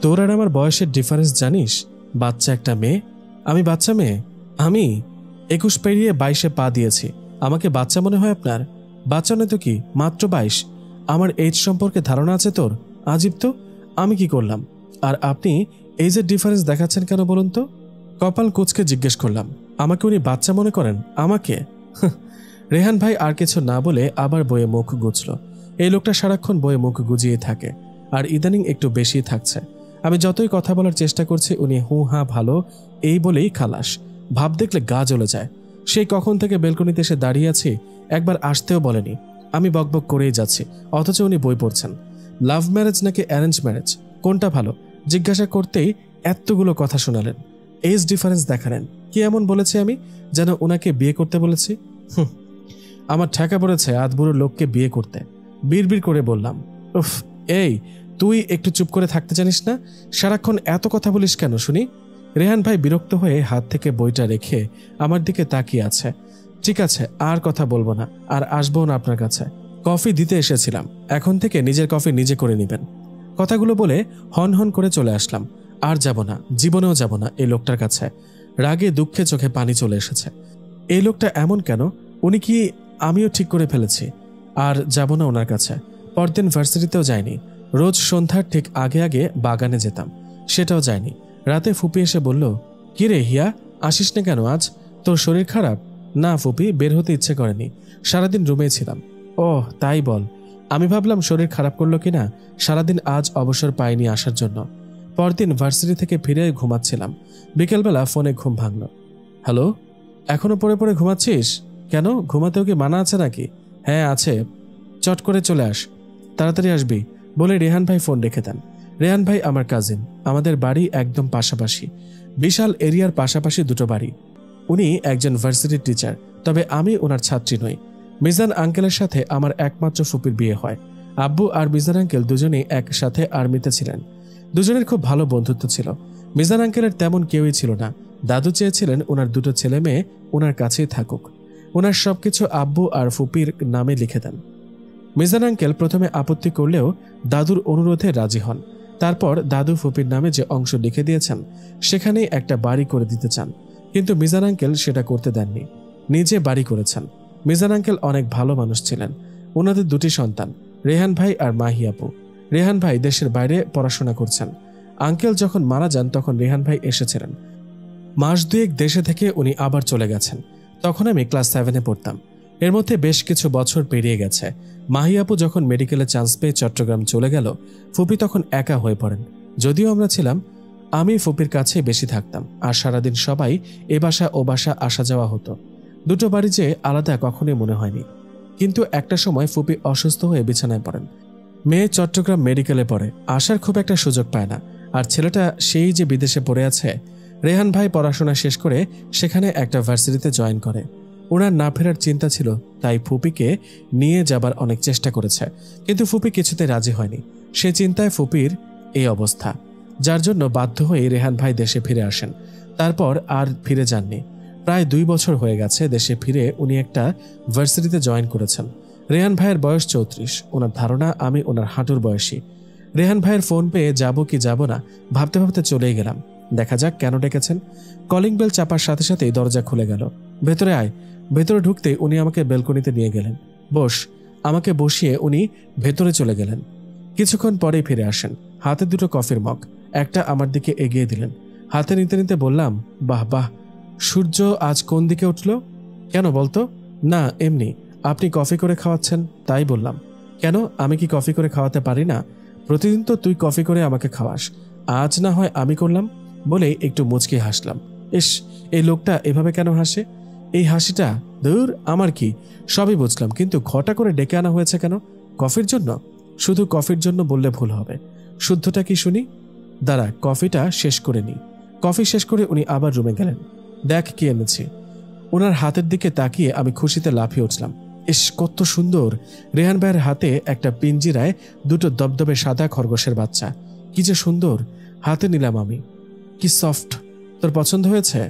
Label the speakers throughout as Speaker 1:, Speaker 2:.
Speaker 1: তোর আর আমার বয়সের ডিফারেন্স জানিস? বাচ্চা একটা মেয়ে। আমি বাচ্চা মেয়ে? আমি 21 পেরিয়ে 22-এ পা দিয়েছি। আমাকে বাচ্চা মনে হয় আপনার? বাচ্চা নয় তো কি, মাত্র 22। আমার এজ সম্পর্কে ধারণা আছে তোর? আজীব তো। আমি কি করলাম? আর আপনি এজের ডিফারেন্স দেখাচ্ছেন কেন বলুন তো? কপাল কুঁচকে জিজ্ঞেস করলাম। আমাকে উনি বাচ্চা মনে করেন? আমাকে? রেহান ভাই আর কিছু না বলে আবার বইয়ে মুখ গুজল। এই লোকটা সারাক্ষণ বইয়ে মুখ গুজিয়ে থাকে, আর ইদানিং একটু বেশি থাকছে। আমি যতই কথা বলার চেষ্টা করছি উনি হু হা ভালো এই বলেই খালাস। ভাব দেখলে গা জ্বলে যায়। সেই কখন থেকে বেলকনিতে এসে দাঁড়িয়ে আছি, একবার আসতেও বলেনি। আমি বকবক করেই যাচ্ছি, অথচ উনি বই পড়ছেন। লাভ ম্যারেজ নাকি অ্যারেঞ্জ ম্যারেজ, কোনটা ভালো জিজ্ঞাসা করতেই এতগুলো কথা শোনালেন, এজ ডিফারেন্স দেখালেন। কি এমন বলেছি আমি যেন ওনাকে বিয়ে করতে বলেছি? আমার ঠেকা পড়েছে আধবুড়ো লোককে বিয়ে করতে। বিড়বিড় করে বললাম, উফ, এই তুই একটু চুপ করে থাকতে জানিস না? সারাক্ষণ এত কথা বলিস কেন শুনি? রেহান ভাই বিরক্ত হয়ে হাত থেকে বইটা রেখে আমার দিকে তাকিয়ে আছে। ঠিক আছে, আর কথা বলবো না, আর আসবো না আপনার কাছে। কফি দিতে এসেছিলাম, এখন থেকে নিজের কফি নিজে করে নেবেন। কথাগুলো বলে হন হন করে চলে আসলাম। আর যাব না, জীবনেও যাব না এই লোকটার কাছে। রাগে দুঃখে চোখে পানি চলে এসেছে। এই লোকটা এমন কেন? উনি কি? আমিও ঠিক করে ফেলেছি, আর যাব না ওনার কাছে। পরদিন ভার্সিটিতেও যাইনি। রোজ সন্ধ্যার ঠিক আগে আগে বাগানে যেতাম, সেটাও যায়নি। রাতে ফুপি এসে বলল, কি রে হিয়া, আসিস না কেন আজ? তোর শরীর খারাপ? না ফুপি, বের হতে ইচ্ছে করেনি, সারাদিন রুমেই ছিলাম। ও তাই বল। আমি ভাবলাম শরীর খারাপ করলো কিনা, সারাদিন আজ অবসর পাইনি আসার জন্য। পরদিন ভার্সিটি থেকে ফিরে ঘুমাচ্ছিলাম, বিকেলবেলা ফোনে ঘুম ভাঙল। হ্যালো, এখনো পড়ে পড়ে ঘুমাচ্ছিস কেন? ঘুমাতেও কি মানা আছে নাকি? হ্যাঁ আছে, চট করে চলে আস, তাড়াতাড়ি আসবি বলে রেহান ভাই ফোন রেখে দেন। রেহান ভাই আমার কাজিন, আমাদের বাড়ি একদম পাশাপাশি, বিশাল এরিয়ার পাশাপাশি দুটো বাড়ি। উনি একজন ভার্সিটির টিচার, তবে আমি ওনার ছাত্রী নই। মিজান আঙ্কেলের সাথে আমার একমাত্র ফুপির বিয়ে হয়। আব্বু আর মিজান আঙ্কেল দুজনেই একসাথে আর্মিতে ছিলেন। দুজনের খুব ভালো বন্ধুত্ব ছিল। মিজান আঙ্কেলের তেমন কেউই ছিল না। দাদু চেয়েছিলেন ওনার দুটো ছেলে মেয়ে ওনার কাছেই থাকুক। ওনার সবকিছু আব্বু আর ফুপির নামে লিখে দেন। মিজান আঙ্কেল প্রথমে আপত্তি করলেও দাদুর অনুরোধে রাজি হন। তারপর দাদু ফুপির নামে যে অংশ লিখে দিয়েছেন সেখানেই একটা বাড়ি করে দিতে চান, কিন্তু মিজান আঙ্কেল সেটা করতে দেননি, নিজে বাড়ি করেছেন। মিজান আঙ্কেল অনেক ভালো মানুষ ছিলেন। ওনাদের দুটি সন্তান, রেহান ভাই আর মাহি আপু। রেহান ভাই দেশের বাইরে পড়াশোনা করছেন। আঙ্কেল যখন মারা যান তখন রেহান ভাই এসেছিলেন। মাস দুয়েক দেশে থেকে উনি আবার চলে গেছেন। তখন আমি ক্লাস 7-এ পড়তাম। এর মধ্যে বেশ কিছু বছর পেরিয়ে গেছে। মাহি আপু যখন মেডিকেলে চান্স পেয়ে চট্টগ্রাম চলে গেল, ফুপি তখন একা হয়ে পড়েন। যদিও আমরা ছিলাম, আমি ফুপির কাছে বেশি থাকতাম, আর সারাদিন সবাই এ বাসা ও বাসা আসা যাওয়া হতো। দুটো বাড়ি যে আলাদা কখনোই মনে হয়নি। কিন্তু একটা সময় ফুপি অসুস্থ হয়ে বিছানায় পড়েন। মেয়ে চট্টগ্রাম মেডিকেলে পড়ে, আসার খুব একটা সুযোগ পায় না। আর ছেলেটা সেই যে বিদেশে পড়ে আছে। রেহান ভাই পড়াশোনা শেষ করে সেখানে একটা ভার্সিটিতে জয়েন করে। ওনার না ফেরার চিন্তা ছিল, তাই ফুপিকে নিয়ে যাবার অনেক চেষ্টা করেছে, কিন্তু ফুপি কিছুতে রাজি হয়নি। সে চিন্তায় ফুপির এই অবস্থা, যার জন্য বাধ্য হয়ে রেহান ভাই দেশে ফিরে আসেন। তারপর আর ফিরে যাননি। প্রায় 2 বছর হয়ে গেছে দেশে ফিরে উনি একটা ভার্সিটিতে জয়েন করেছেন। রেহান ভাইয়ের বয়স 34। ওনার ধারণা আমি ওনার হাঁটুর বয়সী। রেহান ভাইয়ের ফোন পেয়ে যাব কি যাব না ভাবতে ভাবতে চলেই গেলাম। দেখা যাক কেন ডেকেছেন। কলিং বেল চাপার সাথে সাথেই দরজা খুলে গেল। ভেতরে আয়। ভেতরে ঢুকতে উনি আমাকে বেলকনিতে নিয়ে গেলেন। বস। আমাকে বসিয়ে উনি ভেতরে চলে গেলেন। কিছুক্ষণ পরেই ফিরে আসেন, হাতে দুটো কফির মগ। একটা আমার দিকে এগিয়ে দিলেন। হাতে নিতে নিতে বললাম, বাহ বাহ, সূর্য আজ কোন দিকে উঠল? কেন বলতো? না এমনি, আপনি কফি করে খাওয়াচ্ছেন তাই বললাম। কেন, আমি কি কফি করে খাওয়াতে পারি না? প্রতিদিন তো তুই কফি করে আমাকে খাওয়াস, আজ না হয় আমি করলাম বলে একটু মুচকি হাসলাম। ইস, এই লোকটা এভাবে কেন হাসে? এই হাসিটা, দূর, আমার কি, সবই বুঝলাম, কিন্তু ঘটা করে ডেকে আনা হয়েছে কেন? কফির জন্য? শুধু কফির জন্য বললে ভুল হবে। শুদ্ধটা কি শুনি। দাঁড়া, কফিটা শেষ করে নি। কফি শেষ করে উনি আবার রুমে গেলেন। দেখ কি এনেছি। ওনার হাতের দিকে তাকিয়ে আমি খুশিতে লাফিয়ে উঠলাম। ইস, কত সুন্দর! রেহান ভাইয়ের হাতে একটা পিঞ্জিরায় দুটো দবদবে সাদা খরগোশের বাচ্চা। কি যে সুন্দর! হাতে নিলাম আমি। কি সফট! তোর পছন্দ হয়েছে?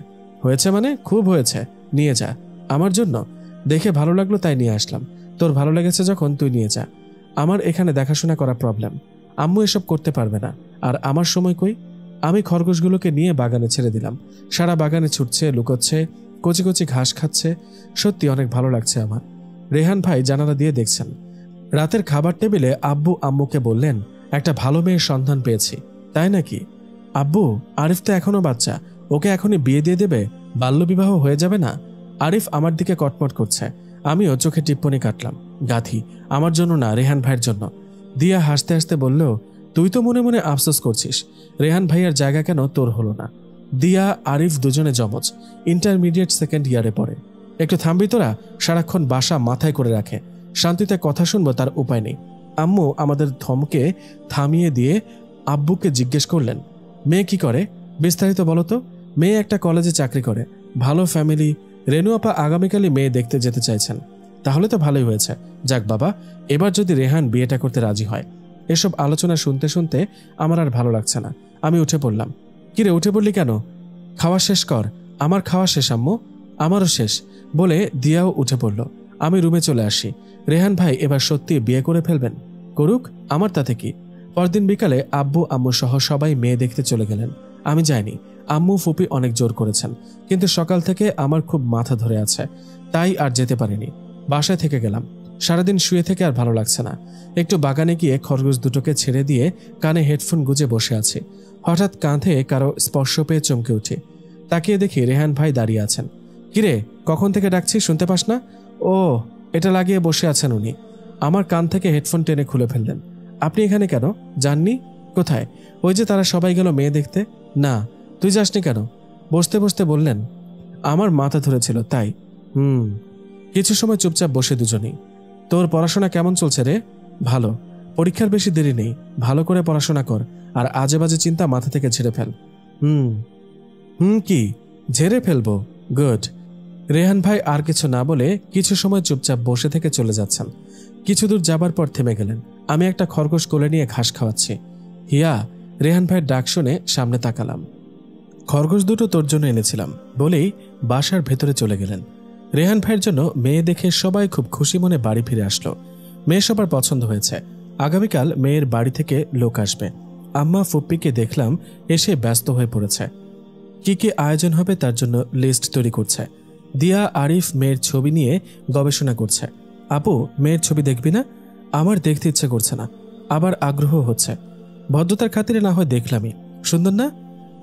Speaker 1: হয়েছে মানে খুব হয়েছে, নিয়ে যা। আমার জন্য? দেখে ভালো লাগলো তাই নিয়ে আসলাম। তোর ভালো লেগেছে যখন তুই নিয়ে যা। আমার এখানে দেখাশোনা করা প্রবলেম। আম্মু এসব করতে পারবে না। আর আমার সময় কই? আমি খরগোশগুলোকে নিয়ে বাগানে ছেড়ে দিলাম। সারা বাগানে ছুটছে, লুকোচ্ছে, কচি কচি ঘাস খাচ্ছে। সত্যি অনেক ভালো লাগছে আমার। রেহান ভাই জানালা দিয়ে দেখছেন। রাতের খাবার টেবিলে আব্বু আম্মুকে বললেন, একটা ভালো মেয়ের সন্ধান পেয়েছি। তাই নাকি? আব্বু, আরিফ তো এখনো বাচ্চা, ওকে এখনই বিয়ে দিয়ে দেবে? বাল্যবিবাহ হয়ে যাবে না? আরিফ আমার দিকে কটমট করছে। আমিও চোখে টিপ্পনি কাটলাম। গাথি, আমার জন্য না, রেহান ভাইয়ের জন্য। দিয়া হাসতে হাসতে বলল, তুই তো মনে মনে আফসোস করছিস, রেহান ভাইয়ার জায়গা কেন তোর হলো না? দিয়া আরিফ দুজনে জমজ, ইন্টারমিডিয়েট সেকেন্ড ইয়ারে পড়ে। একটু থামবি তোরা? সারাক্ষণ বাসা মাথায় করে রাখে, শান্তিতে কথা শুনবো তার উপায় নেই। আম্মু আমাদের ধমকে থামিয়ে দিয়ে আব্বুকে জিজ্ঞেস করলেন, মেয়ে কি করে? বিস্তারিত বলো তো। মেয়ে একটা কলেজে চাকরি করে, ভালো ফ্যামিলি। রেনু আপা আগামীকালই মেয়ে দেখতে যেতে চাইছেন। তাহলে তো ভালোই হয়েছে। যাক বাবা, এবার যদি রেহান বিয়েটা করতে রাজি হয়। এসব আলোচনা শুনতে শুনতে আমার আর ভালো লাগছে না। আমি উঠে পড়লাম। কিরে, উঠে পড়লি কেন? খাওয়া শেষ কর। আমার খাওয়া শেষ আম্মু। আমারও শেষ বলে দিয়াও উঠে পড়ল। আমি রুমে চলে আসি। রেহান ভাই এবার সত্যি বিয়ে করে ফেলবেন। করুক, আমার তাতে কি। পরদিন বিকালে আব্বু আম্মু সহ সবাই মেয়ে দেখতে চলে গেলেন। আমি যাইনি। আম্মু ফুপি অনেক জোর করেছেন, কিন্তু সকাল থেকে আমার খুব মাথা ধরে আছে, তাই আর যেতে পারিনি। বাসায় থেকে গেলাম। সারাদিন শুয়ে থেকে আর ভালো লাগছে না। একটু বাগানে গিয়ে খরগোশ দুটোকে ছেড়ে দিয়ে কানে হেডফোন গুজে বসে আছি। হঠাৎ কাঁধে কারো স্পর্শ পেয়ে চমকে উঠি। তাকিয়ে দেখি রেহান ভাই দাঁড়িয়ে আছেন। কিরে, কখন থেকে ডাকছি, শুনতে পাস না? ও, এটা লাগিয়ে বসে আছেন উনি। আমার কান থেকে হেডফোন টেনে খুলে ফেললেন। আপনি এখানে কেন? জাননি? কোথায়? ওই যে তারা সবাই গেল মেয়ে দেখতে। না, তুই যাসনি কেন? বসতে বসতে বললেন। আমার মাথা ধরেছিল তাই। কিছু সময় চুপচাপ বসে দুজনেই। তোর পড়াশোনা কেমন চলছে রে? ভালো। পরীক্ষার বেশি দেরি নেই, ভালো করে পড়াশোনা কর, আর আজে বাজে চিন্তা মাথা থেকে ঝেড়ে ফেল। কি ঝেড়ে ফেলবো? গুড। রেহান ভাই আর কিছু না বলে কিছু সময় চুপচাপ বসে থেকে চলে যাচ্ছেন। কিছু দূর যাবার পর থেমে গেলেন। আমি একটা খরগোশ কোলে নিয়ে ঘাস খাওয়াচ্ছি। হিয়া, রেহান ভাইয়ের ডাক শুনে সামনে তাকালাম। খরগোশ দুটো তোর জন্য এনেছিলাম বলেই বাসার ভেতরে চলে গেলেন। রেহান ভাইয়ের জন্য মেয়ে দেখে সবাই খুব খুশি মনে বাড়ি ফিরে আসলো। মেয়ে সবার পছন্দ হয়েছে। আগামীকাল মেয়ের বাড়ি থেকে লোক আসবে। আম্মা ফুপ্পিকে দেখলাম এসে ব্যস্ত হয়ে পড়েছে। কি কি আয়োজন হবে তার জন্য লিস্ট তৈরি করছে। দিয়া আরিফ মেয়ের ছবি নিয়ে গবেষণা করছে। আপু, মেয়ের ছবি দেখবি না? আমার দেখতে ইচ্ছে করছে না, আবার আগ্রহ হচ্ছে। ভদ্রতার খাতিরে না হয় দেখলামই। সুন্দর না?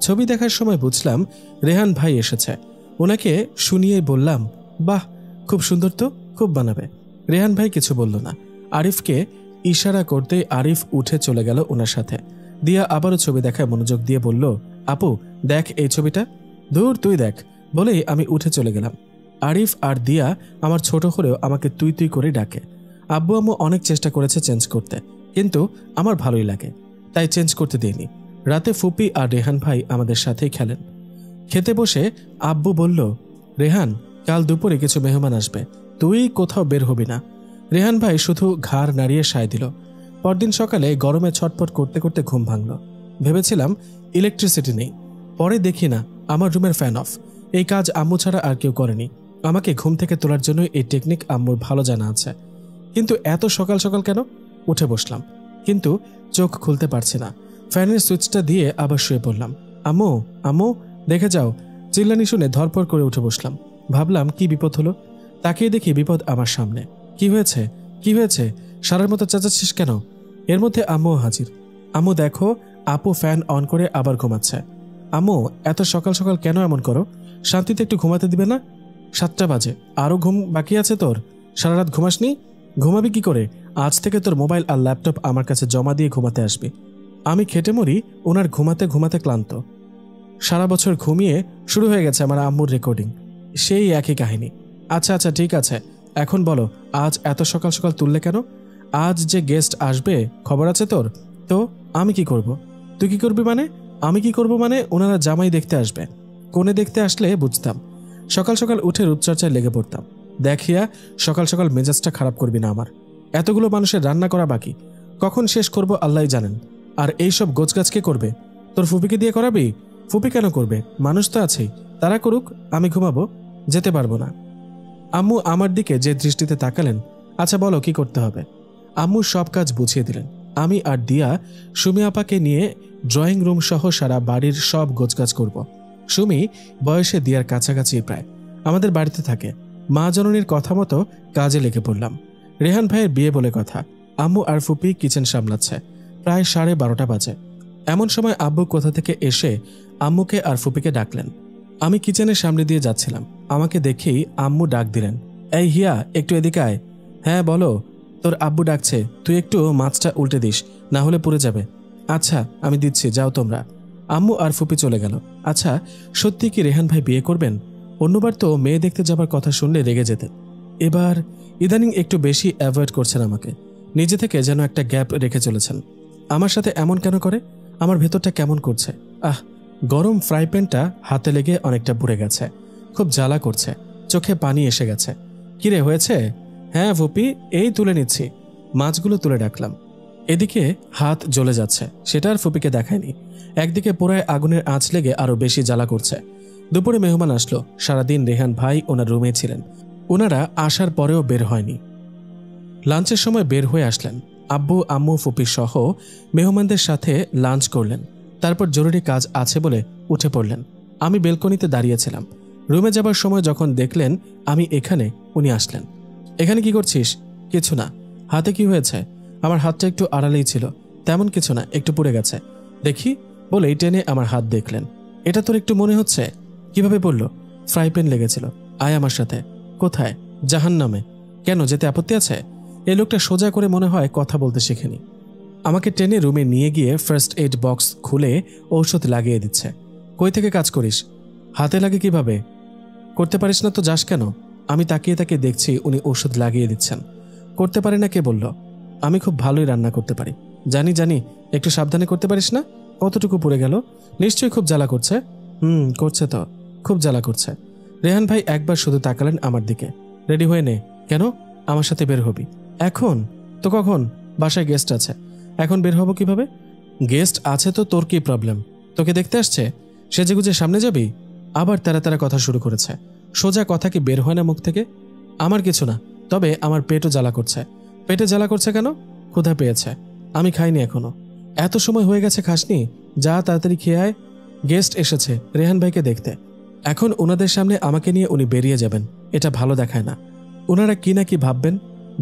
Speaker 1: ছবি দেখার সময় বুঝলাম রেহান ভাই এসেছে। ওনাকে শুনিয়েই বললাম, বাহ, খুব সুন্দর তো, খুব বানাবে। রেহান ভাই কিছু বলল না। আরিফকে ইশারা করতেই আরিফ উঠে চলে গেল ওনার সাথে। দিয়া আবারও ছবি দেখায় মনোযোগ দিয়ে বলল, আপু দেখ এই ছবিটা। দূর, তুই দেখ বলেই আমি উঠে চলে গেলাম। আরিফ আর দিয়া আমার ছোট হলেও আমাকে তুই তুই করে ডাকে। আব্বু আম্মু অনেক চেষ্টা করেছে চেঞ্জ করতে, কিন্তু আমার ভালোই লাগে, তাই চেঞ্জ করতে দিইনি। রাতে ফুপি আর রেহান ভাই আমাদের সাথেই খেলেন। খেতে বসে আব্বু বলল, রেহান, কাল দুপুরে কিছু মেহমান আসবে, তুই কোথাও বের হবি না। রেহান ভাই শুধু ঘাড় নাড়িয়ে সায় দিল। পরদিন সকালে গরমে ছটপট করতে করতে ঘুম ভাঙল। ভেবেছিলাম ইলেকট্রিসিটি নেই, পরে দেখি না, আমার রুমের ফ্যান অফ। এই কাজ আম্মু ছাড়া আর কেউ করেনি। আমাকে ঘুম থেকে তোলার জন্য এই টেকনিক আম্মুর ভালো জানা আছে। কিন্তু এত সকাল সকাল কেন? উঠে বসলাম, কিন্তু চোখ খুলতে পারছি না। ফ্যানের সুইচটা দিয়ে আবার শুয়ে পড়লাম। আম্মু, আম্মু দেখে যাও। চিল্লানি শুনে ধরপড় করে উঠে বসলাম। ভাবলাম কি বিপদ হলো। তাকিয়ে দেখি বিপদ আমার সামনে। কি হয়েছে? কি হয়েছে? সারার মতো চেঁচাচ্ছিস কেন? এর মধ্যে আম্মু হাজির। আম্মু দেখো, আপু ফ্যান অন করে আবার ঘুমাচ্ছে। আম্মু, এত সকাল সকাল কেন এমন করো? শান্তিতে একটু ঘুমাতে দিবে না? 7টা বাজে, আরো ঘুম বাকি আছে তোর? সারা রাত ঘুমাসনি? ঘুমাবি কি করে? আজ থেকে তোর মোবাইল আর ল্যাপটপ আমার কাছে জমা দিয়ে ঘুমাতে আসবি। আমি খেটে মরি, ওনার ঘুমাতে ঘুমাতে ক্লান্ত। সারা বছর ঘুমিয়ে শুরু হয়ে গেছে আমার আম্মুর রেকর্ডিং, সেই একই কাহিনী। আচ্ছা আচ্ছা ঠিক আছে, এখন বলো আজ এত সকাল সকাল তুললে কেন? আজ যে গেস্ট আসবে খবর আছে তোর? তো আমি কি করব? তুই কি করবি মানে? আমি কি করব মানে? ওনারা জামাই দেখতে আসবে। কোণে দেখতে আসলে বুঝতাম। সকাল সকাল উঠে রূপচর্চায় লেগে পড়তাম। দেখিয়া সকাল সকাল মেজাজটা খারাপ করবি না আমার। এতগুলো মানুষের রান্না করা বাকি, কখন শেষ করব আল্লাহই জানেন। আর এইসব গোছগাছ কে করবে? তোর ফুপিকে দিয়ে করাবি? ফুপি কেন করবে? মানুষ তো আছেই, তারা করুক, আমি ঘুমাবো। যেতে পারবো না। আম্মু আমার দিকে যে দৃষ্টিতে তাকালেন, আচ্ছা বলো কি করতে হবে। আম্মু সব কাজ বুঝিয়ে দিলেন। আমি আর দিয়া সুমি আপাকে নিয়ে ড্রয়িং রুম সহ সারা বাড়ির সব গোছগাছ করব। সুমি বয়সে দিয়ার কাছাকাছি প্রায়, আমাদের বাড়িতে থাকে। মা জননীর কথা মতো কাজে লেগে পড়লাম। রেহান ভাইয়ের বিয়ে বলে কথা। আম্মু আর ফুপি কিচেন সামলাচ্ছে। প্রায় 12:30 বাজে। এমন সময় আব্বু কোথা থেকে এসে আম্মুকে আর ফুপিকে ডাকলেন। আমি কিচেনের সামনে দিয়ে যাচ্ছিলাম। আমাকে দেখেই আম্মু ডাক দিলেন, এই হিয়া, একটু এদিকে আয়। হ্যাঁ বলো। তোর আব্বু ডাকছে, তুই একটু মাছটা উল্টে দিস, না হলে পুড়ে যাবে। আচ্ছা আমি দিচ্ছি, যাও তোমরা। আম্মু আর ফুপি চলে গেল। আচ্ছা সত্যি কি রেহান ভাই বিয়ে করবেন? অন্যবার তো মেয়ে দেখতে যাবার কথা শুনলে রেগে যেতেন। এবার ইদানিং একটু বেশি অ্যাভয়েড করছেন আমাকে। নিজে থেকে যেন একটা গ্যাপ রেখে চলেছেন। আমার সাথে এমন কেন করে? আমার ভেতরটা কেমন করছে। গরম ফ্রাই প্যানটা হাতে লেগে অনেকটা পুড়ে গেছে। খুব জ্বালা করছে, চোখে পানি এসে গেছে। কিরে হয়েছে? হ্যাঁ ফুপি, এই তুলে নিচ্ছি। মাছগুলো তুলে ডাকলাম। এদিকে হাত জ্বলে যাচ্ছে, সেটা আর ফুপিকে দেখায়নি। একদিকে পোড়ায় আগুনের আঁচ লেগে আরো বেশি জ্বালা করছে। দুপুরে মেহমান আসলো। সারাদিন রেহান ভাই ওনার রুমে ছিলেন। ওনারা আসার পরেও বের হয়নি। লাঞ্চের সময় বের হয়ে আসলেন। আব্বু আম্মু ফুপি সহ মেহমানদের সাথে লাঞ্চ করলেন। তারপর জরুরি কাজ আছে বলে উঠে পড়লেন। আমি বেলকনিতে দাঁড়িয়েছিলাম। রুমে যাবার সময় যখন দেখলেন আমি এখানে, উনি আসলেন। এখানে কি করছিস? কিছু না। হাতে কি হয়েছে? আমার হাতটা একটু আড়ালেই ছিল, তেমন কিছু না, একটু পুড়ে গেছে। দেখি বলেই টেনে আমার হাত দেখলেন। এটা তোর একটু মনে হচ্ছে? কিভাবে পড়ল? ফ্রাই প্যান লেগেছিল। আয় আমার সাথে। কোথায়? জাহান্নামে। কেন, যেতে আপত্তি আছে? এই লোকটা সোজা করে মনে হয় কথা বলতে শেখেনি। আমাকে টেনে রুমে নিয়ে গিয়ে ফার্স্ট এইড বক্স খুলে ঔষধ লাগিয়ে দিচ্ছে। কই থেকে কাজ করিস? হাতে লাগে কিভাবে? করতে পারিস না তো যাস কেন? আমি তাকিয়ে তাকিয়ে দেখছি উনি ঔষধ লাগিয়ে দিচ্ছেন। করতে পারি না কে বলল? আমি খুব ভালোই রান্না করতে পারি। জানি জানি, একটু সাবধানে করতে পারিস না? কতটুকু পড়ে গেল? নিশ্চয়ই খুব জ্বালা করছে। করছে তো, খুব জ্বালা করছে। রেহান ভাই একবার শুধু তাকালেন আমার দিকে। রেডি হয়ে নে। কেন? আমার সাথে বের হবি। এখন? তো কখন? বাসায় গেস্ট আছে, এখন বের হবো কিভাবে? গেস্ট আছে তো তোর কি প্রবলেম? তোকে দেখতে আসছে, সেজেগুজে সামনে যাবি? আবার তারা তারা কথা শুরু করেছে। সোজা কথা কি বের হয় না মুখ থেকে? আমার কিছু না, তবে আমার পেটও জ্বালা করছে। পেটে জ্বালা করছে কেন? ক্ষুধা পেয়েছে। আমি খাইনি এখনো। এত সময় হয়ে গেছে খাসনি? যা তাড়াতাড়ি খেয়ে আয়। গেস্ট এসেছে রেহান ভাইকে দেখতে। এখন ওনাদের সামনে আমাকে নিয়ে উনি বেরিয়ে যাবেন, এটা ভালো দেখায় না। ওনারা কি না কি ভাববেন।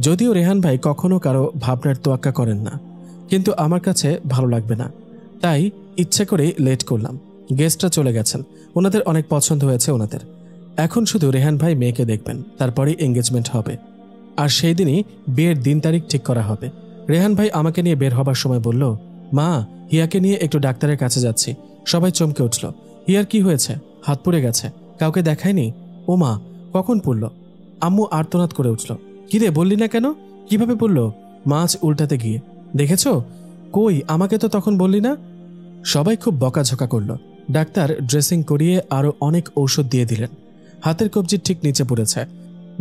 Speaker 1: যদিও রেহান ভাই কখনো কারো ভাবনার তোয়াক্কা করেন না, কিন্তু আমার কাছে ভালো লাগবে না, তাই ইচ্ছে করেই লেট করলাম। গেস্টরা চলে গেছেন, ওনাদের অনেক পছন্দ হয়েছে ওনাদের। এখন শুধু রেহান ভাই মেয়েকে দেখবেন, তারপরেই এঙ্গেজমেন্ট হবে। আর সেই দিনই বিয়ের দিন তারিখ ঠিক করা হবে। রেহান ভাই আমাকে নিয়ে বের হবার সময় বলল, মা, হিয়াকে নিয়ে একটু ডাক্তারের কাছে যাচ্ছি। সবাই চমকে উঠল। হিয়ার কি হয়েছে? হাত পুড়ে গেছে। কাউকে দেখায়নি? ও মা, কখন পড়ল? আম্মু আর্তনাদ করে উঠল। কিরে বললি না কেন? কিভাবে পড়ল? মাছ উল্টাতে গিয়ে। দেখেছ? কই, আমাকে তো তখন বললি না। সবাই খুব বকাঝকা করল। ডাক্তার ড্রেসিং করিয়ে আরো অনেক ঔষধ দিয়ে দিলেন। হাতের কবজির ঠিক নিচে পড়েছে।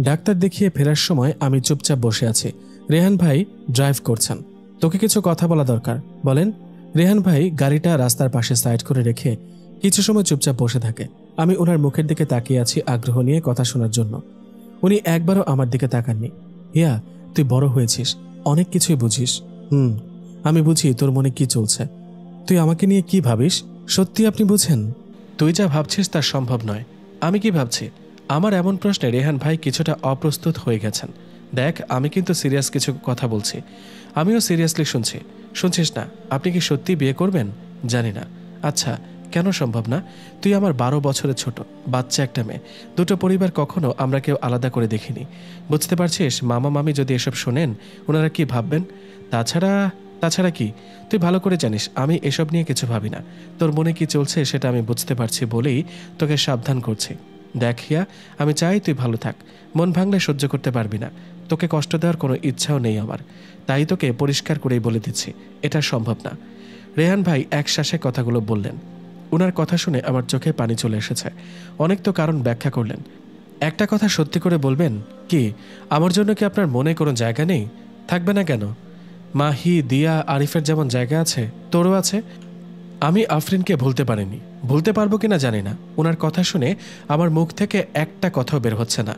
Speaker 1: ডাক্তার দেখিয়ে ফেরার সময় আমি চুপচাপ বসে আছি। রেহান ভাই ড্রাইভ করছেন। তোকে কিছু কথা বলা দরকার, বলেন। রেহান ভাই গাড়িটা রাস্তার পাশে সাইড করে রেখে কিছু সময় চুপচাপ বসে থাকে। আমি ওনার মুখের দিকে তাকিয়ে আছি আগ্রহ নিয়ে কথা শোনার জন্য। উনি একবারও আমার দিকে তাকাননি। হিয়া, তুই বড় হয়েছিস, অনেক কিছুই বুঝিস। আমি বুঝি তোর মনে কি চলছে। তুই আমাকে নিয়ে কি ভাবিস? সত্যি আপনি বুঝেন? তুই যা ভাবছিস তা সম্ভব নয়। আমি কি ভাবছি? আমার এমন প্রশ্নে রেহান ভাই কিছুটা অপ্রস্তুত হয়ে গেছেন। দেখ, আমি কিন্তু সিরিয়াস কিছু কথা বলছি। আমিও সিরিয়াসলি শুনছি। শুনছিস না? আপনি কি সত্যি বিয়ে করবেন? জানি না। আচ্ছা, কেন সম্ভব না? তুই আমার 12 বছরের ছোট, বাচ্চা একটা মেয়ে। দুটো পরিবার কখনো আমরা কেউ আলাদা করে দেখিনি। বুঝতে পারছিস, মামা মামি যদি এসব শোনেন ওনারা কি ভাববেন? তাছাড়া কি, তুই ভালো করে জানিস আমি এসব নিয়ে কিছু ভাবি না। তোর মনে কি চলছে সেটা আমি বুঝতে পারছি বলেই তোকে সাবধান করছি। দেখ হিয়া, আমি চাই তুই ভালো থাক। মন ভাঙলে সহ্য করতে পারবি না। তোকে কষ্ট দেওয়ার কোনো ইচ্ছাও নেই আমার। তাই তোকে পরিষ্কার করেই বলে দিচ্ছি, এটা সম্ভব না। রেহান ভাই এক শ্বাসে কথাগুলো বললেন। ওনার কথা শুনে আমার চোখে পানি চলে এসেছে। অনেক তো কারণ ব্যাখ্যা করলেন। একটা কথা সত্যি করে বলবেন কি, আমার জন্য কি আপনার মনে কোনো জায়গা নেই? থাকবে না কেন? মাহি, দিয়া, আরিফের যেমন জায়গা আছে, তোরও আছে। আমি আফরিনকে ভুলতে পারিনি, ভুলতে পারবো কিনা জানি না। ওনার কথা শুনে আমার মুখ থেকে একটা কথাও বের হচ্ছে না।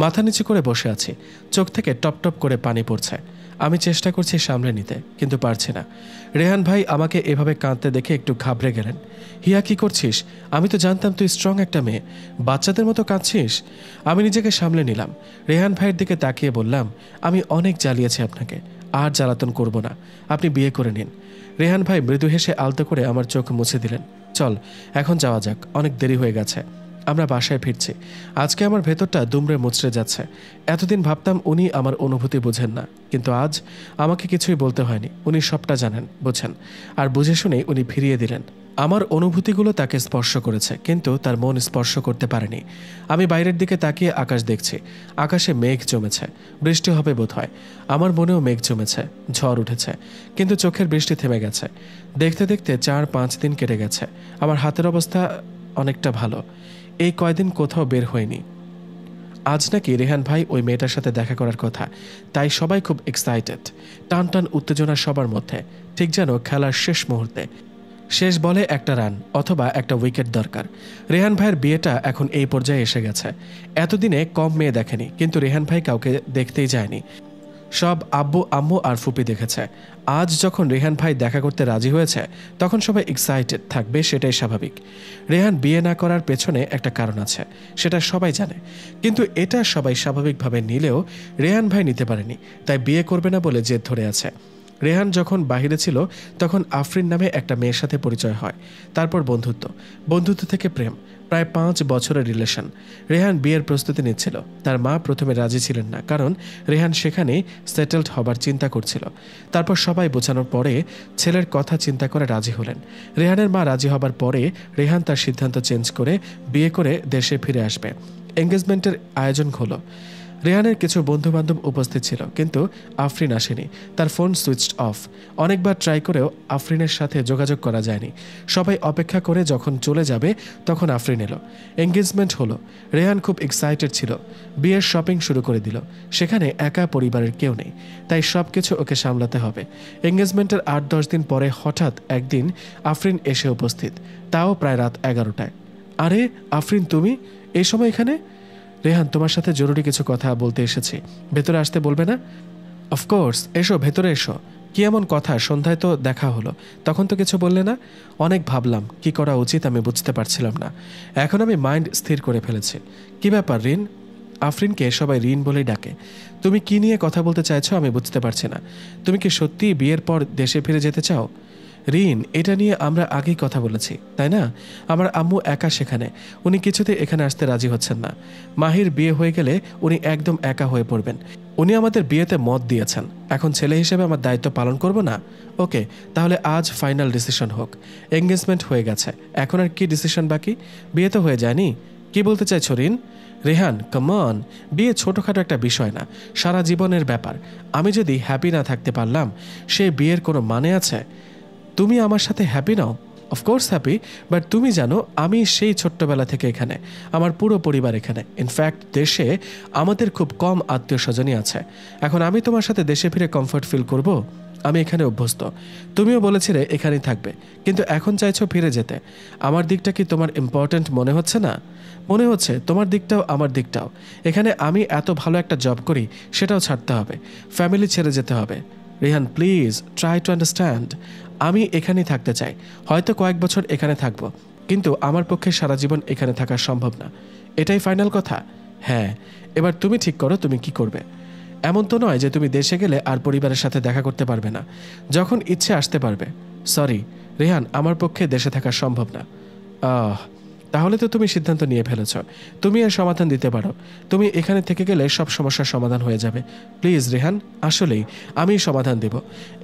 Speaker 1: মাথা নিচু করে বসে আছি, চোখ থেকে টপ টপ করে পানি পড়ছে। আমি চেষ্টা করছি সামলে নিতে, কিন্তু পারছি না। রেহান ভাই আমাকে এভাবে কাঁদতে দেখে একটু ঘাবড়ে গেলেন। হিয়া, কি করছিস? আমি তো জানতাম তুই স্ট্রং একটা মেয়ে, বাচ্চাদের মতো কাঁদছিস। আমি নিজেকে সামলে নিলাম। রেহান ভাইয়ের দিকে তাকিয়ে বললাম, আমি অনেক জ্বালিয়েছি আপনাকে, আর জ্বালাতন করব না, আপনি বিয়ে করে নিন। রেহান ভাই মৃদু হেসে আলতো করে আমার চোখ মুছে দিলেন। চল এখন যাওয়া যাক, অনেক দেরি হয়ে গেছে, আমরা বাসায় ফিরছি। আজকে আমার ভেতরটা দুমড়ে মুচড়ে যাচ্ছে। এতদিন ভাবতাম উনি আমার অনুভূতি বোঝেন না, কিন্তু আজ আমাকে কিছুই বলতে হয়নি, উনি সবটা জানেন, বোঝেন। আর বুঝে শুনেই উনি ফিরিয়ে দিলেন। আমার অনুভূতিগুলো তাকে স্পর্শ করেছে, কিন্তু তার মন স্পর্শ করতে পারেনি। আমি বাইরের দিকে তাকিয়ে আকাশ দেখছি। আকাশে মেঘ জমেছে, বৃষ্টি হবে বোধহয়। আমার মনেও মেঘ জমেছে, ঝড় উঠেছে, কিন্তু চোখের বৃষ্টি থেমে গেছে। দেখতে দেখতে 4-5 দিন কেটে গেছে। আমার হাতের অবস্থা অনেকটা ভালো। এই কয়দিন কোথাও বের হয়নি। আজ নাকি রেহান ভাই ওই মেয়েটার সাথে দেখা করার কথা, তাই সবাই খুব এক্সাইটেড। টান টান উত্তেজনা সবার মধ্যে, ঠিক যেন খেলার শেষ মুহূর্তে শেষ বলে একটা রান অথবা একটা উইকেট দরকার। রেহান ভাইয়ের বিয়েটা এখন এই পর্যায়ে এসে গেছে। এতদিনে কম মেয়ে দেখেনি, কিন্তু রেহান ভাই কাউকে দেখতেই যায়নি। সব আব্বু আম্মু আর ফুপি দেখেছে। আজ যখন রেহান ভাই দেখা করতে রাজি হয়েছে, তখন সবাই এক্সাইটেড থাকবে, সেটাই স্বাভাবিক। রেহান বিয়ে না করার পেছনে একটা কারণ আছে, সেটা সবাই জানে, কিন্তু এটা সবাই স্বাভাবিকভাবে নিলেও রেহান ভাই নিতে পারেনি, তাই বিয়ে করবে না বলে জেদ ধরে আছে। রেহান যখন বাহিরে ছিল তখন আফরিন নামে একটা মেয়ের সাথে পরিচয় হয়, তারপর বন্ধুত্ব থেকে প্রেম, প্রায় 5 বছরের রিলেশন। রেহান বিয়ের প্রস্তুতি নিচ্ছিল। তার মা প্রথমে রাজি ছিলেন না, কারণ রেহান সেখানে সেটেলড হবার চিন্তা করছিল। তারপর সবাই বোঝানোর পরে ছেলের কথা চিন্তা করে রাজি হলেন। রেহানের মা রাজি হবার পরে রেহান তার সিদ্ধান্ত চেঞ্জ করে বিয়ে করে দেশে ফিরে আসবে। এঙ্গেজমেন্টের আয়োজন হলো। রেহানের কিছু বন্ধু বান্ধব উপস্থিত ছিল, কিন্তু আফরিন আসেনি। তার ফোন সুইচড অফ। অনেকবার ট্রাই করেও আফরিনের সাথে যোগাযোগ করা যায়নি। সবাই অপেক্ষা করে যখন চলে যাবে তখন আফরিন এলো। এঙ্গেজমেন্ট হলো। রেহান খুব এক্সাইটেড ছিল। বিয়ের শপিং শুরু করে দিল। সেখানে একা, পরিবারের কেউ নেই, তাই সব কিছু ওকে সামলাতে হবে। এঙ্গেজমেন্টের 8-10 দিন পরে হঠাৎ একদিন আফরিন এসে উপস্থিত, তাও প্রায় রাত 11টায়। আরে আফরিন, তুমি এই সময় এখানে? রেহান, তোমার সাথে জরুরি কিছু কথা বলতে এসেছি, ভেতরে আসতে বলবে না? অফকোর্স, এসো, ভেতরে এসো। কি এমন কথা, সন্ধ্যায় তো দেখা হলো, তখন তো কিছু বললে না। অনেক ভাবলাম কি করা উচিত, আমি বুঝতে পারছিলাম না। এখন আমি মাইন্ড স্থির করে ফেলেছি। কি ব্যাপার রিন? আফরিনকে সবাই রিন বলেই ডাকে। তুমি কি নিয়ে কথা বলতে চাইছো আমি বুঝতে পারছি না। তুমি কি সত্যিই বিয়ের পর দেশে ফিরে যেতে চাও? রিন, এটা নিয়ে আমরা আগেই কথা বলেছি, তাই না? আমার আম্মু একা সেখানে, উনি কিছুতে এখানে আসতে রাজি হচ্ছেন না। মাহির বিয়ে হয়ে গেলে উনি একদম একা হয়ে পড়বেন। উনি আমাদের বিয়েতে মত দিয়েছেন, এখন ছেলে হিসেবে আমার দায়িত্ব পালন করব না? ওকে, তাহলে আজ ফাইনাল ডিসিশন হোক। এঙ্গেজমেন্ট হয়ে গেছে, এখন আর কি ডিসিশন বাকি? বিয়ে তো হয়ে যায়নি। কি বলতে চাইছো রিন? রেহান, কাম অন, বিয়ে ছোটোখাটো একটা বিষয় না, সারা জীবনের ব্যাপার। আমি যদি হ্যাপি না থাকতে পারলাম, সে বিয়ের কোনো মানে আছে? তুমি আমার সাথে happy now? Of course happy, but তুমি জানো আমি সেই ছোট্টবেলা থেকে এখানে, আমার পুরো পরিবার এখানে। ইনফ্যাক্ট দেশে আমাদের খুব কম আত্মীয় স্বজনই আছে। এখন আমি তোমার সাথে দেশে ফিরে কমফর্ট ফিল করব? আমি এখানে অভ্যস্ত। তুমিও বলেছিলে এখানেই থাকবে, কিন্তু এখন চাইছো ফিরে যেতে। আমার দিকটা কি তোমার ইম্পর্ট্যান্ট মনে হচ্ছে না? মনে হচ্ছে, তোমার দিকটাও আমার দিকটাও। এখানে আমি এত ভালো একটা জব করি, সেটাও ছাড়তে হবে, ফ্যামিলি ছেড়ে যেতে হবে। Rehan, please try to understand. আমি এখানেই থাকতে চাই, হয়তো কয়েক বছর এখানে থাকবো, কিন্তু আমার পক্ষে সারা জীবন এখানে থাকা সম্ভব না। এটাই ফাইনাল কথা? হ্যাঁ। এবার তুমি ঠিক করো তুমি কি করবে। এমন তো নয় যে তুমি দেশে গেলে আর পরিবারের সাথে দেখা করতে পারবে না, যখন ইচ্ছে আসতে পারবে। সরি রেহান, আমার পক্ষে দেশে থাকা সম্ভব না। তাহলে তো তুমি সিদ্ধান্ত নিয়ে ফেলেছ, তুমি এর সমাধান দিতে পারো। তুমি এখানে থেকে গেলে সব সমস্যার সমাধান হয়ে যাবে। প্লিজ রেহান, আসলেই আমি সমাধান দেব।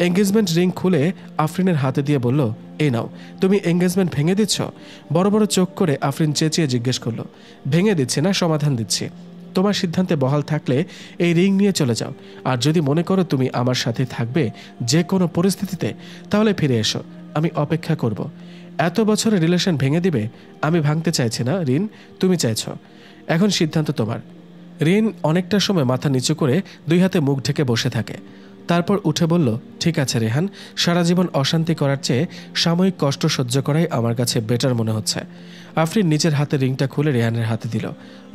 Speaker 1: এঙ্গেজমেন্ট রিং খুলে আফরিনের হাতে দিয়ে বলল, এই নাও। তুমি এঙ্গেজমেন্ট ভেঙে দিচ্ছ? বড় বড় চোখ করে আফরিন চেঁচিয়ে জিজ্ঞেস করলো। ভেঙে দিচ্ছি না, সমাধান দিচ্ছি। তোমার সিদ্ধান্তে বহাল থাকলে এই রিং নিয়ে চলে যাও, আর যদি মনে করো তুমি আমার সাথে থাকবে যে কোনো পরিস্থিতিতে, তাহলে ফিরে এসো, আমি অপেক্ষা করব। এত বছরের রিলেশন ভেঙে দিবে? আমি ভাঙতে চাইছি না রিন, তুমি চাইছ। এখন সিদ্ধান্ত তোমার। রিন অনেকটা সময় মাথা নিচু করে 2 হাতে মুখ ঢেকে বসে থাকে, তারপর উঠে বলল, ঠিক আছে রেহান, সারা জীবন অশান্তি করার চেয়ে সাময়িক কষ্ট সহ্য করাই আমার কাছে বেটার মনে হচ্ছে। আফরিন নিজের হাতে রিংটা খুলে রেহানের হাতে দিল।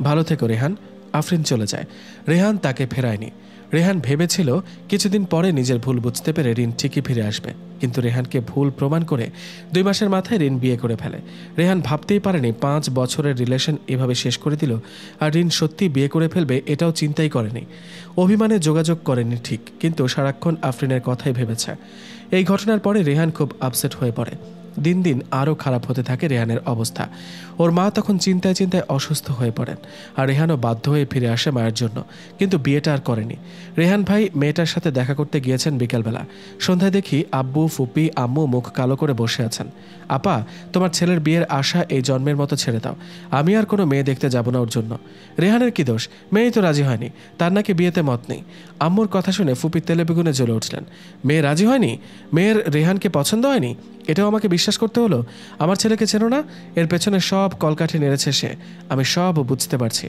Speaker 1: ভালো থেকো রেহান। আফরিন চলে যায়। রেহান তাকে ফেরায়নি। রেহান ভেবেছিল কিছুদিন পরে নিজের ভুল বুঝতে পেরে রিন ঠিকই ফিরে আসবে, কিন্তু রেহানকে ভুল প্রমাণ করে 2 মাসের মাথায় রিন বিয়ে করে ফেলে। রেহান ভাবতেই পারেনি 5 বছরের রিলেশন এভাবে শেষ করে দিল, আর রিন সত্যি বিয়ে করে ফেলবে এটাও চিন্তাই করেনি। অভিমানে যোগাযোগ করেনি ঠিক, কিন্তু সারাক্ষণ আফরিনের কথাই ভেবেছে। এই ঘটনার পরে রেহান খুব আপসেট হয়ে পড়ে। দিন দিন আরও খারাপ হতে থাকে রেহানের অবস্থা। ওর মা তখন চিন্তায় চিন্তায় অসুস্থ হয়ে পড়েন, আর রেহানও বাধ্য হয়ে ফিরে আসে মায়ের জন্য, কিন্তু বিয়েটা আর করেনি। রেহান ভাই মেয়েটার সাথে দেখা করতে গিয়েছেন বিকেলবেলা। সন্ধ্যায় দেখি আব্বু, ফুপি, আম্মু মুখ কালো করে বসে আছেন। আপা, তোমার ছেলের বিয়ের আশা এই জন্মের মতো ছেড়ে দাও, আমি আর কোনো মেয়ে দেখতে যাব না ওর জন্য। রেহানের কি দোষ? মেয়েই তো রাজি হয়নি, তার নাকি বিয়েতে মত নেই। আম্মুর কথা শুনে ফুপি তেলে বেগুনে জ্বলে উঠলেন। মেয়ে রাজি হয়নি? মেয়ের রেহানকে পছন্দ হয়নি? এটাও আমাকে বিশ্বাস করতে হলো? আমার ছেলেকে চেনো না? এর পেছনে সব কলকাঠি নেড়েছে সে, আমি সব বুঝতে পারছি।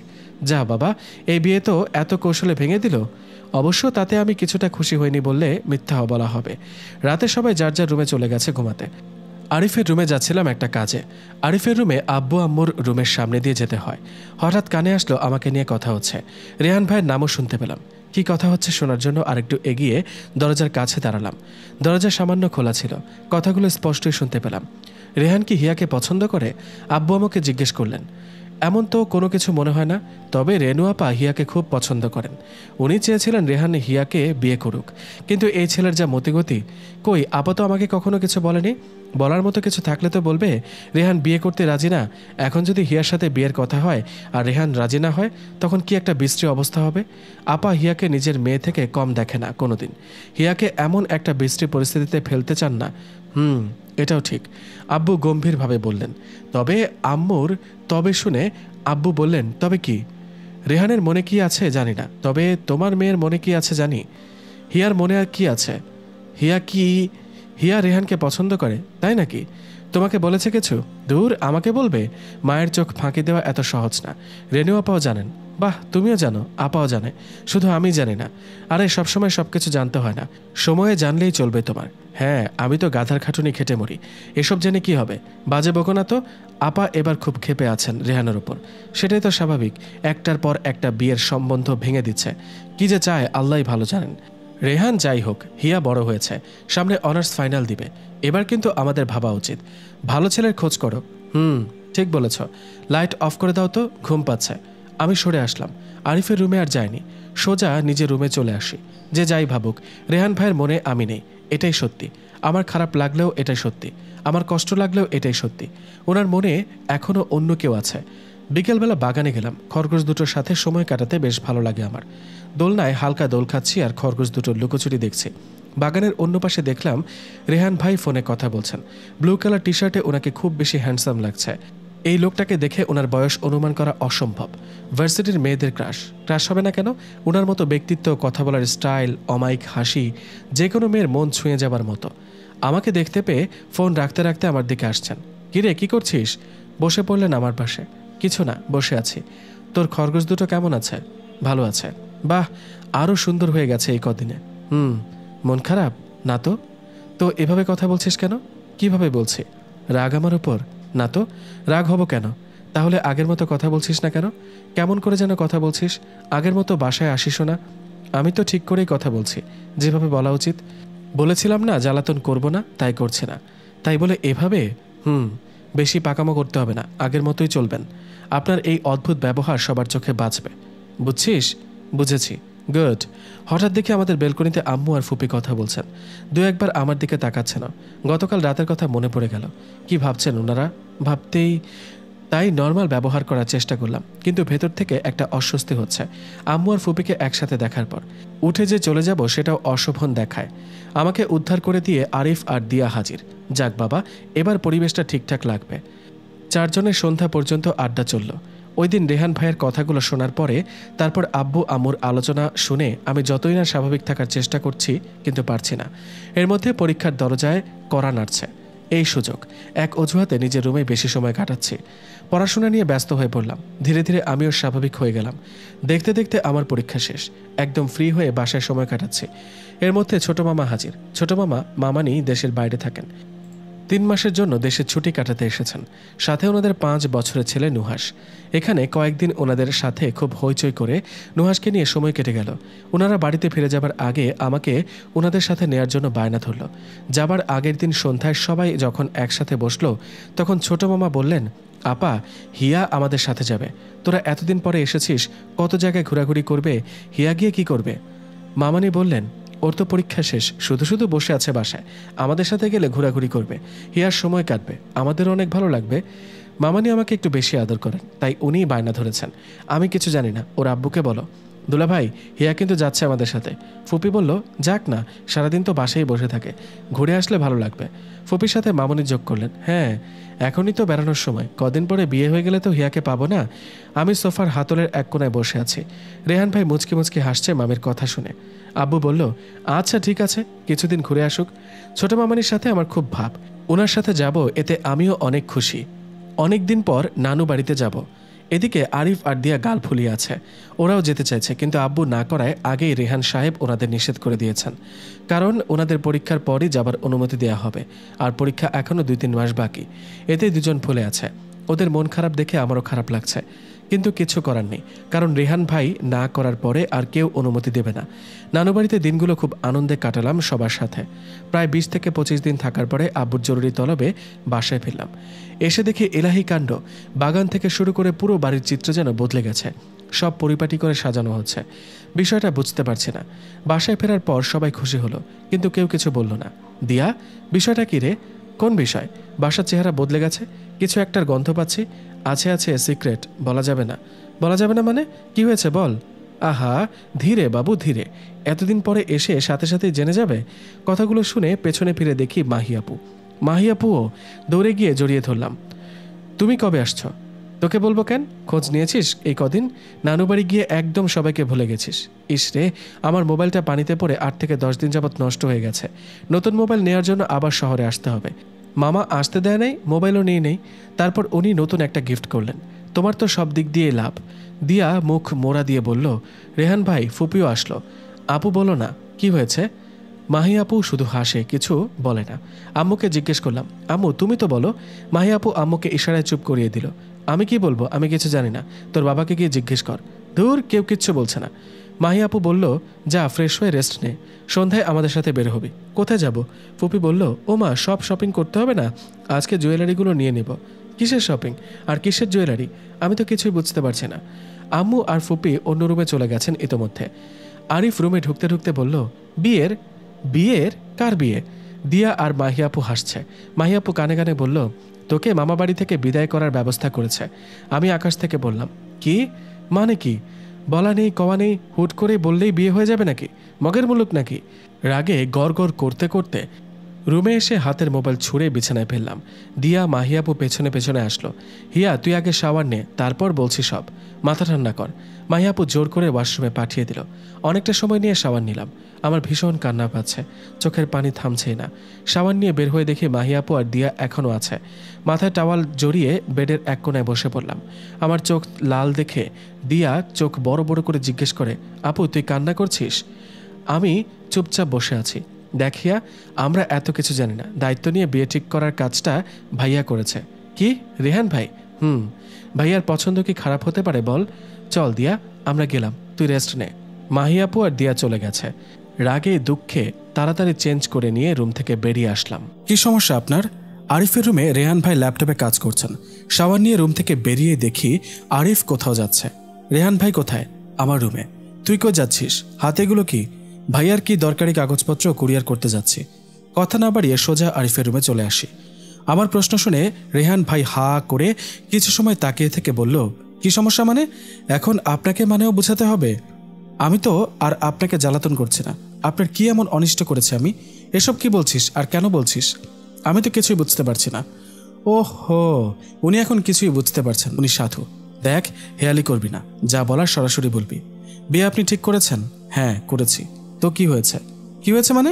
Speaker 1: যা বাবা, এই বিয়ে তো এত কৌশলে ভেঙে দিল। অবশ্য তাতে আমি কিছুটা খুশি হইনি বললে মিথ্যা বলা হবে। রাতে সবাই যার যার রুমে চলে গেছে ঘুমাতে। আরিফের রুমে যাচ্ছিলাম একটা কাজে। আরিফের রুমে আব্বু আম্মুর রুমের সামনে দিয়ে যেতে হয়। হঠাৎ কানে আসলো আমাকে নিয়ে কথা হচ্ছে। রেহান ভাইয়ের নামও শুনতে পেলাম। কি কথা হচ্ছে শোনার জন্য আরেকটু এগিয়ে দরজার কাছে দাঁড়ালাম। দরজা সামান্য খোলা ছিল, কথাগুলো স্পষ্টই শুনতে পেলাম। রেহান কি হিয়াকে পছন্দ করে? আব্বু আমাকে জিজ্ঞেস করলেন। এমন তো কোনো কিছু মনে হয় না, তবে রেনু আপা হিয়াকে খুব পছন্দ করেন। উনি চেয়েছিলেন রেহান হিয়াকে বিয়ে করুক, কিন্তু এই ছেলের যা মতিগতি। কই, আপা তো আমাকে কখনো কিছু বলেনি। বলার মতো কিছু থাকলে তো বলবে। রেহান বিয়ে করতে রাজি না, এখন যদি হিয়ার সাথে বিয়ের কথা হয় আর রেহান রাজি না হয়, তখন কি একটা বিশ্রী অবস্থা হবে। আপা হিয়াকে নিজের মেয়ে থেকে কম দেখে না কোনোদিন। হিয়াকে এমন একটা বিশ্রী পরিস্থিতিতে ফেলতে চান না। এটাও ঠিক, আব্বু গম্ভীরভাবে বললেন। তবে আম্মুর তবে শুনে আব্বু বললেন, তবে কি? রেহানের মনে কি আছে জানি না, তবে তোমার মেয়ের মনে কি আছে জানি। হিয়ার মনে আর কি আছে? হিয়া রেহানকে পছন্দ করে, তাই নাকি? তোমাকে বলেছে কিছু? দূর, আমাকে বলবে? মায়ের চোখ ফাঁকি দেওয়া এত সহজ না। রেনু আপাও জানেন। বাহ, তুমিও জানো, আপাও জানে, শুধু আমি জানি না। আরে সবসময় সবকিছু জানতে হয় না, সময়ে জানলেই চলবে তোমার। হ্যাঁ, আমি তো গাধার খাটুনি খেটে মরি, এসব জেনে কি হবে? বাজে বকো না তো। আপা এবার খুব ক্ষেপে আছেন রেহানের ওপর। সেটাই তো স্বাভাবিক, একটার পর একটা বিয়ের সম্বন্ধ ভেঙে দিচ্ছে। কি যে চায় আল্লাহই ভালো জানেন। রেহান যাই হোক, হিয়া বড় হয়েছে, সামনে অনার্স ফাইনাল দিবে। এবার কিন্তু আমাদের ভাবা উচিত। ভালো ছেলের খোঁজ করো। ঠিক বলেছ। লাইট অফ করে দাও তো, ঘুম পাচ্ছে। আমি সরে আসলাম। আরিফের রুমে আর যাইনি, সোজা নিজের রুমে চলে আসি। যে যাই ভাবুক, রেহান ভাইয়ের মনে আমি নেই, এটাই সত্যি। আমার খারাপ লাগলেও এটাই সত্যি, আমার কষ্ট লাগলেও এটাই সত্যি। ওনার মনে এখনও অন্য কেউ আছে। বিকেলবেলা বাগানে গেলাম। খরগোশ দুটোর সাথে সময় কাটাতে বেশ ভালো লাগে আমার। দোলনায় হালকা দোল খাচ্ছি আর খরগোশ দুটোর লুকোচুরি দেখছি। বাগানের অন্য পাশে দেখলাম রেহান ভাই ফোনে কথা বলছেন। ব্লু কালার টি শার্টে ওনাকে খুব বেশি হ্যান্ডসাম লাগছে। এই লোকটাকে দেখে ওনার বয়স অনুমান করা অসম্ভব। ভার্সিটির মেয়েদের ক্রাশ হবে না কেন? ওনার মতো ব্যক্তিত্ব, কথা বলার স্টাইল, অমায়িক হাসি, যে কোনো মেয়ের মন ছুঁয়ে যাবার মতো। আমাকে দেখতে পেয়ে ফোন রাখতে রাখতে আমার দিকে আসছেন। কিরে, কি করছিস? বসে পড়লেন আমার পাশে। কিছু না, বসে আছি। তোর খরগোশ দুটো কেমন আছে? ভালো আছে। বাহ, আরও সুন্দর হয়ে গেছে এই কদিনে। মন খারাপ না তো? তো এভাবে কথা বলছিস কেন? কিভাবে বলছি? রাগ আমার উপর? না তো, রাগ হব কেন? তাহলে আগের মতো কথা বলছিস না কেন? কেমন করে যেন কথা বলছিস, আগের মতো বাসায় আসিসও না। আমি তো ঠিক করেই কথা বলছি, যেভাবে বলা উচিত। বলেছিলাম না জ্বালাতন করব না, তাই করছি না। তাই বলে এভাবে বেশি পাকামো করতে হবে না, আগের মতোই চলবেন। আপনার এই অদ্ভুত ব্যবহার সবার চোখে বাঁচবে, বুঝছিস? বুঝেছি, গুড। হঠাৎ দেখে আমাদের বেলকনিতে আম্মু আর ফুপি কথা বলছেন। দু একবার আমার দিকে তাকাচ্ছে না। গতকাল রাতের কথা মনে পড়ে গেল। কি ভাবছেন ওনারা? ভাবতেই তাই নর্মাল ব্যবহার করার চেষ্টা করলাম, কিন্তু ভেতর থেকে একটা অস্বস্তি হচ্ছে। আম্মু আর ফুপিকে একসাথে দেখার পর উঠে যে চলে যাব সেটাও অশোভন দেখায়। আমাকে উদ্ধার করে দিয়ে আরিফ আর দিয়া হাজির। যাক বাবা, এবার পরিবেশটা ঠিকঠাক লাগবে। চারজনের সন্ধ্যা পর্যন্ত আড্ডা চলল। ওই দিন রেহান ভাইয়ের কথাগুলো শোনার পরে তারপর আব্বু আম্মুর আলোচনা শুনে আমি যতই না স্বাভাবিক থাকার চেষ্টা করছি, কিন্তু পারছি না। এর মধ্যে পরীক্ষার দরজায় কড়া নাড়ছে। এই সুযোগ, এক অজুহাতে নিজের রুমে বেশি সময় কাটাচ্ছি। পড়াশোনা নিয়ে ব্যস্ত হয়ে পড়লাম। ধীরে ধীরে আমিও স্বাভাবিক হয়ে গেলাম। দেখতে দেখতে আমার পরীক্ষা শেষ। একদম ফ্রি হয়ে বাসায় সময় কাটাচ্ছি। এর মধ্যে ছোট মামা হাজির। ছোট মামা মামানি দেশের বাইরে থাকেন। 3 মাসের জন্য দেশে ছুটি কাটাতে এসেছেন, সাথে ওনাদের 5 বছরের ছেলে নুহাস। এখানে কয়েকদিন ওনাদের সাথে খুব হইচই করে নুহাসকে নিয়ে সময় কেটে গেল। ওনারা বাড়িতে ফিরে যাবার আগে আমাকে ওনাদের সাথে নেয়ার জন্য বায়না ধরল। যাবার আগের দিন সন্ধ্যায় সবাই যখন একসাথে বসলো, তখন ছোট মামা বললেন, আপা, হিয়া আমাদের সাথে যাবে। তোরা এতদিন পরে এসেছিস, কত জায়গায় ঘোরাঘুরি করবে, হিয়া গিয়ে কি করবে? মামানি বললেন, ওর তো পরীক্ষা শেষ, শুধু শুধু বসে আছে বাসায়, আমাদের সাথে গেলে ঘোরাঘুরি করবে, হিয়ার সময় কাটবে, আমাদেরও অনেক ভালো লাগবে। মামানি আমাকে একটু বেশি আদর করেন, তাই উনিই বায়না ধরেছেন। আমি কিছু জানি না, ওর আব্বুকে বলো। দুলা ভাই, হিয়া কিন্তু যাচ্ছে আমাদের সাথে। ফুপি বলল, যাক না, সারাদিন তো বাসায় বসে থাকে, ঘুরে আসলে ভালো লাগবে। ফুপির সাথে মামনি যোগ করলেন, হ্যাঁ, এখনই তো বেড়ানোর সময়, কদিন পরে বিয়ে হয়ে গেলে তো হিয়াকে পাবো না। আমি সোফার হাতলের এক কোনায় বসে আছি। রেহান ভাই মুচকি মুচকি হাসছে মামির কথা শুনে। আব্বু বলল, আচ্ছা ঠিক আছে, কিছুদিন ঘুরে আসুক। ছোট মামানির সাথে আমার খুব ভাব, ওনার সাথে যাব, এতে আমিও অনেক খুশি। অনেক দিন পর নানু বাড়িতে যাব। এদিকে আরিফ আর দিয়া গাল ফুলিয়ে আছে, ওরাও যেতে চাইছে, কিন্তু আব্বু না করায় আগেই রেহান সাহেব ওনাদের নিষেধ করে দিয়েছেন। কারণ ওনাদের পরীক্ষার পরই যাবার অনুমতি দেওয়া হবে, আর পরীক্ষা এখনও 2-3 মাস বাকি। এতে দুজন ফুলে আছে। ওদের মন খারাপ দেখে আমারও খারাপ লাগছে, কিন্তু কিছু করার নেই, কারণ রেহান ভাই না করার পরে আর কেউ অনুমতি দেবে না। নানুবাড়িতে দিনগুলো খুব আনন্দে কাটালাম সবার সাথে। প্রায় 20 থেকে 25 দিন থাকার পরে আব্বুর জরুরি তলবে বাসায় ফিরলাম। এসে দেখি এলাহি কাণ্ড, বাগান থেকে শুরু করে পুরো বাড়ির চিত্র যেন বদলে গেছে, সব পরিপাটি করে সাজানো হচ্ছে। বিষয়টা বুঝতে পারছি না। বাসায় ফেরার পর সবাই খুশি হলো, কিন্তু কেউ কিছু বলল না। দিয়া, বিষয়টা কি রে? কোন বিষয়? বাসার চেহারা বদলে গেছে, কিছু একটার গন্ধ পাচ্ছি। আছে আছে, সিক্রেট, বলা যাবে না। বলা যাবে না মানে? কি হয়েছে বল। আহা, ধীরে বাবু ধীরে, এতদিন পরে এসে সাথে সাথেই জেনে যাবে? কথাগুলো শুনে পেছনে ফিরে দেখি মাহিয়াপু। মাহিয়াপুও দৌড়ে গিয়ে জড়িয়ে ধরলাম। তুমি কবে আসছো? তোকে বলবো কেন, খোঁজ নিয়েছিস এই কদিন? নানু বাড়ি গিয়ে একদম সবাইকে ভুলে গেছিস। ইস রে, আমার মোবাইলটা পানিতে পড়ে 8 থেকে 10 দিন যাবৎ নষ্ট হয়ে গেছে। নতুন মোবাইল নেওয়ার জন্য আবার শহরে আসতে হবে। মামা আসতে দেয় নাই, মোবাইলও নেই। তারপর উনি নতুন একটা গিফট করলেন। তোমার তো সব দিক দিয়ে লাভ। দিয়া মুখ মোড়া দিয়ে বলল, রেহান ভাই, ফুপিও আসলো। আপু বলো না, কি হয়েছে? মাহি আপু শুধু হাসে, কিছু বলে না। আম্মুকে জিজ্ঞেস করলাম, আম্মু তুমি তো বলো। মাহি আপু আম্মুকে ইশারায় চুপ করিয়ে দিল। আমি কি বলবো? আমি কিছু জানি না, তোর বাবাকে গিয়ে জিজ্ঞেস কর। ধুর, কেউ কিচ্ছু বলছে না। মাহি আপু বলল, যা ফ্রেশ হয়ে রেস্ট নে, সন্ধ্যায় আমাদের সাথে বের হবি। কোথায় যাব? ফুপি বলল, ও মা, সব শপিং করতে হবে না, আজকে জুয়েলারিগুলো নিয়ে নেব। কিসের শপিং আর কিসের জুয়েলারি? আমি তো কিছুই বুঝতে পারছি না। আম্মু আর ফুপি অন্য রুমে চলে গেছেন ইতোমধ্যে। আরিফ রুমে ঢুকতে ঢুকতে বলল, বিয়ের? বিয়ের? কার বিয়ে? দিয়া আর মাহিয়াপু হাসছে। মাহিয়াপু কানে কানে বলল, তোকে মামা বাড়ি থেকে বিদায় করার ব্যবস্থা করেছে। আমি আকাশ থেকে বললাম, কি মানে? কি বলা নেই কওয়া নেই, হুট করে বললেই বিয়ে হয়ে যাবে নাকি? মগের মুলুক নাকি? রাগে গড় গড় করতে করতে রুমে এসে হাতের মোবাইল ছুঁড়ে বিছানায় ফেললাম। দিয়া মাহিয়াপু পেছনে পেছনে আসলো। হিয়া, তুই আগে শাওয়ার নে, তারপর বলছি সব, মাথা ঠান্ডা কর। মাহিয়াপু জোর করে ওয়াশরুমে পাঠিয়ে দিল। অনেকটা সময় নিয়ে শাওয়ার নিলাম। আমার ভীষণ কান্না পাচ্ছে, চোখের পানি থামছেই না। শাওয়ার নিয়ে বের হয়ে দেখি মাহিয়াপু আর দিয়া এখনও আছে। মাথায় টাওয়াল জড়িয়ে বেডের এক কোনায় বসে পড়লাম। আমার চোখ লাল দেখে দিয়া চোখ বড় বড় করে জিজ্ঞেস করে, আপু তুই কান্না করছিস? আমি চুপচাপ বসে আছি। দেখিয়া, আমরা এত কিছু জানি না, দায়িত্ব নিয়ে বিয়ে ঠিক করার কাজটা ভাইয়া করেছে। কি, রেহান ভাই? ভাইয়ার পছন্দ কি খারাপ হতে পারে বল? চল দিয়া, আমরা গেলাম, তুই রেস্ট নে। মাহিয়াপু আর দিয়া চলে গেছে। রাগে দুঃখে তাড়াতাড়ি চেঞ্জ করে নিয়ে রুম থেকে বেরিয়ে আসলাম। কি সমস্যা আপনার? আরিফের রুমে রেহান ভাই ল্যাপটপে কাজ করছেন। শাওয়ার নিয়ে রুম থেকে বেরিয়ে দেখি আরিফ কোথাও যাচ্ছে। রেহান ভাই কোথায়? আমার রুমে। তুই কই যাচ্ছিস? হাতে এগুলো কি? ভাইয়ার কি দরকারি কাগজপত্র কুরিয়ার করতে যাচ্ছি। কথা না বাড়িয়ে সোজা আরিফের রুমে চলে আসি। আমার প্রশ্ন শুনে রেহান ভাই হা করে কিছু সময় তাকিয়ে থেকে বলল, কি সমস্যা মানে? এখন আপনাকে মানেও বোঝাতে হবে? আমি তো আর আপনাকে জ্বালাতন করছি না। আপনার কি এমন অনিষ্ট করেছে আমি? এসব কি বলছিস আর কেন বলছিস? আমি তো কিছুই বুঝতে পারছি না। ওহো, উনি এখন কিছুই বুঝতে পারছেন, উনি সাধু। দেখ, হেয়ালি করবি না, যা বলার সরাসরি বলবি। বিয়ে আপনি ঠিক করেছেন? হ্যাঁ করেছি। তো কি হয়েছে? কি হয়েছে মানে?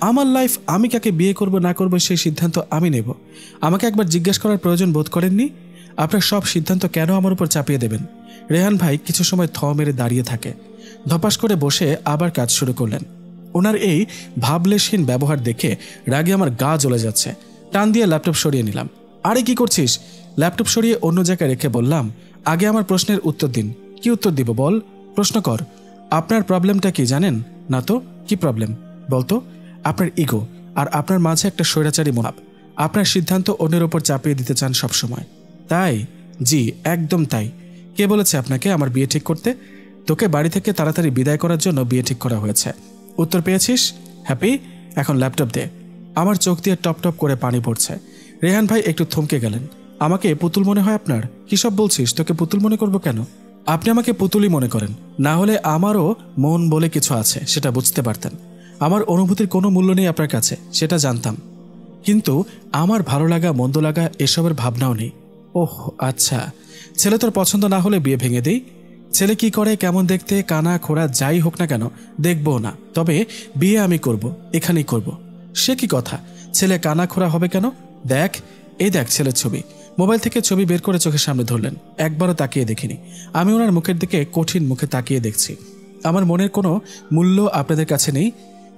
Speaker 1: আমার লাইফ, আমি কাকে বিয়ে করব না করব সেই সিদ্ধান্ত আমি নেব। আমাকে একবার জিজ্ঞেস করার প্রয়োজন বোধ করেননি? আপনার সব সিদ্ধান্ত কেন আমার উপর চাপিয়ে দেবেন? রেহান ভাই কিছু সময় থ মেরে দাঁড়িয়ে থাকে, ধপাস করে বসে আবার কাজ শুরু করলেন। ওনার এই ভাবলেশহীন ব্যবহার দেখে রাগে আমার গা জ্বলে যাচ্ছে। টান দিয়ে ল্যাপটপ সরিয়ে নিলাম। আরে কি করছিস? ল্যাপটপ সরিয়ে অন্য জায়গায় রেখে বললাম, আগে আমার প্রশ্নের উত্তর দিন। কি উত্তর দিব বল? প্রশ্ন কর। আপনার প্রবলেমটা কি জানেন? না তো, কি প্রবলেম বলতো? আপনার ইগো, আর আপনার মাঝে একটা স্বৈরাচারী মনোভাব। আপনার সিদ্ধান্ত অন্যের ওপর চাপিয়ে দিতে চান সবসময়। তাই? জি, একদম তাই। কে বলেছে আপনাকে আমার বিয়ে ঠিক করতে? তোকে বাড়ি থেকে তাড়াতাড়ি বিদায় করার জন্য বিয়ে ঠিক করা হয়েছে। উত্তর পেয়েছিস? হ্যাপি? এখন ল্যাপটপ দে। আমার চোখ দিয়ে টপ টপ করে পানি পড়ছে। রেহান ভাই একটু থমকে গেলেন। আমাকে পুতুল মনে হয় আপনার? কি সব বলছিস? তোকে পুতুল মনে করবো কেন? আপনি আমাকে পুতুলই মনে করেন, না হলে আমারও মন বলে কিছু আছে, সেটা বুঝতে পারতেন। আমার অনুভূতির কোনো মূল্য নেই আপনার কাছে, সেটা জানতাম। কিন্তু আমার ভালো লাগা মন্দ লাগা এসবের ভাবনাও নেই। ওহ আচ্ছা, ছেলে তোর পছন্দ না হলে বিয়ে ভেঙে দেই? ছেলে কি করে, কেমন দেখতে, কানা খোড়া যাই হোক না কেন দেখবো না, তবে বিয়ে আমি করব, এখানেই করব। সে কি কথা? ছেলে কানা খোড়া হবে কেন? দেখ, এই দেখ ছেলের ছবি। মোবাইল থেকে ছবি বের করে চোখের সামনে ধরলেন। একবারও তাকিয়ে দেখিনি। আমি ওনার মুখের দিকে কঠিন মুখে তাকিয়ে দেখছি। আমার মনের কোনো মূল্য আপনাদের কাছে নেই,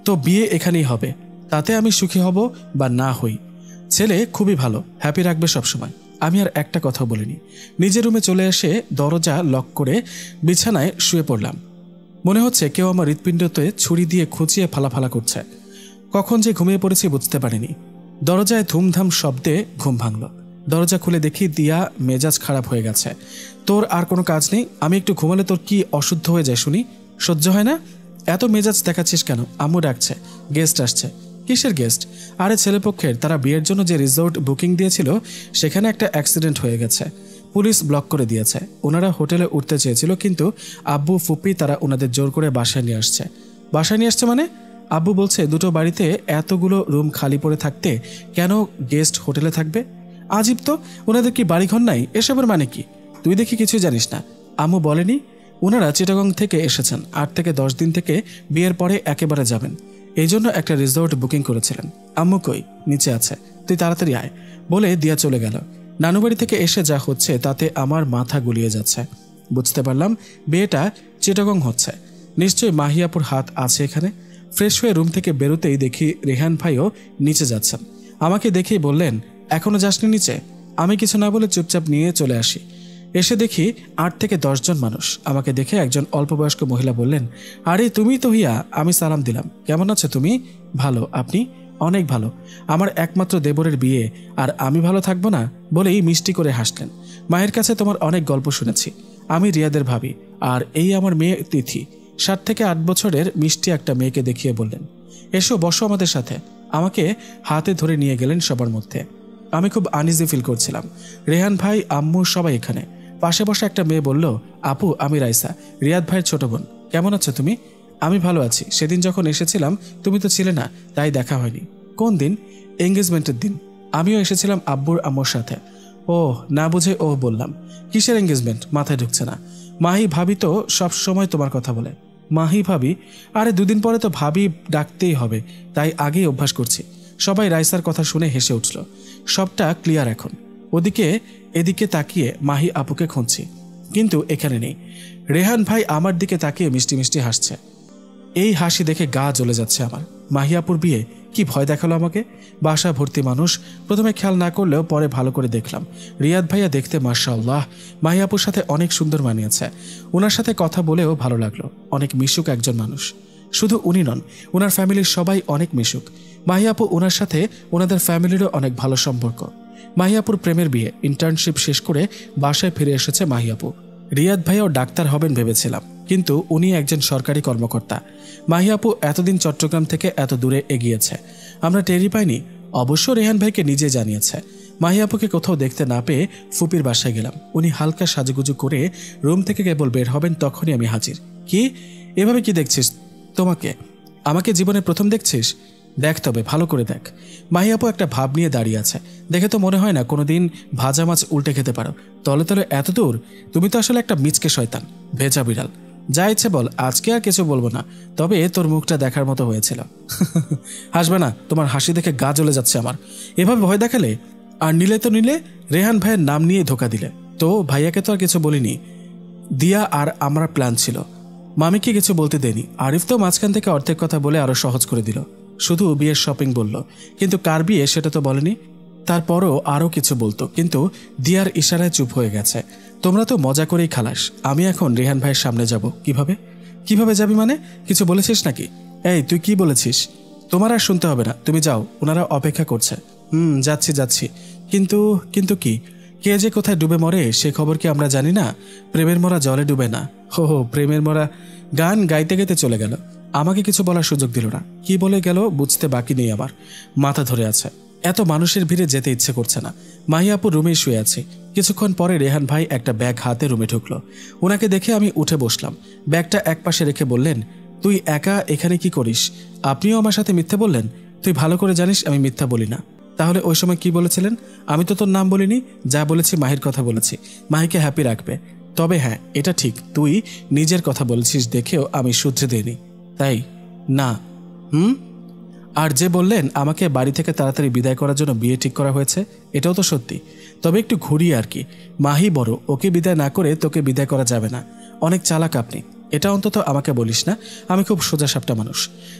Speaker 1: তো বিয়ে এখানেই হবে। তাতে আমি সুখী হব বা না হই। ছেলে খুবই ভালো, হ্যাপি রাখবে সবসময়। আমি আর একটা কথা বলিনি। নিজের রুমে চলে এসে দরজা লক করে বিছানায় শুয়ে পড়লাম। মনে হচ্ছে কেউ আমার হৃৎপিণ্ডতে ছুরি দিয়ে খুঁচিয়ে ফালাফালা করছে। কখন যে ঘুমিয়ে পড়েছি বুঝতে পারিনি। দরজায় ধুমধাম শব্দে ঘুম ভাঙল। দরজা খুলে দেখি দিয়া মেজাজ খারাপ হয়ে গেছে। তোর আর কোনো কাজ নেই? আমি একটু ঘুমালে তোর কি অশুদ্ধ হয়ে যায় শুনি? সহ্য হয় না? এত মেজাজ দেখাচ্ছিস কেন? আম্মু ডাকছে, গেস্ট আসছে। কিসের গেস্ট? আরে ছেলেপক্ষের, তারা বিয়ের জন্য যে রিসোর্ট বুকিং দিয়েছিল সেখানে একটা অ্যাক্সিডেন্ট হয়ে গেছে। পুলিশ ব্লক করে দিয়েছে। ওনারা হোটেলে উঠতে চেয়েছিল, কিন্তু আব্বু ফুপি তারা ওনাদের জোর করে বাসায় নিয়ে আসছে। বাসায় নিয়ে আসছে মানে? আব্বু বলছে দুটো বাড়িতে এতগুলো রুম খালি পড়ে থাকতে কেন গেস্ট হোটেলে থাকবে? আজীব তো, ওনাদের কি বাড়িঘর নাই? এসবের মানে কি? তুই দেখি কিছুই জানিস না। আম্মু বলেনি? ওনারা চিটাগং থেকে এসেছেন, 8 থেকে 10 দিন থেকে বিয়ের পরে একেবারে যাবেন, এই জন্য একটা রিসোর্ট বুকিং করেছিলেন। আম্মু কই? নিচে আছে, তুই তাড়াতাড়ি আয় বলে দিয়া চলে গেল। নানুবাড়ি থেকে এসে যা হচ্ছে তাতে আমার মাথা গুলিয়ে যাচ্ছে। বুঝতে পারলাম বিয়েটা চিটাগং হচ্ছে। নিশ্চয়ই মাহিয়াপুর হাত আছে এখানে। ফ্রেশ হয়ে রুম থেকে বেরোতেই দেখি রেহান ভাইও নিচে যাচ্ছেন। আমাকে দেখেই বললেন, এখনো যাসনি নিচে? আমি কিছু না বলে চুপচাপ নিয়ে চলে আসি। এসে দেখি 8 থেকে 10 জন মানুষ। আমাকে দেখে একজন অল্প বয়স্ক মহিলা বললেন, আরে তুমি তো হিয়া। আমি সালাম দিলাম। কেমন আছো তুমি? ভালো, আপনি? অনেক ভালো। আমার একমাত্র দেবরের বিয়ে, আর আমি ভালো থাকবো না? বলেই মিষ্টি করে হাসলেন। মায়ের কাছে তোমার অনেক গল্প শুনেছি। আমি রিয়াদের ভাবি, আর এই আমার মেয়ে তিথি। 7 থেকে 8 বছরের মিষ্টি একটা মেয়েকে দেখিয়ে বললেন, এসো বসো আমাদের সাথে। আমাকে হাতে ধরে নিয়ে গেলেন সবার মধ্যে। আমি খুব আনইজি ফিল করছিলাম। রেহান ভাই, আম্মু সবাই এখানে। পাশে বসে একটা মেয়ে বলল, আপু আমি রাইসা, রিয়াদ ভাইয়ের ছোট বোন। কেমন আছো তুমি? আমি ভালো আছি। সেদিন যখন এসেছিলাম তুমি তো ছিলে না, তাই দেখা হয়নি। কোন দিন? এঙ্গেজমেন্টের দিন। আমিও এসেছিলাম আব্বুর আম্মুর সাথে। ও না বুঝে ও বললাম, কিসের এঙ্গেজমেন্ট? মাথায় ঢুকছে না। মাহি ভাবি তো সব সময় তোমার কথা বলে। মাহি ভাবি? আরে দুদিন পরে তো ভাবি ডাকতেই হবে, তাই আগেই অভ্যাস করছি। সবাই রাইসার কথা শুনে হেসে উঠল। সবটা ক্লিয়ার এখন। ওদিকে এদিকে তাকিয়ে মাহি আপুকে খুঁজছি, কিন্তু এখানে নেই। রেহান ভাই আমার দিকে তাকিয়ে মিষ্টি মিষ্টি হাসছে। এই হাসি দেখে গা জ্বলে যাচ্ছে আমার। মাহিয়াপুর বিয়ে কি ভয় দেখালো আমাকে। বাসা ভর্তি মানুষ। প্রথমে খেয়াল না করলেও পরে ভালো করে দেখলাম। রিয়াদ ভাইয়া দেখতে মাশাআল্লাহ মাহিয়াপুর সাথে অনেক সুন্দর মানিয়েছে। ওনার সাথে কথা বলেও ভালো লাগলো। অনেক মিশুক একজন মানুষ। শুধু উনি নন, ওনার ফ্যামিলির সবাই অনেক মিশুক। মাহিয়াপু ওনার সাথে ওনাদের ফ্যামিলিরও অনেক ভালো সম্পর্ক। মাহিয়াপুর প্রেমের বিয়ে। ইন্টার্নশিপ শেষ করে বাসায় ফিরে এসেছে মাহিয়াপু। রিয়াদ ভাইয়াও ডাক্তার হবেন ভেবেছিলাম, কিন্তু উনি একজন সরকারি কর্মকর্তা। মাহিয়াপু এতদিন চট্টগ্রাম থেকে এত দূরে এগিয়েছে, আমরা টেরই পাইনি। অবশ্য রেহান ভাইকে নিজে জানিয়েছে। মাহিয়াপুকে কোথাও দেখতে না পেয়ে ফুপির বাসায় গেলাম। উনি হালকা সাজুগুজু করে রুম থেকে কেবল বের হবেন, তখনই আমি হাজির। কি এভাবে কি দেখছিস? তোমাকে? আমাকে জীবনে প্রথম দেখছিস? দেখ তবে ভালো করে দেখ। মাহিয়াপু একটা ভাব নিয়ে দাঁড়িয়ে আছে। দেখে তো মনে হয় না কোনোদিন ভাজা মাছ উল্টে খেতে পারো। তলে তলে এত দূর? তুমি তো আসলে একটা মিচকে শয়তান, ভেজা বিড়াল। যা ইচ্ছে বল, আজকে আর কিছু বলবো না, তবে তোর মুখটা দেখার মতো হয়েছিল। হাসবে না? তোমার হাসি দেখে গা জ্বলে যাচ্ছে আমার। এভাবে ভয় দেখালে? আর নিলে তো নিলে, রেহান ভাইয়ের নাম নিয়ে ধোকা দিলে। তো ভাইয়াকে তো আর কিছু বলিনি। দিয়া আর আমার প্ল্যান ছিল। মামিকে কিছু বলতে দেয়নি। আরিফ তো মাঝখান থেকে অর্ধেক কথা বলে আরো সহজ করে দিল। শুধু বিয়ের শপিং বলল, কিন্তু কার বিয়ে সেটা তো বলেনি। তারপরও আরও কিছু বলতো, কিন্তু দিয়ার ইশারায় চুপ হয়ে গেছে। তোমরা তো মজা করেই খালাস, আমি এখন রেহান ভাইয়ের সামনে যাব। কিভাবে কিভাবে যাবি মানে? কিছু বলেছিস নাকি? এই তুই কি বলেছিস? তোমার আর শুনতে হবে না, তুমি যাও, ওনারা অপেক্ষা করছে। যাচ্ছি যাচ্ছি। কিন্তু কিন্তু কি? কে যে কোথায় ডুবে মরে সে খবর কি আমরা জানি না? প্রেমের মরা জলে ডুবে না। হো হো, প্রেমের মরা। গান গাইতে গাইতে চলে গেল, আমাকে কিছু বলার সুযোগ দিল না। কি বলে গেল বুঝতে বাকি নেই আমার, মাথা ধরে আছে। এত মানুষের ভিড়ে যেতে ইচ্ছে করছে না। মাহিয়াপুর রুমেই শুয়ে আছে। কিছুক্ষণ পরে রেহান ভাই একটা ব্যাগ হাতে রুমে ঢুকলো। ওনাকে দেখে আমি উঠে বসলাম। ব্যাগটা একপাশে রেখে বললেন, তুই একা এখানে কি করিস? আপনিও আমার সাথে মিথ্যে বললেন? তুই ভালো করে জানিস আমি মিথ্যা বলি না। তাহলে ওই সময় কি বলেছিলেন? আমি তো তোর নাম বলিনি, যা বলেছি মাহির কথা বলেছি, মাহিকে হ্যাপি রাখবে। তবে হ্যাঁ, এটা ঠিক, তুই নিজের কথা বলেছিস দেখেও আমি শুধরে দিইনি, তাই না? আর যে বললেন আমাকে বাড়ি থেকে তাড়াতাড়ি বিদায় করার জন্য বিয়ে ঠিক করা হয়েছে, এটাও তো সত্যি, তবে একটু ঘুরিয়ে আর কি। মাহি বড়, ওকে বিদায় না করে তোকে বিদায় করা যাবে না। অনেক চালাক আপনি, এটা অন্তত আমাকে বলিস না, আমি খুব সোজাসাপটা মানুষ।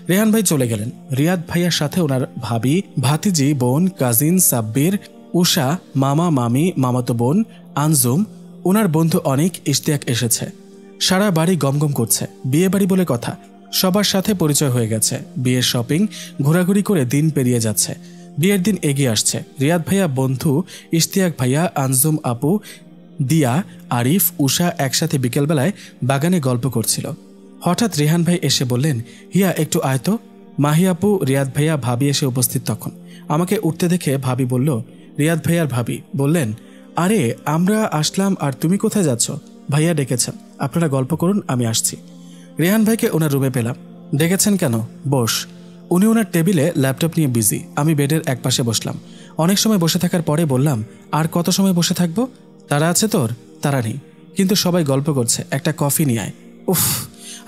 Speaker 1: রেহান ভাই চলে গেলেন। রিয়াদ ভাইয়ার সাথে ওনার ভাবি, ভাতিজি, বোন, কাজিন, সাব্বির, উষা, মামা, মামি, মামাতো বোন, আনজুম, ওনার বন্ধু অনেক, ইশতিয়াক এসেছে। সারা বাড়ি গমগম করছে, বিয়ে বাড়ি বলে কথা। সবার সাথে পরিচয় হয়ে গেছে, বিয়ের শপিং, ঘোরাঘুরি করে দিন পেরিয়ে যাচ্ছে। বিয়ের দিন এগিয়ে আসছে। রিয়াদ ভাইয়া, বন্ধু, ইশতিয়াক ভাইয়া, আনজুম আপু, দিয়া, আরিফ, উষা একসাথে বিকেলবেলায় বাগানে গল্প করছিল। হঠাৎ রেহান ভাই এসে বললেন, হিয়া একটু আয় তো। মাহি আপু, রিয়াদ ভাইয়া, ভাবি এসে উপস্থিত। তখন আমাকে উঠতে দেখে ভাবি বলল, রিয়াদ ভাইয়ার ভাবি বললেন, আরে আমরা আসলাম, আর তুমি কোথায় যাচ্ছ? ভাইয়া ডেকেছেন, আপনারা গল্প করুন, আমি আসছি। রেহান ভাইকে ওনার রুমে পেলাম। ডেকেছেন কেন? বস। উনি ওনার টেবিলে ল্যাপটপ নিয়ে বিজি। আমি বেডের একপাশে বসলাম। অনেক সময় বসে থাকার পরে বললাম, আর কত সময় বসে থাকবো? তারা আছে তোর? তারা নেই, কিন্তু সবাই গল্প করছে, একটা কফি নিয়ে আয়। উফ,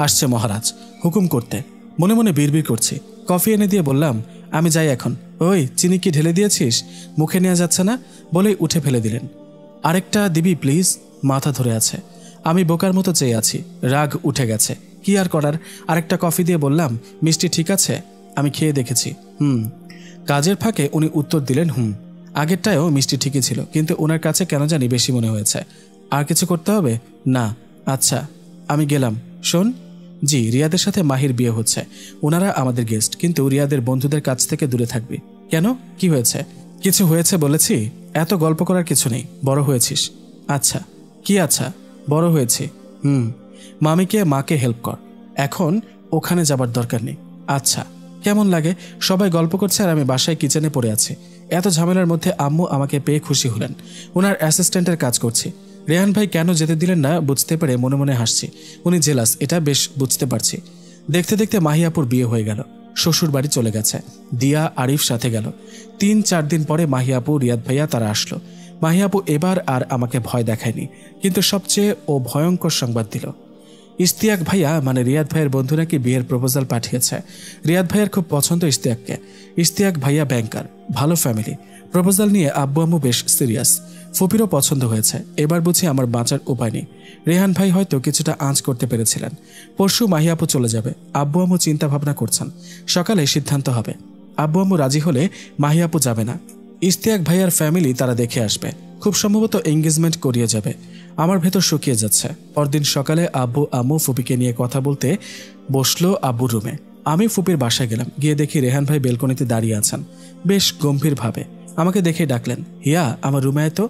Speaker 1: আসছে মহারাজ হুকুম করতে। মনে মনে বিড়বিড় করছি। কফি এনে দিয়ে বললাম, আমি যাই এখন। ওই চিনি কি ঢেলে দিয়েছিস? মুখে নেওয়া যাচ্ছে না বলেই উঠে ফেলে দিলেন। আরেকটা দিবি প্লিজ? মাথা ধরে আছে। আমি বোকার মতো চেয়ে আছি। রাগ উঠে গেছে, কি আর করার। আরেকটা কফি দিয়ে বললাম, মিষ্টি ঠিক আছে? আমি খেয়ে দেখেছি। কাজের ফাঁকে উনি উত্তর দিলেন, আগেরটায়ও মিষ্টি ঠিকই ছিল, কিন্তু ওনার কাছে কেন জানি বেশি মনে হয়েছে। আর কিছু করতে হবে? না। আচ্ছা, আমি গেলাম। শোন। জি, রিয়াদের সাথে মাহির বিয়ে হচ্ছে। ওনারা আমাদের গেস্ট, কিন্তু রিয়াদের বন্ধুদের কাছ থেকে দূরে থাকবি। কেন, কি হয়েছে? কিছু হয়েছে বলেছি, এত গল্প করার কিছু নেই। বড় হয়েছিস। আচ্ছা। কি আচ্ছা? বড় হয়েছি। মামিকে, মাকে হেল্প কর, এখন ওখানে যাবার দরকার নেই। আচ্ছা। কেমন লাগে? সবাই গল্প করছে আর আমি বাসায় কিচেনে পড়ে আছি। এত ঝামেলার মধ্যে আম্মু আমাকে পেয়ে খুশি হলেন। ওনার অ্যাসিস্ট্যান্টের কাজ করছি। রেহান ভাই কেন যেতে দিলেন না বুঝতে পেরে মনে মনে হাসছি। উনি জেলাস, এটা বেশ বুঝতে পারছি। দেখতে দেখতে মাহিয়াপুর বিয়ে হয়ে গেল। শ্বশুর বাড়ি চলে গেছে। দিয়া, আরিফ সাথে গেল। 3-4 দিন পরে মাহিয়াপু, রিয়াদ ভাইয়া তারা আসলো। মাহিয়াপু এবার আর আমাকে ভয় দেখায়নি, কিন্তু সবচেয়ে ও ভয়ঙ্কর সংবাদ দিল। ইশতিয়াক ভাইয়া মানে রিয়াদ ভাইয়ের বন্ধু নাকি বিয়ের প্রপোজাল পাঠিয়েছে। রিয়াদ ভাইয়ের খুব পছন্দ ইশতিয়াককে। ইশতিয়াক ভাইয়া ব্যাংকার, ভালো ফ্যামিলি। প্রপোজাল নিয়ে আব্বু আম্মু বেশ সিরিয়াস। ফুপিরও পছন্দ হয়েছে। এবার বুঝি আমার বাঁচার উপায় নেই। রেহান ভাই হয়তো কিছুটা আঁচ করতে পেরেছিলেন। পরশু মাহিয়াপু চলে যাবে। আব্বু আম্মু চিন্তা ভাবনা করছেন, সকালে সিদ্ধান্ত হবে। আব্বু আম্মু রাজি হলে মাহিয়াপু যাবে না। ইশতিয়াক ভাইয়ার ফ্যামিলি তারা দেখে আসবে। খুব সম্ভবত এঙ্গেজমেন্ট করিয়ে যাবে। আমার ভেতর শুকিয়ে যাচ্ছে। পরদিন সকালে আব্বু আম্মু ফুপিকে নিয়ে কথা বলতে বসলো আব্বুর রুমে। আমি ফুপির বাসায় গেলাম। গিয়ে দেখি রেহান ভাই বেলকনিতে দাঁড়িয়ে আছেন, বেশ গম্ভীরভাবে। আমাকে দেখে ডাকলেন, হিয়া আমার রুমে আয় তো।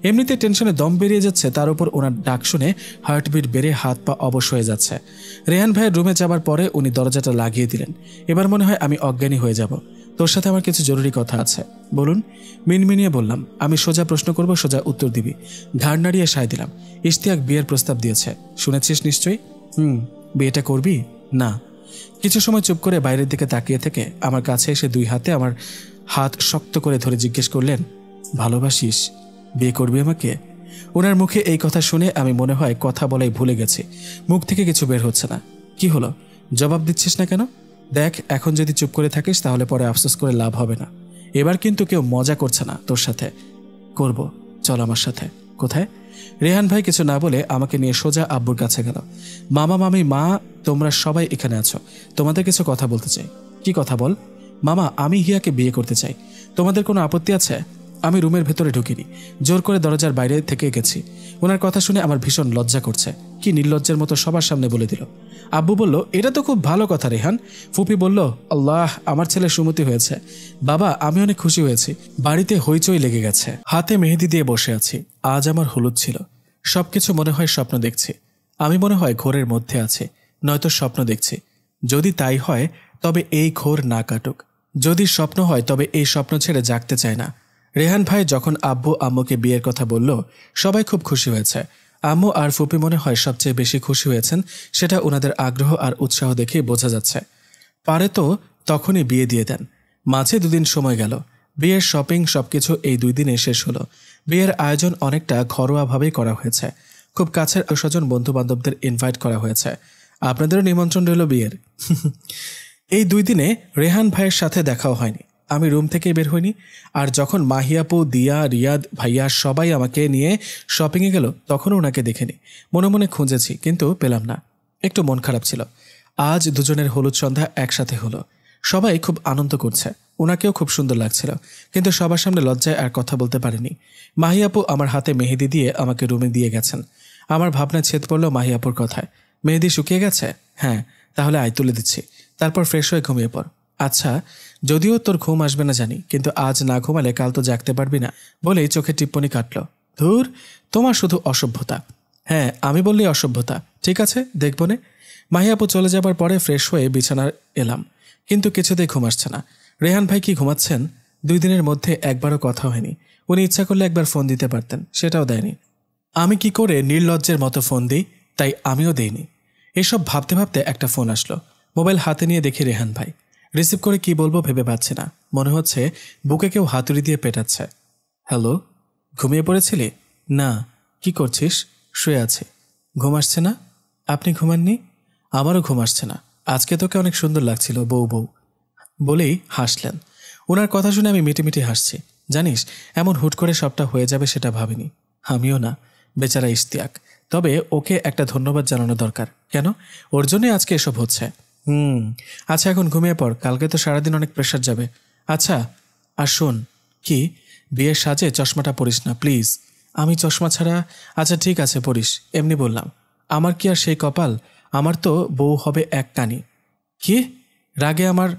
Speaker 1: এমনিতে টেনশনে দম বেরিয়ে যাচ্ছে, তার উপর ওনার ডাক শুনে হার্টবিট বেড়ে হাত পা অবশ হয়ে যাচ্ছে। রেহান ভাইয়ের রুমে যাবার পরে উনি দরজাটা লাগিয়ে দিলেন। এবার মনে হয় আমি অজ্ঞানী হয়ে যাব। তোর সাথে আমার কিছু জরুরি কথা আছে। বলুন। মিনমিনিয়ে বললাম। আমি সোজা প্রশ্ন করব, সোজা উত্তর দিবি। ঘাড় নাড়িয়ে সায় দিলাম। ইশতিয়াক বিয়ের প্রস্তাব দিয়েছে, শুনেছিস নিশ্চয়ই? বিয়েটা করবি? না। কিছু সময় চুপ করে বাইরের দিকে তাকিয়ে থেকে আমার কাছে এসে 2 হাতে আমার হাত শক্ত করে ধরে জিজ্ঞেস করলেন, ভালোবাসিস? বিয়ে করবি আমাকে? ওনার মুখে এই কথা শুনে আমি মনে হয় কথা বলাই ভুলে গেছি। মুখ থেকে কিছু বের হচ্ছে না। কি হলো, জবাব দিচ্ছিস না কেন? দেখ, এখন যদি চুপ করে থাকিস তাহলে পরে আফসোস করে লাভ হবে না। এবার কিন্তু কেউ মজা করছে না তোর সাথে। করব, চল আমার সাথে। কোথায়? রেহান ভাই কিছু না বলে আমাকে নিয়ে সোজা আব্বুর কাছে গেল। মামা, মামি, মা, তোমরা সবাই এখানে আছো। তোমাদের কিছু কথা বলতে চাই। কি কথা বল? মামা, আমি হিয়াকে বিয়ে করতে চাই। তোমাদের কোনো আপত্তি আছে? আমি রুমের ভেতরে ঢুকিনি, জোর করে দরজার বাইরে থেকে গেছি। ওনার কথা শুনে আমার ভীষণ লজ্জা করছে। কি নির্লজ্জের মতো সবার সামনে বলে দিল। আব্বু বলল, এটা তো খুব ভালো কথা রেহান। ফুপি বলল, আল্লাহ, আমার ছেলে সুমতি হয়েছে। বাবা, আমি অনেক খুশি হয়েছি। বাড়িতে হইচই লেগে গেছে। হাতে মেহেদি দিয়ে বসে আছি। আজ আমার হলুদ ছিল। সবকিছু মনে হয় স্বপ্ন দেখছি। আমি মনে হয় ঘোরের মধ্যে আছি, নয়তো স্বপ্ন দেখছি। যদি তাই হয় তবে এই ঘোর না কাটুক। যদি স্বপ্ন হয় তবে এই স্বপ্ন ছেড়ে জাগতে চায় না। রেহান ভাই যখন আব্বু আম্মুকে বিয়ের কথা বলল, সবাই খুব খুশি হয়েছে। আম্মু আর ফুপি মনে হয় সবচেয়ে বেশি খুশি হয়েছেন। সেটা ওনাদের আগ্রহ আর উৎসাহ দেখে বোঝা যাচ্ছে। পারে তো তখনই বিয়ে দিয়ে দেন। মাঝে 2 দিন সময় গেল। বিয়ের শপিং সবকিছু এই 2 দিনে শেষ হলো। বিয়ের আয়োজন অনেকটা ঘরোয়াভাবেই করা হয়েছে। খুব কাছের স্বজন বন্ধু বান্ধবদের ইনভাইট করা হয়েছে। আপনাদেরও নিমন্ত্রণ রইল বিয়ের। এই 2 দিনে রেহান ভাইয়ের সাথে দেখাও হয়নি। আমি রুম থেকে বের হইনি। আর যখন মাহিয়াপু, দিয়া, রিয়াদ ভাইয়া সবাই আমাকে নিয়ে শপিংয়ে গেল, তখনও ওনাকে দেখেনি। মনে মনে খুঁজেছি, কিন্তু পেলাম না। একটু মন খারাপ ছিল। আজ দুজনের হলুদ সন্ধ্যা একসাথে হলো। সবাই খুব আনন্দ করছে। ওনাকেও খুব সুন্দর লাগছিল, কিন্তু সবার সামনে লজ্জায় আর কথা বলতে পারিনি। মাহিয়াপু আমার হাতে মেহেদি দিয়ে আমাকে রুমে দিয়ে গেছেন। আমার ভাবনা ছেদ পড়ল মাহিয়াপুর কথায়। মেহেদি শুকিয়ে গেছে? হ্যাঁ, তাহলে আয় তুলে দিচ্ছি। তারপর ফ্রেশ হয়ে ঘুমিয়ে পড়। আচ্ছা, যদিও তোর ঘুম আসবে না জানি, কিন্তু আজ না ঘুমালে কাল তো জাগতে পারবি না, বলেই চোখে টিপ্পনি কাটল। ধুর, তোমার শুধু অসভ্যতা। হ্যাঁ, আমি বললেই অসভ্যতা। ঠিক আছে, দেখব নে। মাহিয়াপু চলে যাবার পরে ফ্রেশ হয়ে বিছানায় এলাম, কিন্তু কিছুতেই ঘুম আসছে না। রেহান ভাই কি ঘুমাচ্ছেন? 2 দিনের মধ্যে একবারও কথা হয়নি। উনি ইচ্ছা করলে একবার ফোন দিতে পারতেন, সেটাও দেয়নি। আমি কি করে নির্লজ্জের মতো ফোন দিই, তাই আমিও দেইনি। এসব ভাবতে ভাবতে একটা ফোন আসলো। মোবাইল হাতে নিয়ে দেখি রেহান ভাই। রিসিভ করে কি বলবো ভেবে পাচ্ছি না। মনে হচ্ছে বুকে কেউ হাতুড়ি দিয়ে পেটাচ্ছে। হ্যালো, ঘুমিয়ে পড়েছিলি? না। কি করছিস? শুয়ে আছি। ঘুম আসছে না? আপনি ঘুমাননি? আমারও ঘুম আসছে না। আজকে তোকে অনেক সুন্দর লাগছিল বউ বউ, বলেই হাসলেন। ওনার কথা শুনে আমি মিটিমিটি হাসছি। জানিস, এমন হুট করে সবটা হয়ে যাবে সেটা ভাবিনি। আমিও না। বেচারা ইশতিয়াক। তবে ওকে একটা ধন্যবাদ জানানো দরকার। কেন? ওর জন্যই আজকে এসব হচ্ছে। আচ্ছা, এখন ঘুমিয়ে পড়। কালকে তো সারাদিন অনেক প্রেশার যাবে। আচ্ছা, আর শোন। কি? বিয়ের সাজে চশমাটা পরিস না প্লিজ। আমি চশমা ছাড়া? আচ্ছা ঠিক আছে, পরিস। এমনি বললাম। আমার কি আর সেই কপাল? আমার তো বউ হবে এক কানি। কি? রাগে আমার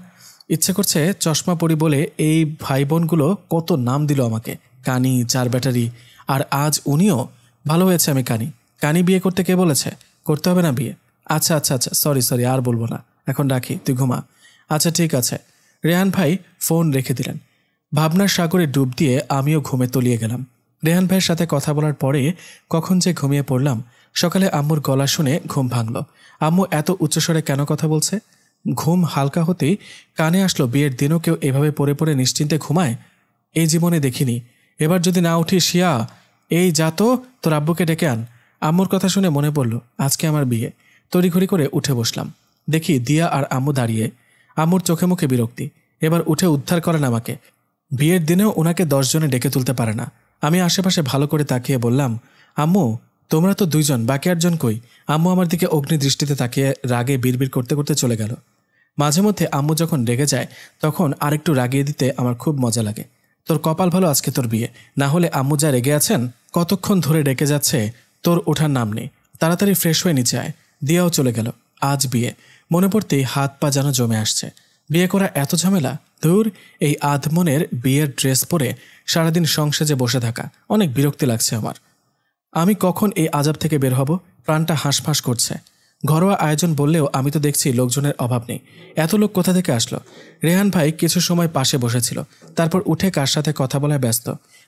Speaker 1: ইচ্ছে করছে চশমা পরি বলে। এই ভাই বোনগুলো কত নাম দিল আমাকে, কানি, 4 ব্যাটারি। আর আজ উনিও। ভালো হয়েছে আমি কানি। কানি বিয়ে করতে কে বলেছে? করতে হবে না বিয়ে। আচ্ছা আচ্ছা আচ্ছা, সরি, আর বলবো না। এখন রাখি, তুই ঘুমা। আচ্ছা ঠিক আছে। রেহান ভাই ফোন রেখে দিলেন। ভাবনার সাগরে ডুব দিয়ে আমিও ঘুমে তলিয়ে গেলাম। রেহান ভাইয়ের সাথে কথা বলার পরে কখন যে ঘুমিয়ে পড়লাম। সকালে আম্মুর গলা শুনে ঘুম ভাঙল। আম্মু এত উচ্চস্বরে কেন কথা বলছে? ঘুম হালকা হতেই কানে আসলো, বিয়ের দিনও কেউ এভাবে পড়ে পড়ে নিশ্চিন্তে ঘুমায়? এই জীবনে দেখিনি। এবার যদি না উঠি শিয়া, এই যা তো, তোর আব্বুকে ডেকে আন। আম্মুর কথা শুনে মনে পড়ল আজকে আমার বিয়ে। তড়িঘড়ি করে উঠে বসলাম। দেখি দিয়া আর আম্মু দাঁড়িয়ে। আম্মুর চোখে মুখে বিরক্তি। এবার উঠে উদ্ধার করেন আমাকে। বিয়ের দিনেও ওনাকে 10 জনে ডেকে তুলতে পারে না। আমি আশেপাশে ভালো করে তাকিয়ে বললাম, আম্মু, তোমরা তো 2 জন, বাকি 8 জন কই? আম্মু আমার দিকে অগ্নি দৃষ্টিতে তাকিয়ে রাগে বিড়বিড় করতে করতে চলে গেল। মাঝে মধ্যে আম্মু যখন রেগে যায় তখন আরেকটু রাগিয়ে দিতে আমার খুব মজা লাগে। তোর কপাল ভালো আজকে তোর বিয়ে, না হলে আম্মু যা রেগে আছেন, কতক্ষণ ধরে ডেকে যাচ্ছে, তোর ওঠার নাম নেই। তাড়াতাড়ি ফ্রেশ হয়ে নিচে আয়। দিয়াও চলে গেল। আজ বিয়ে। মনে পড়তেই হাত পা যেন জমে আসছে। বিয়ে করা এত ঝামেলা? ধুর, এই আধমনের বিয়ের ড্রেস পরে সারাদিন সংসারে বসে থাকা অনেক বিরক্তি লাগছে আমার। আমি কখন এই আজাব থেকে বের হব? প্রাণটা হাঁসফাঁস করছে। ঘরোয়া আয়োজন বললেও আমি তো দেখছি লোকজনের অভাব নেই। এত লোক কোথা থেকে আসলো? রেহান ভাই কিছু সময় পাশে বসেছিল, তারপর উঠে কার সাথে কথা বলায় ব্যস্ত।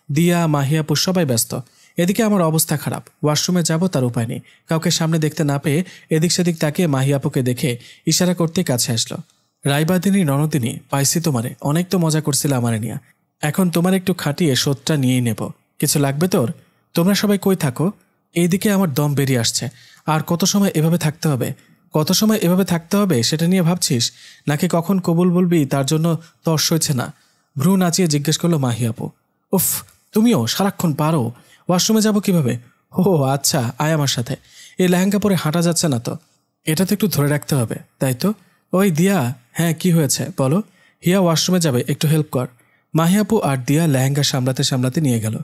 Speaker 1: দিয়া, মাহিয়াপু সবাই ব্যস্ত। এদিকে আমার অবস্থা খারাপ। ওয়াশরুমে যাব তার উপায় নেই। কাউকে সামনে দেখতে না পেয়ে এদিক সেদিক তাকিয়ে মাহিয়াপুকে দেখে ইশারা করতে কাছে আসলো। রাইবাদিনী ননদিনী, পাইছি তোমারে। অনেক তো মজা করছিল আমারে নিয়া। এখন তোমার একটু খাটিয়ে শোধটা নিয়েই নেব। কিছু লাগবে তোর? তোমরা সবাই কই থাকো? এইদিকে আমার দম বেরিয়ে আসছে। আর কত সময় এভাবে থাকতে হবে? কত সময় এভাবে থাকতে হবে সেটা নিয়ে ভাবছিস, নাকি কখন কবুল বলবি তার জন্য তর্স হয়েছে না? ভ্রু নাচিয়ে জিজ্ঞেস করলো মাহিয়াপু। উফ, তুমিও সারাক্ষণ পারো। ওয়াশরুমে যাব কিভাবে? ও আচ্ছা, আয় আমার সাথে। এই লেহেঙ্গা পরে হাঁটা যাচ্ছে না তো, এটা তো একটু ধরে রাখতে হবে, তাই তো? ওই দিয়া, হ্যাঁ কি হয়েছে বলো? হিয়া ওয়াশরুমে যাবে, একটু হেল্প কর। মাহিয়াপু আর দিয়া লেহেঙ্গা সামলাতে সামলাতে নিয়ে গেল।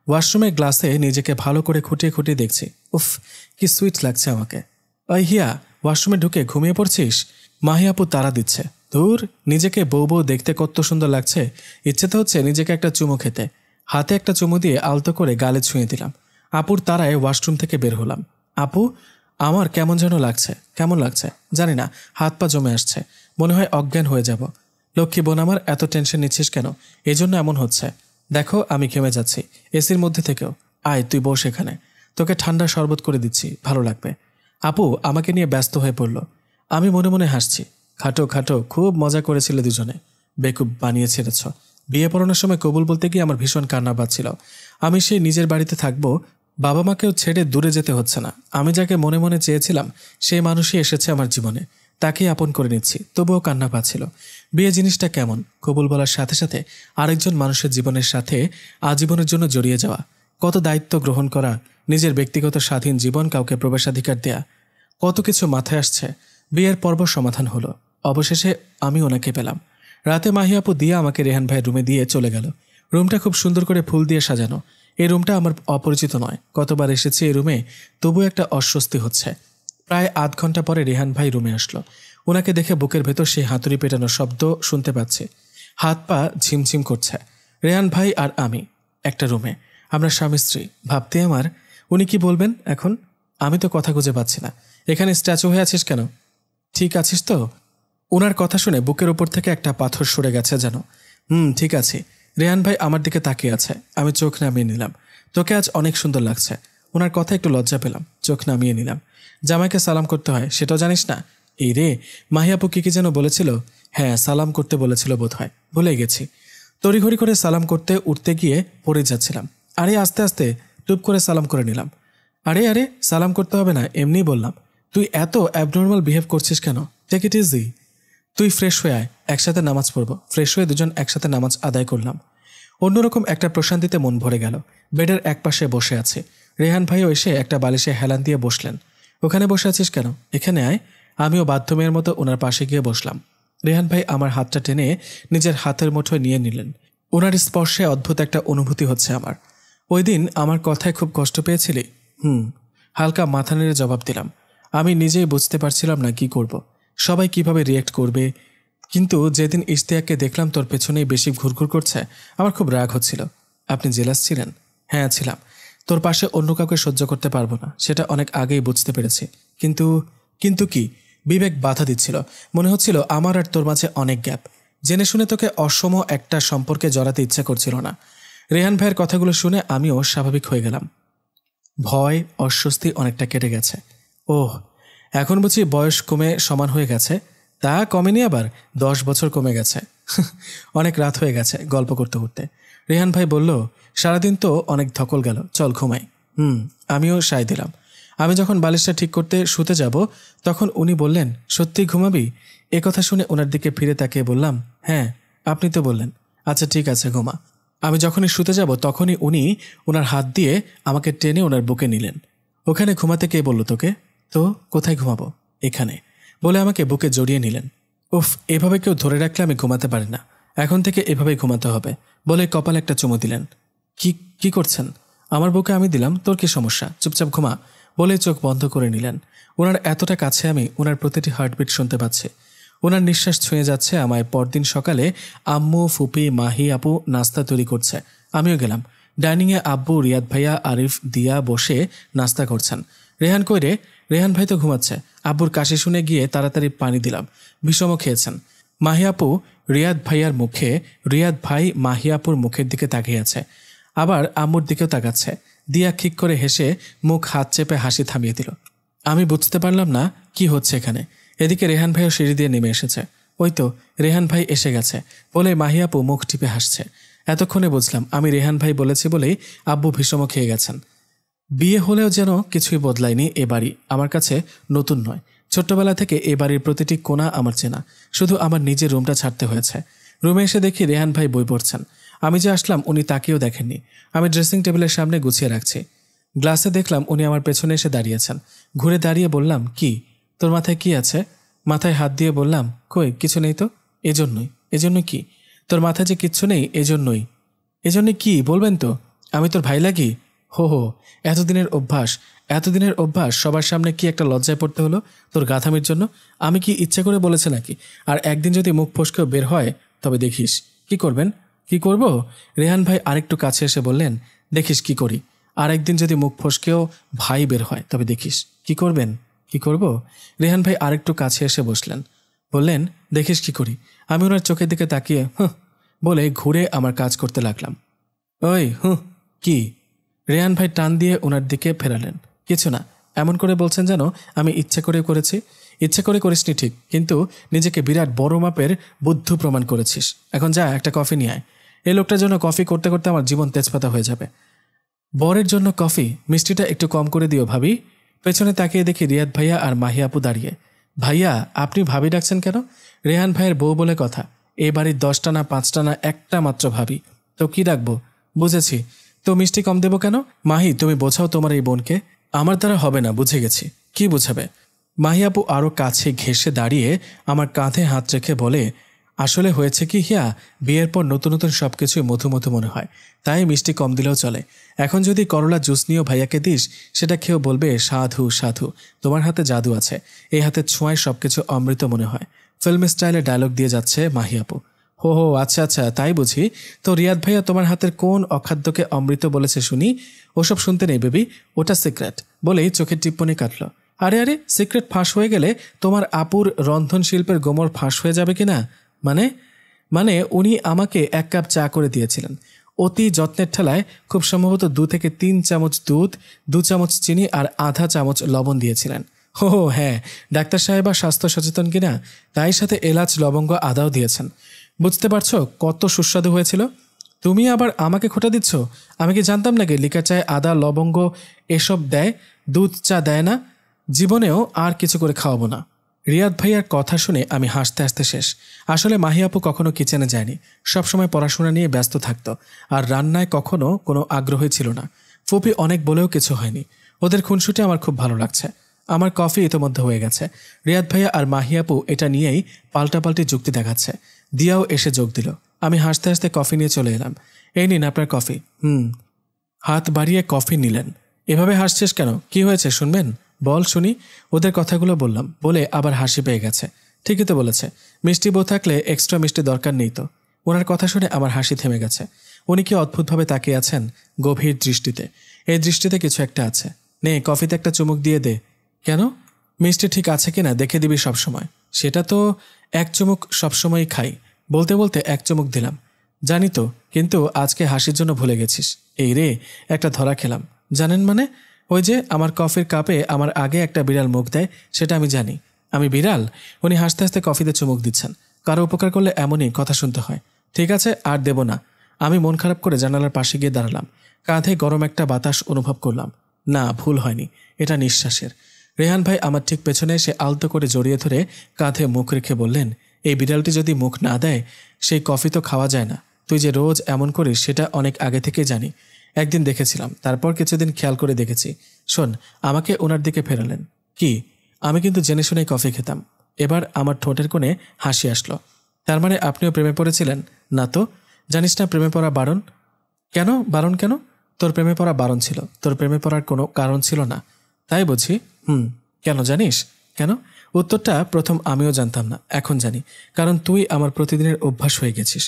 Speaker 1: ওয়াশরুমের গ্লাসে নিজেকে ভালো করে খুঁটিয়ে খুঁটিয়ে দেখছি। উফ, কি সুইট লাগছে আমাকে। ওই হিয়া, ওয়াশরুমে ঢুকে ঘুমিয়ে পড়ছিস? মাহিয়াপু তাড়া দিচ্ছে। ধুর, নিজেকে বউ বউ দেখতে কত সুন্দর লাগছে, ইচ্ছে তো হচ্ছে নিজেকে একটা চুমু খেতে। হাতে একটা চুমু দিয়ে আলতো করে গালে ছুঁয়ে দিলাম। আপুর তাড়ায় ওয়াশরুম থেকে বের হলাম। আপু, আমার কেমন যেন লাগছে। কেমন লাগছে জানি না, হাত পা জমে আসছে, মনে হয় অজ্ঞান হয়ে যাব। লক্ষ্মী বোন আমার, এত টেনশন নিচ্ছিস কেন? এজন্য এমন হচ্ছে। দেখো আমি ঘেমে যাচ্ছি এসির মধ্যে থেকেও। আয় তুই বস এখানে, তোকে ঠান্ডা শরবত করে দিচ্ছি, ভালো লাগবে। আপু আমাকে নিয়ে ব্যস্ত হয়ে পড়ল। আমি মনে মনে হাসছি। খাটো খাটো, খুব মজা করেছিলে দুজনে। বেকুব বানিয়ে ছেড়েছ। বিয়ে পড়ানোর সময় কবুল বলতে গিয়ে আমার ভীষণ কান্না পাচ্ছিল। আমি সেই নিজের বাড়িতে থাকবো, বাবা মাকেও ছেড়ে দূরে যেতে হচ্ছে না। আমি যাকে মনে মনে চেয়েছিলাম সেই মানুষই এসেছে আমার জীবনে, তাকেই আপন করে নিচ্ছি, তবুও কান্না পাচ্ছিল। বিয়ে জিনিসটা কেমন, কবুল বলার সাথে সাথে আরেকজন মানুষের জীবনের সাথে আজীবনের জন্য জড়িয়ে যাওয়া, কত দায়িত্ব গ্রহণ করা, নিজের ব্যক্তিগত স্বাধীন জীবন কাউকে প্রবেশাধিকার দেয়া, কত কিছু মাথায় আসছে। বিয়ের পর্ব সমাধান হলো। অবশেষে আমি ওনাকে পেলাম। রাতে মাহিয়াপু দিয়া আমাকে রেহান ভাইয়ের রুমে দিয়ে চলে গেল। রুমটা খুব সুন্দর করে ফুল দিয়ে সাজানো। এই রুমটা আমার অপরিচিত নয়, কতবার এসেছি এই রুমে, তবু একটা অস্বস্তি হচ্ছে। প্রায় আধ ঘন্টা পরে রেহান ভাই রুমে আসলো। ওনাকে দেখে বুকের ভেতর সেই হাতুড়ি পেটানোর শব্দ শুনতে পাচ্ছি। হাত পা ঝিমঝিম করছে। রেহান ভাই আর আমি একটা রুমে, আমরা স্বামী স্ত্রী। ভাবতে আমার, উনি কি বলবেন এখন? আমি তো কথা খুঁজে পাচ্ছি না। এখানে স্ট্যাচু হয়ে আছিস কেন? ঠিক আছিস তো? ওনার কথা শুনে বুকের ওপর থেকে একটা পাথর সরে গেছে যেন। ঠিক আছে। রেহান ভাই আমার দিকে তাকিয়ে আছে। আমি চোখ নামিয়ে নিলাম। তোকে আজ অনেক সুন্দর লাগছে। ওনার কথা একটু লজ্জা পেলাম, চোখ নামিয়ে নিলাম। জামাইকে সালাম করতে হয়, সেটাও জানিস না? এই রে, মাহিয়াপু কি যেন বলেছিল? হ্যাঁ, সালাম করতে বলেছিল বোধ হয়, ভুলে গেছি। তড়িঘড়ি করে সালাম করতে উঠতে গিয়ে পড়ে যাচ্ছিলাম। আরে আস্তে আস্তে টুপ করে সালাম করে নিলাম। আরে আরে, সালাম করতে হবে না, এমনিই বললাম। তুই এত অ্যাবনর্মাল বিহেভ করছিস কেন? Take it easy. তুই ফ্রেশ হয়ে আয়, একসাথে নামাজ পড়ব। ফ্রেশ হয়ে দুজন একসাথে নামাজ আদায় করলাম। অন্যরকম একটা প্রশান্তিতে মন ভরে গেল। বেডের এক পাশে বসে আছে। রেহান ভাইও এসে একটা বালিশে হেলান দিয়ে বসলেন। ওখানে বসে আছিস কেন? এখানে আয়। আমিও বাধ্য মেয়ের মতো ওনার পাশে গিয়ে বসলাম। রেহান ভাই আমার হাতটা টেনে নিজের হাতের মুঠোয় নিয়ে নিলেন। ওনার স্পর্শে অদ্ভুত একটা অনুভূতি হচ্ছে আমার। ওই দিন আমার কথায় খুব কষ্ট পেয়েছিলি? হালকা মাথা নেড়ে জবাব দিলাম। আমি নিজেই বুঝতে পারছিলাম না কি করব, সবাই কিভাবে রিয়েক্ট করবে। কিন্তু যেদিন ইশতিয়াককে দেখলাম তোর পেছনেই বেশি ঘুরঘুর করছে, আমার খুব রাগ হচ্ছিল। আপনি জেলাস ছিলেন? হ্যাঁ ছিলাম। তোর পাশে অন্য কাউকে সহ্য করতে পারবো না, সেটা অনেক আগেই বুঝতে পেরেছি। কিন্তু কিন্তু কি? বিবেক বাধা দিচ্ছিল। মনে হচ্ছিল আমার আর তোর মাঝে অনেক গ্যাপ। জেনে শুনে তোকে অসম একটা সম্পর্কে জড়াতে ইচ্ছা করছিল না। রেহান ভাইয়ের কথাগুলো শুনে আমিও স্বাভাবিক হয়ে গেলাম। ভয়, অস্বস্তি অনেকটা কেটে গেছে। ওহ, এখন বুঝি বয়স কমে সমান হয়ে গেছে? তা কমেনি, আবার 10 বছর কমে গেছে। অনেক রাত হয়ে গেছে গল্প করতে করতে। রেহান ভাই বলল, সারাদিন তো অনেক ধকল গেল, চল ঘুমাই। আমিও সায় দিলাম। আমি যখন বালিশটা ঠিক করতে শুতে যাব, তখন উনি বললেন, সত্যি ঘুমাবি? এ কথা শুনে ওনার দিকে ফিরে তাকিয়ে বললাম, হ্যাঁ, আপনি তো বললেন। আচ্ছা ঠিক আছে, ঘুমা। আমি যখনই শুতে যাব তখনই উনি ওনার হাত দিয়ে আমাকে টেনে ওনার বুকে নিলেন। ওখানে ঘুমাতে কে বলল তোকে? তো কোথায় ঘুমাবো? এখানে, বলে আমাকে বুকে জড়িয়ে নিলেন। উফ, এভাবে কেউ ধরে রাখলে আমি ঘুমাতে পারি না। এখন থেকে এভাবেই ঘুমাতে হবে, বলে কপালে একটা চুমু দিলেন। কি কি করছেন? আমার বুকে আমি দিলাম, তোর কি সমস্যা? চুপচাপ ঘুমা, বলে চোখ বন্ধ করে নিলেন। ওনার এতটা কাছে আমি ওনার প্রতিটি হার্টবিট শুনতে পাচ্ছি। ওনার নিঃশ্বাস ছুঁয়ে যাচ্ছে আমায়। পরদিন সকালে আম্মু, ফুপি, মাহি আপু নাস্তা তৈরি করছে। আমিও গেলাম। ডাইনিংয়ে আব্বু, রিয়াদ ভাইয়া, আরিফ, দিয়া বসে নাস্তা করছেন। রেহান কই রে? রেহান ভাই তো ঘুমাচ্ছে। আব্বুর কাশি শুনে গিয়ে তাড়াতাড়ি পানি দিলাম। বিষমও খেয়েছেন। মাহিয়াপু রিয়াদ ভাই মাহিয়াপুর মুখের দিকে তাকিয়ে আছে, আবার আম্মুর দিকেও তাকাচ্ছে। দিয়া খিক করে হেসে মুখ হাত চেপে হাসি থামিয়ে দিল। আমি বুঝতে পারলাম না কি হচ্ছে এখানে। এদিকে রেহান ভাইও সিঁড়ি দিয়ে নেমে এসেছে। ওই তো রেহান ভাই এসে গেছে, বলে মাহিয়াপু মুখ টিপে হাসছে। এতক্ষণে বুঝলাম আমি রেহান ভাই বলেছি বলেই আব্বু ভীষণ খেয়ে গেছেন। বিয়ে হলেও যেন কিছুই বদলায়নি। এ বাড়ি আমার কাছে নতুন নয়। ছোট্টবেলা থেকে এ বাড়ির প্রতিটি কোণা আমার চেনা। শুধু আমার নিজের রুমটা ছাড়তে হয়েছে। রুমে এসে দেখি রেহান ভাই বই পড়ছেন। আমি যে আসলাম উনি তাকিয়েও দেখেননি। আমি ড্রেসিং টেবিলের সামনে গুছিয়ে রাখছি। গ্লাসে দেখলাম উনি আমার পেছনে এসে দাঁড়িয়েছেন। ঘুরে দাঁড়িয়ে বললাম, কি তোর মাথায় কি আছে? মাথায় হাত দিয়ে বললাম, কই কিছু নেই তো। এজন্যই কি? তোর মাথায় যে কিচ্ছু নেই এজন্যই। এজন্যই কি বলবেন তো? আমি তোর ভাই লাগি? হো হো, এতদিনের অভ্যাস সবার সামনে কি একটা লজ্জায় পড়তে হলো তোর গাধামির জন্য? আমি কি ইচ্ছে করে বলেছে নাকি? আর একদিন যদি মুখ ফসকেও বের হয় তবে দেখিস। কি করবেন? কি করব? রেহান ভাই আরেকটু কাছে এসে বললেন, দেখিস কি করি। আর একদিন যদি মুখ ফসকেও ভাই বের হয় তবে দেখিস। কি করবেন? কি করব? রেহান ভাই আরেকটু কাছে এসে বসলেন, বললেন, দেখিস কি করি। আমি ওনার চোখের দিকে তাকিয়ে বলে ঘুরে আমার কাজ করতে লাগলাম। ওই কি? রেহান ভাই টান দিয়ে ওনার দিকে ফেরালেন। কিছু না, এমন করে বলছেন যেন আমি ইচ্ছে করে করেছি। ইচ্ছে করে করিসনি ঠিক, কিন্তু নিজেকে বিরাট বড় মাপের বুদ্ধু প্রমাণ করেছিস। এখন যা, একটা কফি নিয়ে আয়। এই লোকটার জন্য কফি করতে করতে আমার জীবন তেজপাতা হয়ে যাবে। বরের জন্য কফি? মিষ্টিটা একটু কম করে দিও ভাবি। পেছনে তাকিয়ে দেখি রিয়াদ ভাইয়া আর মাহি আপু দাঁড়িয়ে। ভাইয়া, আপনি ভাবি ডাকছেন কেন? রেহান ভাইয়ের বউ বলে কথা। এই বাড়ির 10টা না 5টা না একটা মাত্র ভাবি। তো কি ডাকবো? বুঝেছি, তো মিষ্টি কম দেবো কেন? মাহি, তুমি বোঝাও তোমার এই বোনকে। আমার দ্বারা হবে না, বুঝে গেছি। কি বুঝাবে? মাহি আপু আরও কাছে ঘেঁষে দাঁড়িয়ে আমার কাঁধে হাত রেখে বলে, আসলে হয়েছে কি হিয়া, বিয়ের পর নতুন নতুন সব কিছুই মধু মধু মনে হয়, তাই মিষ্টি কম দিলেও চলে। এখন যদি করলা জুস নিয়েও ভাইয়াকে দিস, সেটা খেয়েও বলবে সাধু সাধু, তোমার হাতে জাদু আছে, এই হাতে ছোঁয়ায় সব কিছু অমৃত মনে হয়। ফিল্ম স্টাইলে ডায়লগ দিয়ে যাচ্ছে মাহি আপু। হো হো, আচ্ছা আচ্ছা, তাই বুঝি। তো রিয়াদ ভাইয়া তোমার হাতের কোন অখাদ্যকে অমৃত বলেছে শুনি? ওসব শুনতে নেই বেবি, ওটা সিক্রেট, বলেই চোখের টিপ্পনি কাটল। আরে আরে, সিক্রেট ফাঁস হয়ে গেলে তোমার আপুর রন্ধন শিল্পের গোমর ফাঁস হয়ে যাবে কিনা? মানে মানে উনি আমাকে 1 কাপ চা করে দিয়েছিলেন অতি যত্নের ঠেলায়। খুব সম্ভবত 2 থেকে 3 চামচ দুধ, 2 চামচ চিনি আর আধা চামচ লবণ দিয়েছিলেন। হো হ্যাঁ, ডাক্তার সাহেবা স্বাস্থ্য সচেতন কিনা, তাই সাথে এলাচ লবঙ্গ আদাও দিয়েছেন। বুঝতে পারছো কত সুস্বাদু হয়েছিল? তুমি আবার আমাকে খোঁটা দিচ্ছ? আমি কি জানতাম নাকি লিকার চায়ে আদা লবঙ্গ এসব দেয়, দুধ চা দেয় না? জীবনেও আর কিছু করে খাওয়াবো না। রিয়াদ ভাইয়ার কথা শুনে আমি হাসতে হাসতে শেষ। আসলে মাহি আপু কখনো কিচেনে যায়নি, সবসময় পড়াশোনা নিয়ে ব্যস্ত থাকতো, আর রান্নায় কখনো কোনো আগ্রহই ছিল না। ফুপি অনেক বলেও কিছু হয়নি। ওদের খুনসুটি আমার খুব ভালো লাগছে। আমার কফি ইতোমধ্যে হয়ে গেছে। রিয়াদ ভাইয়া আর মাহি আপু এটা নিয়েই পাল্টাপাল্টি যুক্তি দেখাচ্ছে। দিয়াও এসে যোগ দিল। আমি হাসতে হাসতে কফি নিয়ে চলে এলাম। এই নিন আপনার কফি। হাত বাড়িয়ে কফি নিলেন। এভাবে হাসছিস কেন? কি হয়েছে শুনবেন? বল শুনি। ওদের কথাগুলো বললাম, বলে আবার হাসি পেয়ে গেছে। ঠিকই তো বলেছে, মিষ্টি বউ থাকলে এক্সট্রা মিষ্টি দরকার নেই তো। ওনার কথা শুনে আমার হাসি থেমে গেছে। উনি কি অদ্ভুতভাবে তাকিয়ে আছেন, গভীর দৃষ্টিতে। এই দৃষ্টিতে কিছু একটা আছে। নে, কফিতে একটা চুমুক দিয়ে দে। কেন? মিষ্টি ঠিক আছে কিনা দেখে দিবি সবসময়। সেটা তো 1 চুমুক সবসময়ই খাই। বলতে বলতে 1 চুমুক দিলাম। জানি তো, কিন্তু আজকে হাসির জন্য ভুলে গেছিস। এই রে, একটা ধরা খেলাম। জানেন মানে? ওই যে আমার কফির কাপে আমার আগে একটা বিড়াল মুখ দেয়, সেটা আমি জানি। আমি বিড়াল? উনি হাসতে হাসতে কফিতে চুমুক দিচ্ছেন। কারো উপকার করলে এমনই কথা শুনতে হয়। ঠিক আছে, আর দেব না। আমি মন খারাপ করে জানালার পাশে গিয়ে দাঁড়ালাম। কাঁধে গরম একটা বাতাস অনুভব করলাম। না, ভুল হয়নি, এটা নিঃশ্বাসের। রেহান ভাই আমার ঠিক পেছনে এসে আলতো করে জড়িয়ে ধরে কাঁধে মুখ রেখে বললেন, এই বিড়ালটি যদি মুখ না দেয়, সেই কফি তো খাওয়া যায় না। তুই যে রোজ এমন করিস সেটা অনেক আগে থেকেই জানি। একদিন দেখেছিলাম, তারপর কিছুদিন খেয়াল করে দেখেছি। শোন, আমাকে ওনার দিকে ফেরালেন। কি? আমি কিন্তু জেনে শুনেই কফি খেতাম। এবার আমার ঠোঁটের কোণে হাসি আসলো। তার মানে আপনিও প্রেমে পড়েছিলেন? না তো। জানিস না প্রেমে পড়া বারণ? কেন বারণ? কেন? তোর প্রেমে পড়া বারণ ছিল, তোর প্রেমে পড়ার কোনো কারণ ছিল না। তাই বুঝি? কেন জানিস? কেন? উত্তরটা প্রথম আমিও জানতাম না, এখন জানি। কারণ তুই আমার প্রতিদিনের অভ্যাস হয়ে গেছিস।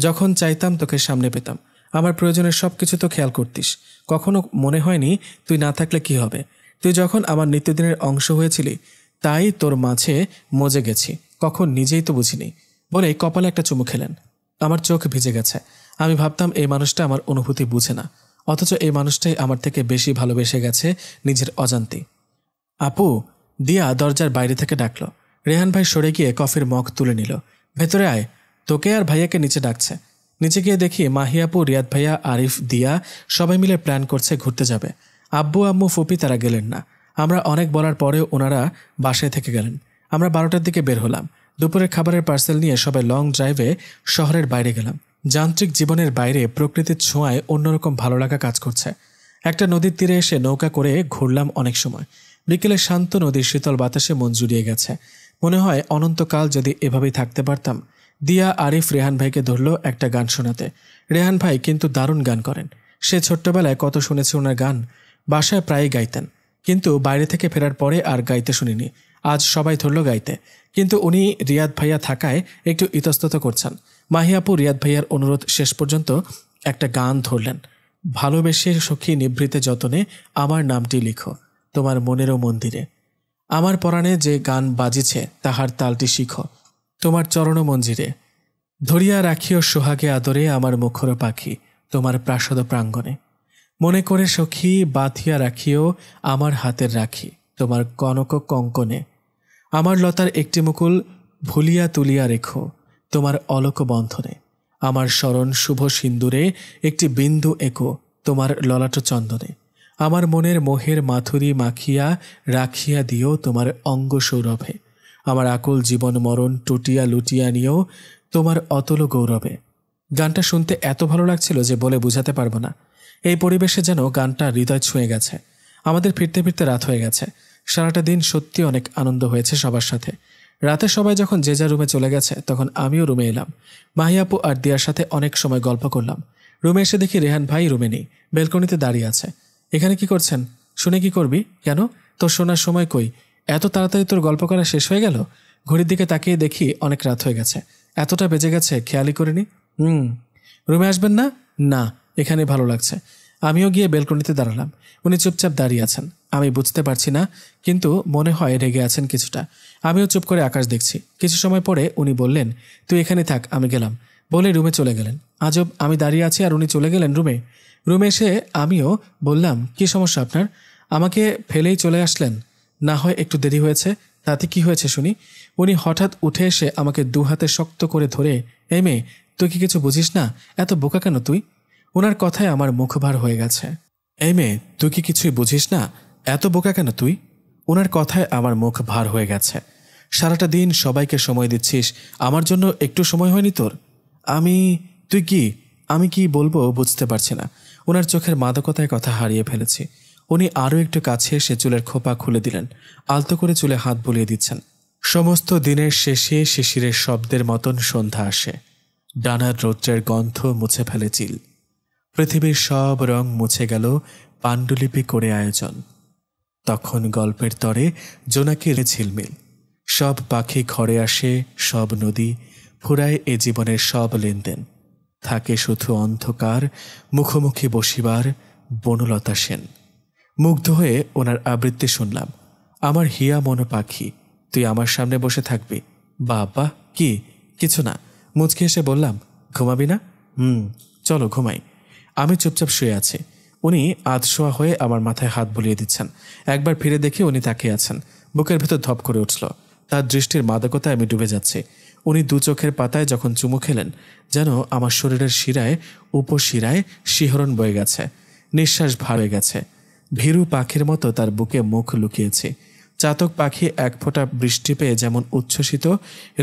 Speaker 1: যখন চাইতাম তোকে সামনে পেতাম। আমার প্রয়োজনের সব কিছু তো খেয়াল করতিস। কখনো মনে হয়নি তুই না থাকলে কি হবে। তুই যখন আমার নিত্যদিনের অংশ হয়েছিলি, তাই তোর মাঝে মজে গেছি। কখন নিজেই তো বুঝিনি। বলে কপালে একটা চুমু খেলেন। আমার চোখ ভিজে গেছে। আমি ভাবতাম এই মানুষটা আমার অনুভূতি বুঝে না, অথচ এই মানুষটাই আমার থেকে বেশি ভালোবেসে গেছে নিজের অজান্তে। আপু, দিয়া দরজার বাইরে থেকে ডাকল। রেহান ভাই সরে গিয়ে কফির মগ তুলে নিল। ভেতরে আয়, তোকে আর ভাইয়াকে নিচে ডাকছে। নিচে গিয়ে দেখি মাহি আপু, রিয়াদ ভাইয়া, আরিফ, দিয়া সবাই মিলে প্ল্যান করছে ঘুরতে যাবে। আব্বু আম্মু ফুপি তারা গেলেন না। আমরা অনেক বলার পরেও ওনারা বাসায় থেকে গেলেন। আমরা 12টার দিকে বের হলাম। দুপুরের খাবারের পার্সেল নিয়ে সবাই লং ড্রাইভে শহরের বাইরে গেলাম। যান্ত্রিক জীবনের বাইরে প্রকৃতির ছোঁয়ায় অন্যরকম ভালো লাগা কাজ করছে। একটা নদীর তীরে এসে নৌকা করে ঘুরলাম অনেক সময়। বিকেলে শান্ত নদীর শীতল বাতাসে মন জুড়িয়ে গেছে। মনে হয় অনন্তকাল যদি এভাবেই থাকতে পারতাম। দিয়া আরিফ রেহান ভাইকে ধরল একটা গান শোনাতে। রেহান ভাই কিন্তু দারুণ গান করেন। সে ছোট্টবেলায় কত শুনেছে ওনার গান, বাসায় প্রায়ই গাইতেন, কিন্তু বাইরে থেকে ফেরার পরে আর গাইতে শুনিনি। আজ সবাই ধরল গাইতে, কিন্তু উনি রিয়াদ ভাইয়া থাকায় একটু ইতস্তত করছেন। মাহিয়াপু রিয়াদ ভাইয়ার অনুরোধ শেষ পর্যন্ত একটা গান ধরলেন। ভালোবেসে সখী নিভৃতে যতনে আমার নামটি লিখো তোমার মনেরও মন্দিরে। আমার পরাণে যে গান বাজিছে তাহার তালটি শিখো তোমার চরণ মঞ্জিরে। ধরিয়া রাখিও সোহাগে আদরে আমার মুখর পাখি তোমার প্রাসাদ প্রাঙ্গণে। মনে করে সখী বাঁধিয়া রাখিও আমার হাতের রাখি তোমার কনক কঙ্কনে। আমার লতার একটি মুকুল ভুলিয়া তুলিয়া রেখো তোমার অলক বন্ধনে। আমার স্মরণ শুভ সিন্দুরে একটি বিন্দু এঁকো তোমার ললাট চন্দনে। আমার মনের মোহের মাথুরি মাখিয়া রাখিয়া দিও তোমার অঙ্গ সৌরভে। আমার আকুল জীবন মরণ টুটিয়া লুটিয়া নিও তোমার অতল গৌরবে। গানটা শুনতে এত ভালো লাগছিল যে বলে বুঝাতে পারবো না। এই পরিবেশে যেন গানটা হৃদয় ছুঁয়ে গেছে। আমাদের ফিরতে ফিরতে রাত হয়ে গেছে। সারাটা দিন সত্যি অনেক আনন্দ হয়েছে সবার সাথে। রাতে সবাই যখন যে যার রুমে চলে গেছে তখন আমিও রুমে এলাম। মাহিয়াপু আর দিয়ার সাথে অনেক সময় গল্প করলাম। রুমে এসে দেখি রেহান ভাই রুমে নেই, বেলকনিতে দাঁড়িয়ে আছে। এখানে কি করছেন? শুনে কি করবি? কেন, তোর শোনার সময় কই? এত তাড়াতাড়ি তোর গল্প করা শেষ হয়ে গেল? ঘড়ির দিকে তাকিয়ে দেখি অনেক রাত হয়ে গেছে। এতটা বেজে গেছে খেয়ালই করিনি। রুমে আসবেন না? না, এখানে ভালো লাগছে। আমিও গিয়ে বেলকনিতে দাঁড়ালাম। উনি চুপচাপ দাঁড়িয়ে আছেন। আমি বুঝতে পারছি না, কিন্তু মনে হয় রেগে আছেন কিছুটা। আমিও চুপ করে আকাশ দেখছি। কিছু সময় পরে উনি বললেন, তুই এখানে থাক, আমি গেলাম, বলে রুমে চলে গেলেন। আজব, আমি দাঁড়িয়ে আছি আর উনি চলে গেলেন রুমে। রুমে এসে আমিও বললাম, কি সমস্যা আপনার? আমাকে ফেলেই চলে আসলেন? না হয় একটু দেরি হয়েছে, তাতে কি হয়েছে শুনি? উনি হঠাৎ উঠে এসে আমাকে দু হাতে শক্ত করে ধরে, এই মেয়ে, তুই কি কিছু বুঝিস না? এত বোকা কেন তুই? ওনার কথায় আমার মুখ ভার হয়ে গেছে। এই মেয়ে, তুই কি কিছুই বুঝিস না? এত বোকা কেন তুই? ওনার কথায় আমার মুখ ভার হয়ে গেছে। সারাটা দিন সবাইকে সময় দিচ্ছিস, আমার জন্য একটু সময় হয়নি তোর? তুই কি? আমি কি বলবো বুঝতে পারছি না। ওনার চোখের মাদকতায় কথা হারিয়ে ফেলেছি। উনি আরও একটু কাছে এসে চুলের খোপা খুলে দিলেন, আলতো করে চুলে হাত বুলিয়ে দিচ্ছেন। সমস্ত দিনের শেষে শিশিরের শব্দের মতন সন্ধ্যা আসে। ডানার রৌদ্রের গন্ধ মুছে ফেলে চিল। পৃথিবীর সব রং মুছে গেল পাণ্ডুলিপি করে আয়োজন। তখন গল্পের তরে জোনাকির ঝিলমিল। সব পাখি ঘরে আসে, সব নদী ফুরায় এ জীবনের সব লেনদেন। থাকে শুধু অন্ধকার, মুখোমুখি বসিবার বনলতা সেন। মুগ্ধ হয়ে ওনার আবৃত্তি শুনলাম। আমার হিয়া মনো পাখি, তুই আমার সামনে বসে থাকবি। বাবা, কি? কিছু না, মুচকে এসে বললাম, ঘুমাবি না? চলো ঘুমাই। আমি চুপচাপ শুয়ে আছি। উনি আধশোয়া হয়ে আমার মাথায় হাত বুলিয়ে দিচ্ছেন। একবার ফিরে দেখি উনি তাকিয়ে আছেন। বুকের ভেতর ধপ করে উঠল। তার দৃষ্টির মাদকতায় আমি ডুবে যাচ্ছি। উনি দু চোখের পাতায় যখন চুমু খেলেন, যেন আমার শরীরের শিরায় উপশিরায় শিহরণ বয়ে গেছে, নিঃশ্বাস ভার হয়ে গেছে। ভীরু পাখির মতো তার বুকে মুখ লুকিয়েছি। চাতক পাখি এক ফোঁটা বৃষ্টি পেয়ে যেমন উচ্ছ্বসিত,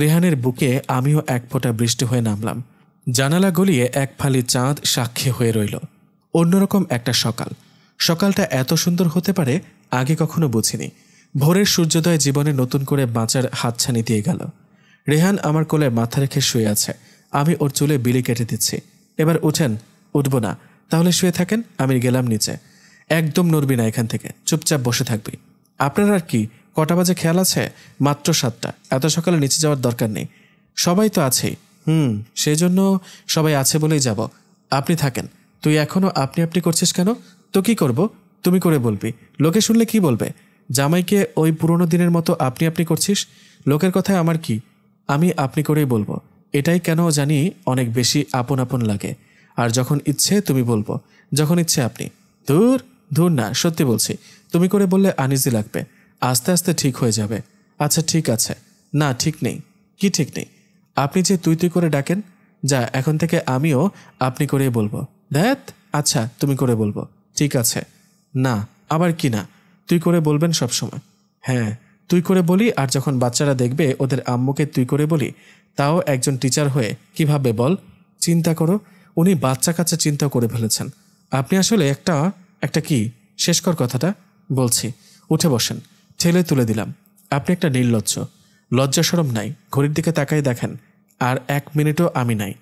Speaker 1: রেহানের বুকে আমিও এক ফোঁটা বৃষ্টি হয়ে নামলাম। জানালা গলিয়ে এক ফালি চাঁদ সাক্ষী হয়ে রইল। অন্যরকম একটা সকাল। সকালটা এত সুন্দর হতে পারে আগে কখনো বুঝিনি। ভোরের সূর্যোদয় জীবনে নতুন করে বাঁচার হাতছানি দিয়ে গেল। রেহান আমার কোলে মাথা রেখে শুয়ে আছে। আমি ওর চুলে বিলি কেটে দিচ্ছি। এবার উঠেন। উঠব না? তাহলে শুয়ে থাকেন, আমি গেলাম নিচে। একদম নড়বি না এখান থেকে, চুপচাপ বসে থাকবি। আপনার আর কি, কটা বাজে খেয়াল আছে? মাত্র 7টা। এত সকালে নিচে যাওয়ার দরকার নেই। সবাই তো আছেই। সেই জন্য সবাই আছে বলেই যাব। আপনি থাকেন। তুই এখনো আপনি আপনি করছিস কেন? তো কি করব? তুমি করে বলবি। লোকে শুনলে কি বলবে? জামাইকে ওই পুরনো দিনের মতো আপনি আপনি করছিস। লোকের কথায় আমার কি? আমি আপনি করেই বলবো। এটাই কেন জানি অনেক বেশি আপন আপন লাগে। আর যখন ইচ্ছে তুমি বলবো, যখন ইচ্ছে আপনি। ধুর ধুর না, সত্যি বলছি। তুমি করে বললে আনইজি লাগবে। আস্তে আস্তে ঠিক হয়ে যাবে। আচ্ছা ঠিক আছে। না ঠিক নেই। কি ঠিক নেই? আপনি যে তুই তুই করে ডাকেন। যা, এখন থেকে আমিও আপনি করেই বলবো। ধ্যাত, আচ্ছা তুমি করে বলবো। ঠিক আছে। না, আবার কি না? তুই করে বলবেন সবসময়। হ্যাঁ, তুই করে বলি, আর যখন বাচ্চারা দেখবে ওদের আম্মুকে তুই করে বলি, তাও একজন টিচার হয়ে কি ভাববে বল? চিন্তা করো, উনি বাচ্চা কাচ্চা চিন্তা করে ফেলেছেন। আপনি আসলে একটা কি? শেষ কর কথাটা। বলছি, উঠে বসেন। ঠেলে তুলে দিলাম। আপনি একটা নির্লজ্জ, লজ্জা শরম নাই। ঘড়ির দিকে তাকাই দেখেন, আর 1 মিনিটও আমি নাই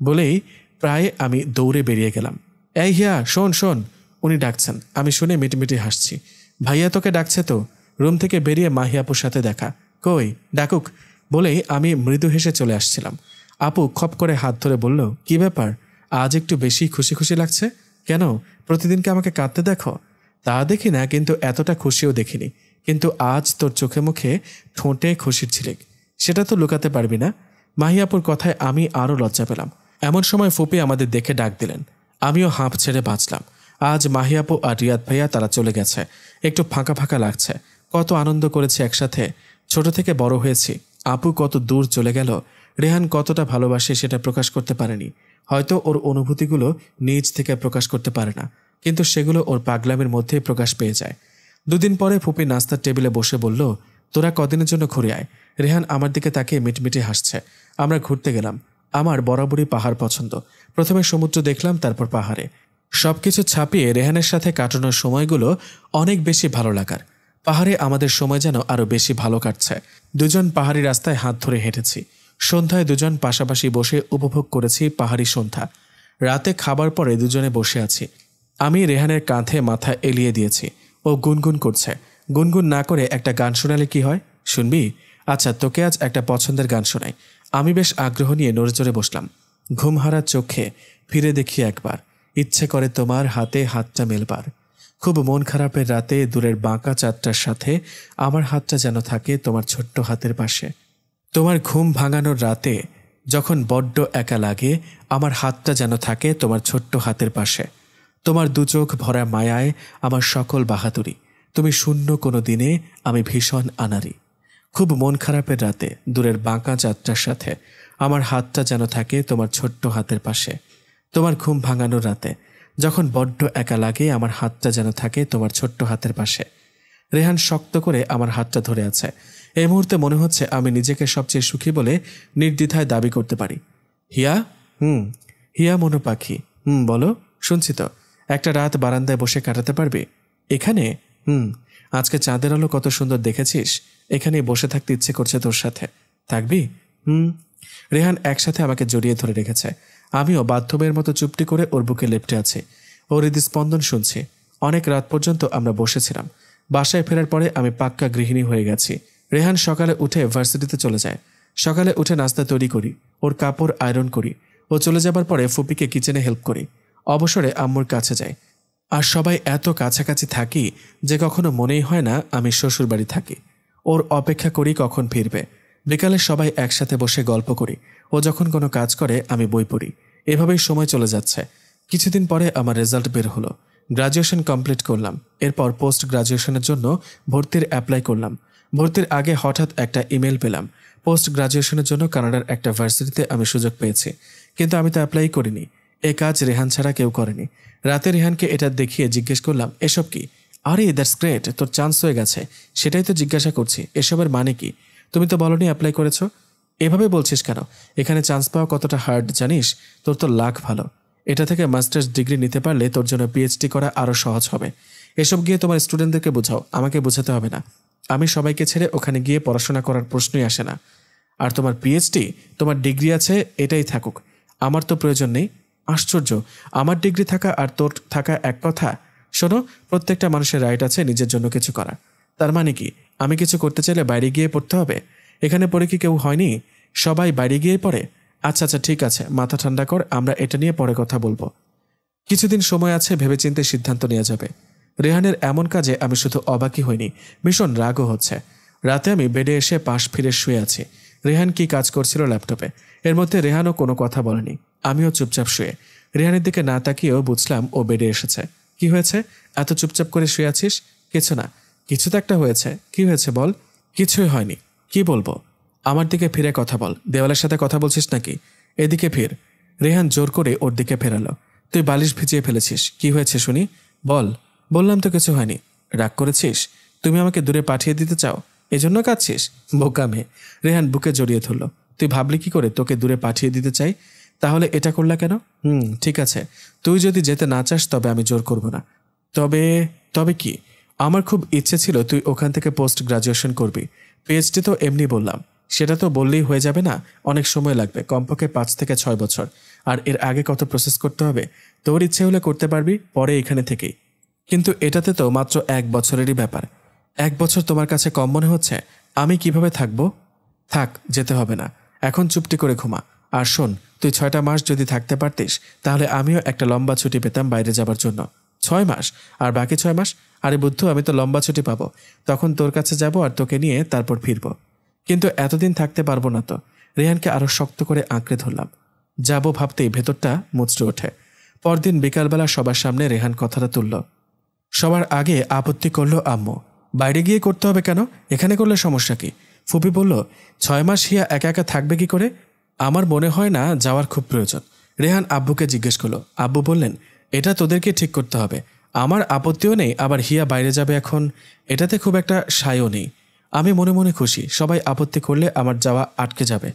Speaker 1: বলেই প্রায় আমি দৌড়ে বেরিয়ে গেলাম। এই হিয়া, শোন শোন, উনি ডাকছেন। আমি শুনে মিটিমিটি হাসছি। ভাইয়া তোকে ডাকছে তো। রুম থেকে বেরিয়ে মাহি আপুর সাথে দেখা। কই, ডাকুক বলেই আমি মৃদু হেসে চলে আসছিলাম। আপু খপ করে হাত ধরে বলল, কি ব্যাপার, আজ একটু বেশি খুশি খুশি লাগছে কেন? প্রতিদিনকে আমাকে কাঁদতে দেখো? তা দেখি না, কিন্তু এতটা খুশিও দেখিনি। কিন্তু আজ তোর চোখে মুখে ঠোঁটে খুশির ঝিলিক, সেটা তো লুকাতে পারবি না। মাহিয়াপুর কথায় আমি আরও লজ্জা পেলাম। এমন সময় ফুপি আমাদের দেখে ডাক দিলেন। আমিও হাঁপ ছেড়ে বাঁচলাম। আজ মাহিয়াপু আর রিয়াদ ভাইয়া তারা চলে গেছে। একটু ফাঁকা ফাঁকা লাগছে। কত আনন্দ করেছি একসাথে, ছোট থেকে বড় হয়েছি। আপু কত দূর চলে গেল, রেহান কতটা ভালোবাসে সেটা প্রকাশ করতে পারেনি। হয়তো ওর অনুভূতিগুলো নিজ থেকে প্রকাশ করতে পারে না, কিন্তু সেগুলো ওর পাগলামের মধ্যেই প্রকাশ পেয়ে যায়। 2 দিন পরে ফুপি নাস্তার টেবিলে বসে বলল, তোরা কদিনের জন্য ঘুরে আয়। রেহান আমার দিকে তাকিয়ে মিটমিটে হাসছে। আমরা ঘুরতে গেলাম। আমার বরাবরই পাহাড় পছন্দ। প্রথমে সমুদ্র দেখলাম, তারপর পাহাড়ে। সবকিছু ছাপিয়ে রেহানের সাথে কাটানোর সময়গুলো অনেক বেশি ভালো লাগার। পাহাড়ে আমাদের সময় যেন আরও বেশি ভালো কাটছে। দুজন পাহাড়ি রাস্তায় হাত ধরে হেঁটেছি। সন্ধ্যায় দুজন পাশাপাশি বসে উপভোগ করেছি পাহাড়ি সন্ধ্যা। রাতে খাবার পরে দুজনে বসে আছি। আমি রেহানের কাঁধে মাথা এলিয়ে দিয়েছি। ও গুনগুন করছে। গুনগুন না করে একটা গান শোনালে কি হয়, শুনবি? আচ্ছা, তোকে আজ একটা পছন্দের গান শোনাই। আমি বেশ আগ্রহ নিয়ে নড়েচড়ে বসলাম। ঘুমহারা চোখে ফিরে দেখি একবার, ইচ্ছে করে তোমার হাতে হাতটা মেলবার। খুব মন খারাপের রাতে দূরের বাঁকা চাঁদটার সাথে আমার হাতটা যেন থাকে তোমার ছোট্ট হাতের পাশে। তোমার ঘুম ভাঙানোর রাতে যখন বড্ড একা লাগে, আমার হাতটা যেন থাকে তোমার ছোট্ট হাতের পাশে। তোমার দুচোখ ভরা মায়ায় আমার সকল বাহাদুরি। তুমি শূন্য কোনো দিনে, আমি ভীষণ আনারি। খুব মন খারাপের রাতে দূরের বাঁকা চাঁদটার সাথে আমার হাতটা যেন থাকে তোমার ছোট্ট হাতের পাশে। তোমার ঘুম ভাঙানোর রাতে যখন বড্ড একা লাগে, আমার হাতটা যেন থাকে তোমার ছোট্ট হাতের পাশে। রেহান শক্ত করে আমার হাতটা ধরে আছে। এই মুহূর্তে মনে হচ্ছে আমি নিজেকে সবচেয়ে সুখী বলে নির্দ্বিধায় দাবি করতে পারি। হিয়া? হিয়া মনো পাখি। বলো, শুনছি তো। একটা রাত বারান্দায় বসে কাটাতে পারবি? এখানে? আজকে চাঁদের আলো কত সুন্দর দেখেছিস। এখানে বসে থাকতে ইচ্ছে করছে তোর সাথে। থাকবি? রেহান একসাথে আমাকে জড়িয়ে ধরে রেখেছে। আমিও বাধ্যমের মতো চুপটি করে ওর বুকে লেপ্টে আছি। ওর হৃদস্পন্দন শুনছি। অনেক রাত পর্যন্ত আমরা বসেছিলাম। বাসায় ফেরার পরে আমি পাক্কা গৃহিণী হয়ে গেছি। রেহান সকালে উঠে ভার্সিটিতে চলে যায়। সকালে উঠে নাস্তা তৈরি করি, ওর কাপড় আয়রন করি। ও চলে যাবার পরে ফুপিকে কিচেনে হেল্প করি। অবসরে আম্মুর কাছে যাই। আর সবাই এত কাছাকাছি থাকি যে কখনো মনেই হয় না আমি শ্বশুর বাড়ি থাকি। ওর অপেক্ষা করি কখন ফিরবে। বিকালে সবাই একসাথে বসে গল্প করি। ও যখন কোনো কাজ করে আমি বই পড়ি। এভাবেই সময় চলে যাচ্ছে। কিছুদিন পরে আমার রেজাল্ট বের হলো। গ্রাজুয়েশন কমপ্লিট করলাম। এরপর পোস্ট গ্রাজুয়েশনের জন্য ভর্তির অ্যাপ্লাই করলাম। ভর্তির আগে হঠাৎ একটা ইমেল পেলাম। পোস্ট গ্রাজুয়েশনের জন্য কানাডার একটা ভার্সিটিতে আমি সুযোগ পেয়েছি, কিন্তু আমি তো অ্যাপ্লাই করিনি। এ কাজ রেহান ছাড়া কেউ করেনি। রাতে রেহানকে এটা দেখিয়ে জিজ্ঞেস করলাম, এসব কি? আরে দ্যাটস গ্রেট, তোর চান্স হয়ে গেছে। সেটাই তো জিজ্ঞাসা করছি, এসবের মানে কি? তুমি তো বলনি অ্যাপ্লাই করেছো। এভাবে বলছিস কেন? এখানে চান্স পাওয়া কতটা হার্ড জানিস? তোর তো লাখ ভালো। এটা থেকে মাস্টার্স ডিগ্রি নিতে পারলে তোর জন্য পিএইচডি করা আরও সহজ হবে। এসব গিয়ে তোমার স্টুডেন্টদেরকে বোঝাও, আমাকে বোঝাতে হবে না। আমি সবাইকে ছেড়ে ওখানে গিয়ে পড়াশোনা করার প্রশ্নই আসে না। আর তোমার পিএইচডি, তোমার ডিগ্রি আছে, এটাই থাকুক। আমার তো প্রয়োজন নেই। আশ্চর্য, আমার ডিগ্রি থাকা আর তোর থাকা এক কথা? শোনো, প্রত্যেকটা মানুষের রাইট আছে নিজের জন্য কিছু করা। তার মানে কি আমি কিছু করতে চাইলে বাইরে গিয়ে পড়তে হবে? এখানে পড়ে কি কেউ হয়নি? সবাই বাইরে গিয়ে পড়ে। আচ্ছা আচ্ছা ঠিক আছে, মাথা ঠান্ডা কর, আমরা এটা নিয়ে পরে কথা বলবো। কিছুদিন সময় আছে, ভেবেচিন্তে সিদ্ধান্ত নেওয়া যাবে। রেহানের এমন কাজে আমি শুধু অবাকই হইনি, ভীষণ রাগও হচ্ছে। রাতে আমি বেডে এসে পাশ ফিরে শুয়ে আছি। রেহান কি কাজ করছিল ল্যাপটপে। এর মধ্যে রেহানও কোনো কথা বলেনি। আমিও চুপচাপ শুয়ে। রেহানের দিকে না তাকিয়েও বুঝলাম ও বেডে এসেছে। কি হয়েছে? এত চুপচাপ করে শুয়ে আছিস? কিছু না। কিছু তো একটা হয়েছে। কি হয়েছে বল? কিছুই হয়নি। কি বলবো? আমার দিকে ফিরে কথা বল। দেওয়ালের সাথে কথা বলছিস নাকি? এদিকে ফির। রেহান জোর করে ওর দিকে ফেরালো। তুই বালিশ ভিজিয়ে ফেলেছিস। কি হয়েছে শুনি? বল। বললাম তো কিছু হয়নি। রাগ করেছিস? তুমি আমাকে দূরে পাঠিয়ে দিতে চাও, এজন্য কাঁদছিস? বোকা মেয়ে। রেহান বুকে জড়িয়ে ধরল। তুই ভাবলি কি করে তোকে দূরে পাঠিয়ে দিতে চাই? তাহলে এটা করলা কেন? ঠিক আছে, তুই যদি যেতে না চাস তবে আমি জোর করব না। তবে তবে কি? আমার খুব ইচ্ছে ছিল তুই ওখান থেকে পোস্ট গ্রাজুয়েশন করবি। পিএইচডি তো এমনি বললাম, সেটা তো বললেই হয়ে যাবে না, অনেক সময় লাগবে, কমপক্ষে 5 থেকে 6 বছর। আর এর আগে কত প্রসেস করতে হবে? তোর ইচ্ছে হলে করতে পারবি, পরে এখানে থেকেই। কিন্তু এটাতে তো মাত্র 1 বছরেরই ব্যাপার। 1 বছর তোমার কাছে কম মনে হচ্ছে? আমি কিভাবে থাকবো? থাক, যেতে হবে না, এখন চুপটি করে ঘুমা। আর শোন, তুই 6টা মাস যদি থাকতে পারতিস তাহলে আমিও একটা লম্বা ছুটি পেতাম বাইরে যাবার জন্য। 6 মাস? আর বাকি 6 মাস? আরে বুদ্ধু, আমি তো লম্বা ছুটি পাবো, তখন তোর কাছে যাব আর তোকে নিয়ে তারপর ফিরবো। কিন্তু এতদিন থাকতে পারবো না তো। রেহানকে আরো শক্ত করে আঁকড়ে ধরলাম। যাব ভাবতেই ভেতরটা মুচড়ে ওঠে। পরদিন বিকালবেলা সবার সামনে রেহান কথাটা তুলল। সবার আগে আপত্তি করল আম্মু। বাইরে গিয়ে করতে হবে কেন? এখানে করলে সমস্যা কি? ফুপি বলল, 6 মাস হিয়া একা একা থাকবে কি করে? আমার মনে হয় না যাওয়ার খুব প্রয়োজন। রেহান আব্বুকে জিজ্ঞেস করলো। আব্বু বললেন, এটা তোদেরকে ঠিক করতে হবে। আমার আপত্তিও নেই, আবার হিয়া বাইরে যাবে এখন, এটাতে খুব একটা সায়ও নেই। আমি মনে মনে খুশি, সবাই আপত্তি করলে আমার যাওয়া আটকে যাবে।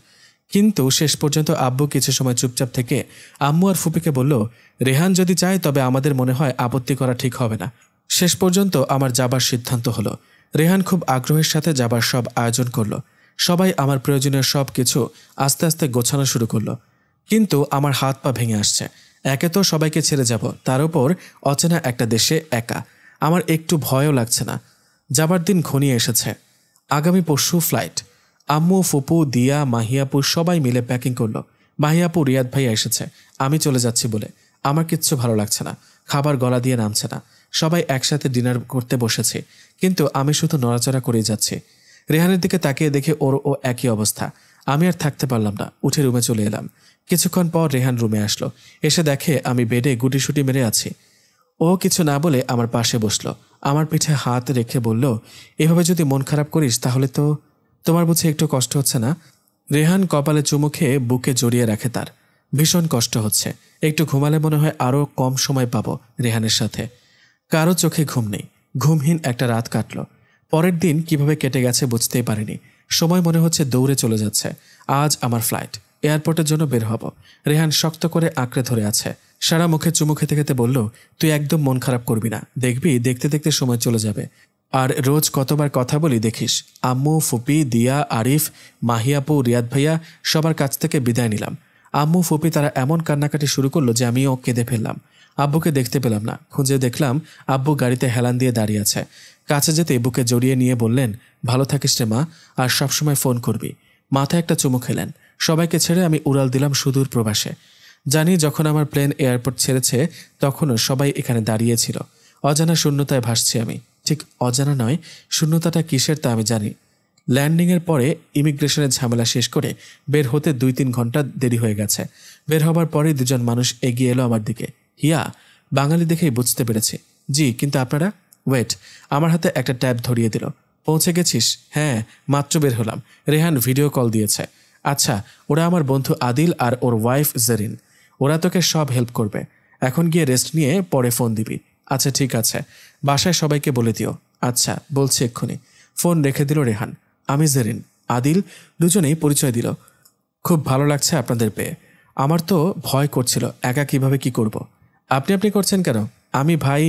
Speaker 1: কিন্তু শেষ পর্যন্ত আব্বু কিছু সময় চুপচাপ থেকে আম্মু আর ফুপিকে বলল, রেহান যদি চায় তবে আমাদের মনে হয় আপত্তি করা ঠিক হবে না। শেষ পর্যন্ত আমার যাবার সিদ্ধান্ত হলো। রেহান খুব আগ্রহের সাথে যাবার সব আয়োজন করলো। সবাই আমার প্রয়োজনীয় সব কিছু আস্তে আস্তে গোছানো শুরু করলো। কিন্তু আমার হাত পা ভেঙে আসছে। একে তো সবাইকে ছেড়ে যাব, তার উপর অচেনা একটা দেশে একা। আমার একটু ভয়ও লাগছে না। যাবার দিন ঘনিয়ে এসেছে। আগামী পরশু ফ্লাইট। আম্মু, ফুপু, দিয়া, মাহিয়াপু সবাই মিলে প্যাকিং করলো। মাহিয়াপু রিয়াদ ভাইয়া এসেছে আমি চলে যাচ্ছি বলে। আমার কিচ্ছু ভালো লাগছে না, খাবার গলা দিয়ে নামছে না। সবাই একসাথে ডিনার করতে বসেছে, কিন্তু আমি শুধু নড়াচড়া করেই যাচ্ছি। রেহানের দিকে তাকিয়ে দেখে ওর একই অবস্থা। আমি আর থাকতে পারলাম না, উঠে রুমে চলে এলাম। কিছুক্ষণ পর রেহান রুমে আসলো। এসে দেখে আমি বেডে গুটিসুটি মেরে আছি। ও কিছু না বলে আমার পাশে বসলো। আমার পিঠে হাত রেখে বলল, এভাবে যদি মন খারাপ করিস তাহলে তো তোমার বুঝি একটু কষ্ট হচ্ছে না? রেহান কপালে চুমু খেয়ে বুকে জড়িয়ে রাখে তার। ভীষণ কষ্ট হচ্ছে। একটু ঘুমালে মনে হয় আরও কম সময় পাবো রেহানের সাথে। কারো চোখে ঘুম নেই। ঘুমহীন একটা রাত কাটল। পরের দিন কিভাবে কেটে গেছে বুঝতেই পারিনি। সময় মনে হচ্ছে দৌড়ে চলে যাচ্ছে। আজ আমার ফ্লাইট, এয়ারপোর্টের জন্য বের হব। রেহান শক্ত করে আঁকড়ে ধরে আছে। সারা মুখে চুমু খেতে খেতে বলল, তুই একদম মন খারাপ করবি না, দেখবি দেখতে দেখতে সময় চলে যাবে। আর রোজ কতবার কথা বলি দেখিস। আম্মু, ফুপি, দিয়া, আরিফ, মাহিয়াপু, রিয়াদ ভাইয়া সবার কাছ থেকে বিদায় নিলাম। আম্মু, ফুপি তারা এমন কান্নাকাটি শুরু করলো যে আমিও কেঁদে ফেললাম। আব্বুকে দেখতে পেলাম না। খুঁজে দেখলাম আব্বু গাড়িতে হেলান দিয়ে দাঁড়িয়ে আছে। কাছে যেতে বুকে জড়িয়ে নিয়ে বললেন, ভালো থাকিস রে মা, আর সবসময় ফোন করবি। মাথায় একটা চুমু খেলেন। সবাইকে ছেড়ে আমি উড়াল দিলাম সুদূর প্রবাসে। জানি যখন আমার প্লেন এয়ারপোর্ট ছেড়েছে তখনও সবাই এখানে দাঁড়িয়েছিল। অজানা শূন্যতায় ভাসছি আমি। ঠিক অজানা নয়, শূন্যতাটা কিসের তা আমি জানি। ল্যান্ডিংয়ের পরে ইমিগ্রেশনের ঝামেলা শেষ করে বের হতে 2-3 ঘন্টা দেরি হয়ে গেছে। বের হবার পরে দুজন মানুষ এগিয়ে এলো আমার দিকে। হিয়া, বাঙালি দেখেই বুঝতে পেরেছি। জি, কিন্তু আপনারা? ওয়েট, আমার হাতে একটা ট্যাব ধরিয়ে দিল। পৌঁছে গেছিস? হ্যাঁ, মাত্র বের হলাম। রেহান ভিডিও কল দিয়েছে। আচ্ছা, ওরা আমার বন্ধু আদিল আর ওর ওয়াইফ জেরিন। ওরা তোকে সব হেল্প করবে। এখন গিয়ে রেস্ট নিয়ে পরে ফোন দিবি। আচ্ছা ঠিক আছে, বাসায় সবাইকে বলে দিও। আচ্ছা, বলছি এক্ষুনি। ফোন রেখে দিল রেহান। আমি জেরিন, আদিল দুজনেই পরিচয় দিল। খুব ভালো লাগছে আপনাদের পেয়ে। আমার তো ভয় করছিল একা কিভাবে কি করব। আপনি আপনি করছেন কেন? আমি ভাই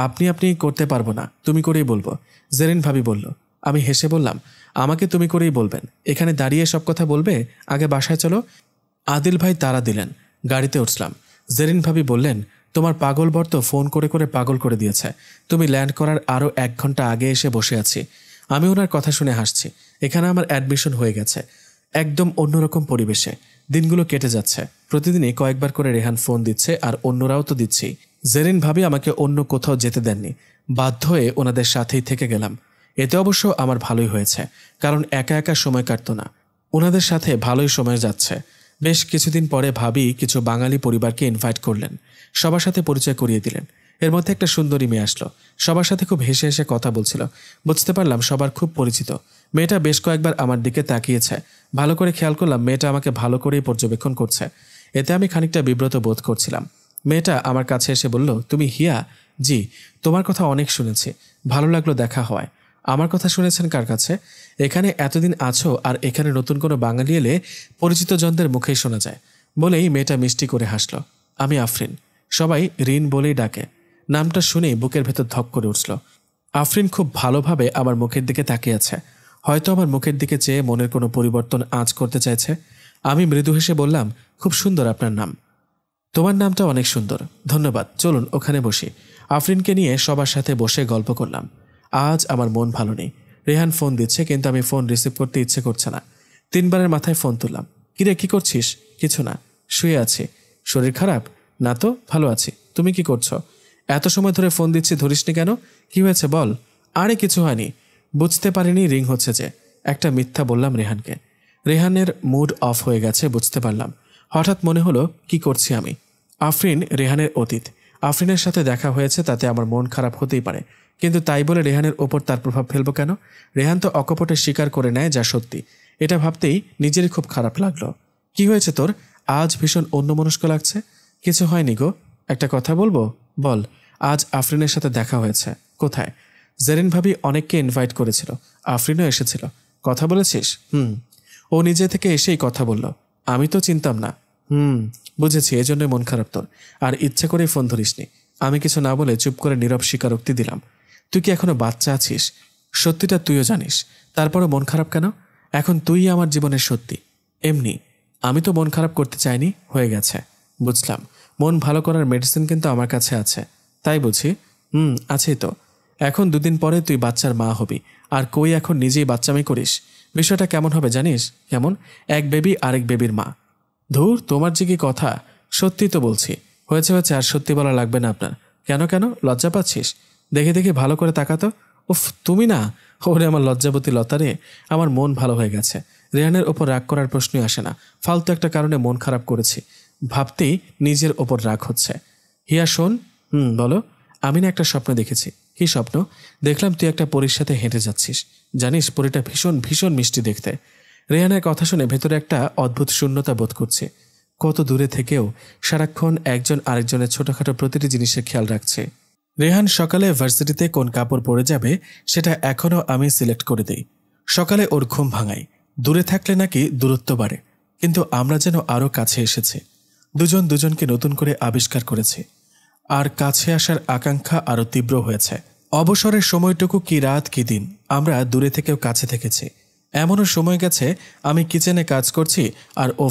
Speaker 1: আপনি আপনি করতে পারবো না, তুমি করেই বলবো। জেরিন ভাবি বলল। আমি হেসে বললাম, আমাকে তুমি করেই বলবেন। এখানে দাঁড়িয়ে সব কথা বলবে? আগে বাসায় চলো। আদিল ভাই তাড়া দিলেন। গাড়িতে উঠলাম। জেরিন ভাবি বললেন, তোমার পাগল বর তো ফোন করে করে পাগল করে দিয়েছে। তুমি ল্যান্ড করার আরও 1 ঘন্টা আগে এসে বসে আছি। আমি ওনার কথা শুনে হাসছি। এখানে আমার অ্যাডমিশন হয়ে গেছে, একদম অন্যরকম পরিবেশে। দিনগুলো কেটে যাচ্ছে। প্রতিদিনই কয়েকবার করে রেহান ফোন দিচ্ছে, আর অন্যরাও তো দিচ্ছি। জেরিন ভাবি আমাকে অন্য কোথাও যেতে দেননি। বাধ্য হয়ে ওনাদের সাথেই থেকে গেলাম। এতে অবশ্য আমার ভালোই হয়েছে, কারণ একা একা সময় কাটতো না। ওনাদের সাথে ভালোই সময় যাচ্ছে। বেশ কিছুদিন পরে ভাবি কিছু বাঙালি পরিবারকে ইনভাইট করলেন। সবার সাথে পরিচয় করিয়ে দিলেন। এর মধ্যে একটা সুন্দরী মেয়ে আসলো। সবার সাথে খুব হেসে হেসে কথা বলছিল। বুঝতে পারলাম সবার খুব পরিচিত। মেয়েটা বেশ কয়েকবার আমার দিকে তাকিয়েছে। ভালো করে খেয়াল করলাম মেয়েটা আমাকে ভালো করেই পর্যবেক্ষণ করছে। এতে আমি খানিকটা বিব্রত বোধ করছিলাম। মেয়েটা আমার কাছে এসে বলল, তুমি হিয়া? জি, তোমার কথা অনেক শুনেছি, ভালো লাগলো দেখা হওয়ায়। আমার কথা শুনেছেন কার কাছে? এখানে এতদিন আছো আর এখানে নতুন কোনো বাঙালি এলে পরিচিত জনদের মুখেই শোনা যায়। বলেই মেয়েটা মিষ্টি করে হাসল। আমি আফরিন, সবাই রিন বলেই ডাকে। নামটা শুনেই বুকের ভেতর ধক করে উঠল। আফরিন খুব ভালোভাবে আমার মুখের দিকে তাকিয়ে আছে। হয়তো আমার মুখের দিকে চেয়ে মনের কোনো পরিবর্তন আঁচ করতে চাইছে। আমি মৃদু হেসে বললাম, খুব সুন্দর আপনার নাম। তোমার নামটা অনেক সুন্দর, ধন্যবাদ। চলুন ওখানে বসি। আফরিনকে নিয়ে সবার সাথে বসে গল্প করলাম। আজ আমার মন ভালো নেই। রেহান ফোন দিচ্ছে, কিন্তু আমি ফোন রিসিভ করতে ইচ্ছে করছে না। 3বারের মাথায় ফোন তুললাম। কিরে, কি করছিস? কিছু না, শুয়ে আছি। শরীর খারাপ? না তো, ভালো আছি। তুমি কি করছো? এত সময় ধরে ফোন দিচ্ছি, ধরিসনি কেন? কি হয়েছে বল। আরে কিছু হয়নি, বুঝতে পারিনি রিং হচ্ছে যে। একটা মিথ্যা বললাম রেহানকে। রেহানের মুড অফ হয়ে গেছে বুঝতে পারলাম। হঠাৎ মনে হলো কি করছি আমি। আফরিন রেহানের অতীত। আফরিনের সাথে দেখা হয়েছে, তাতে আমার মন খারাপ হতেই পারে, কিন্তু তাই বলে রেহানের ওপর তার প্রভাব ফেলবো কেন? রেহান তো অকপটে স্বীকার করে নেয় যা সত্যি। এটা ভাবতেই নিজেরই খুব খারাপ লাগলো। কি হয়েছে তোর? আজ ভীষণ অন্যমনস্ক লাগছে। কিছু হয়নি গো। একটা কথা বলবো? বল। আজ আফরিনের সাথে দেখা হয়েছে। কোথায়? জেরিন ভাবি অনেককে ইনভাইট করেছিল, আফরিনও এসেছিল। কথা বলেছিস? ও নিজে থেকে এসেই কথা বলল। আমি তো চিনতাম না। বুঝেছি, এজন্য মন খারাপ তোর। আর ইচ্ছে করেই ফোন ধরিসনি। আমি কিছু না বলে চুপ করে নীরব স্বীকারোক্তি দিলাম। তুই কি এখনো বাচ্চা আছিস? সত্যিটা তুইও জানিস, তারপরও মন খারাপ কেন? এখন তুই আমার জীবনের সত্যি। এমনি আমি তো মন খারাপ করতে চাইনি, হয়ে গেছে। বুঝলাম। মন ভালো করার মেডিসিন কিন্তু আমার কাছে আছে। তাই বুঝি? আছেই তো। এখন 2 দিন পরে তুই বাচ্চার মা হবি, আর কই এখন নিজেই বাচ্চামি করিস। বিষয়টা কেমন হবে জানিস? কেমন? এক বেবি আরেক বেবির মা। ধুর, তোমার যে কি কথা। সত্যি তো বলছি। হয়েছে হয়েছে, আর সত্যি বলা লাগবে না আপনার। কেন কেন, লজ্জা পাচ্ছিস? দেখে দেখে ভালো করে তাকাতো। উফ, তুমি না। ওরে আমার লজ্জাবতী লতারে, আমার মন ভালো হয়ে গেছে। রেহানের ওপর রাগ করার প্রশ্নই আসে না। ফালতু একটা কারণে মন খারাপ করেছি ভাবতেই নিজের ওপর রাগ হচ্ছে। হিয়া শোন। বলো। আমি না একটা স্বপ্ন দেখেছি। কি স্বপ্ন? দেখলাম তুই একটা পরীর সাথে হেঁটে যাচ্ছিস। জানিস, পরীটা ভীষণ ভীষণ মিষ্টি দেখতে। রেহানের কথা শুনে ভেতরে একটা অদ্ভুত শূন্যতা বোধ করছে। কত দূরে থেকেও সারাক্ষণ একজন আরেকজনের ছোটখাটো প্রতিটি জিনিসের খেয়াল রাখছে। রেহান সকালে ভার্সিটিতে কোন কাপড় পরে যাবে সেটা এখনও আমি সিলেক্ট করে দিই। সকালে ওর ঘুম ভাঙাই। দূরে থাকলে নাকি দূরত্ব বাড়ে, কিন্তু আমরা যেন আরও কাছে এসেছি। দুজন দুজনকে নতুন করে আবিষ্কার করেছি, আর কাছে আসার আকাঙ্ক্ষা আরও তীব্র হয়েছে। অবসরের সময়টুকু কি রাত কি দিন আমরা দূরে থেকেও কাছে থেকেছি। এমনও সময় গেছে আমি কিচেনে কাজ করছি আর ও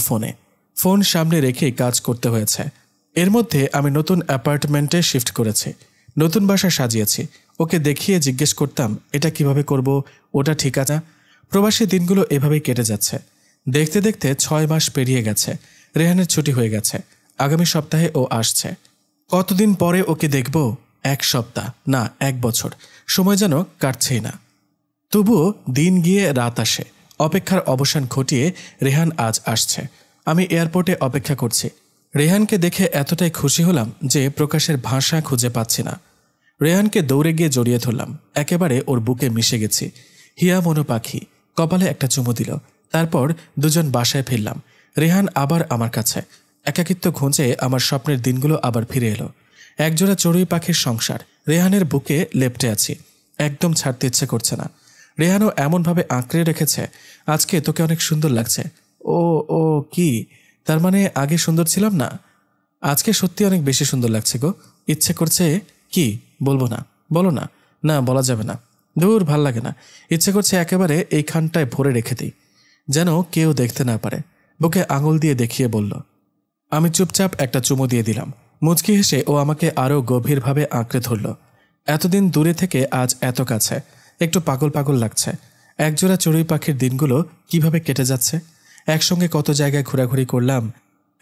Speaker 1: ফোন সামনে রেখেই কাজ করতে হয়েছে। এর মধ্যে আমি নতুন অ্যাপার্টমেন্টে শিফট করেছি, নতুন বাসা সাজিয়েছি। ওকে দেখিয়ে জিজ্ঞেস করতাম এটা কিভাবে করব, ওটা ঠিক আছে। প্রবাসী দিনগুলো এভাবেই কেটে যাচ্ছে। দেখতে দেখতে 6 মাস পেরিয়ে গেছে। রেহানের ছুটি হয়ে গেছে। আগামী সপ্তাহে ও আসছে। কতদিন পরে ওকে দেখব? 1 সপ্তাহ না 1 বছর, সময় যেন কাটছেই না। তবুও দিন গিয়ে রাত আসে। অপেক্ষার অবসান ঘটিয়ে রেহান আজ আসছে। আমি এয়ারপোর্টে অপেক্ষা করছি। রেহানকে দেখে এতটাই খুশি হলাম যে প্রকাশের ভাষা খুঁজে পাচ্ছি না। রেহানকে দৌড়ে গিয়ে জড়িয়ে ধরলাম। একেবারে ওর বুকে মিশে গেছি। হিয়া মনো পাখি। কপালে একটা চুমু দিল। তারপর দুজন বাসায় ফিরলাম। রেহান আবার আমার কাছে। একাকিত্ব ঘুঁচে আমার স্বপ্নের দিনগুলো আবার ফিরে এলো। একজোড়া চড়ুই পাখির সংসার। রেহানের বুকে লেপ্টে আছি, একদম ছাড়তে ইচ্ছে করছে না। রেহানও এমনভাবে আঁকড়ে রেখেছে। আজকে তোকে অনেক সুন্দর লাগছে। ও ও কি, তার মানে আগে সুন্দর ছিলাম না? আজকে সত্যি অনেক বেশি সুন্দর লাগছে গো। ইচ্ছে করছে। কি বলবো না? বলো না। না, বলা যাবে না। দূর, ভাল লাগে না। ইচ্ছে করছে একেবারে এইখানটায় ভরে রেখে দিই, যেন কেউ দেখতে না পারে। বুকে আঙুল দিয়ে দেখিয়ে বলল। আমি চুপচাপ একটা চুমু দিয়ে দিলাম। মুচকি হেসে ও আমাকে আরও গভীরভাবে আঁকড়ে ধরল। এতদিন দূরে থেকে আজ এত কাছে, একটু পাগল পাগল লাগছে। একজোড়া চড়ুই পাখির দিনগুলো কিভাবে কেটে যাচ্ছে। একসঙ্গে কত জায়গায় ঘোরাঘুরি করলাম।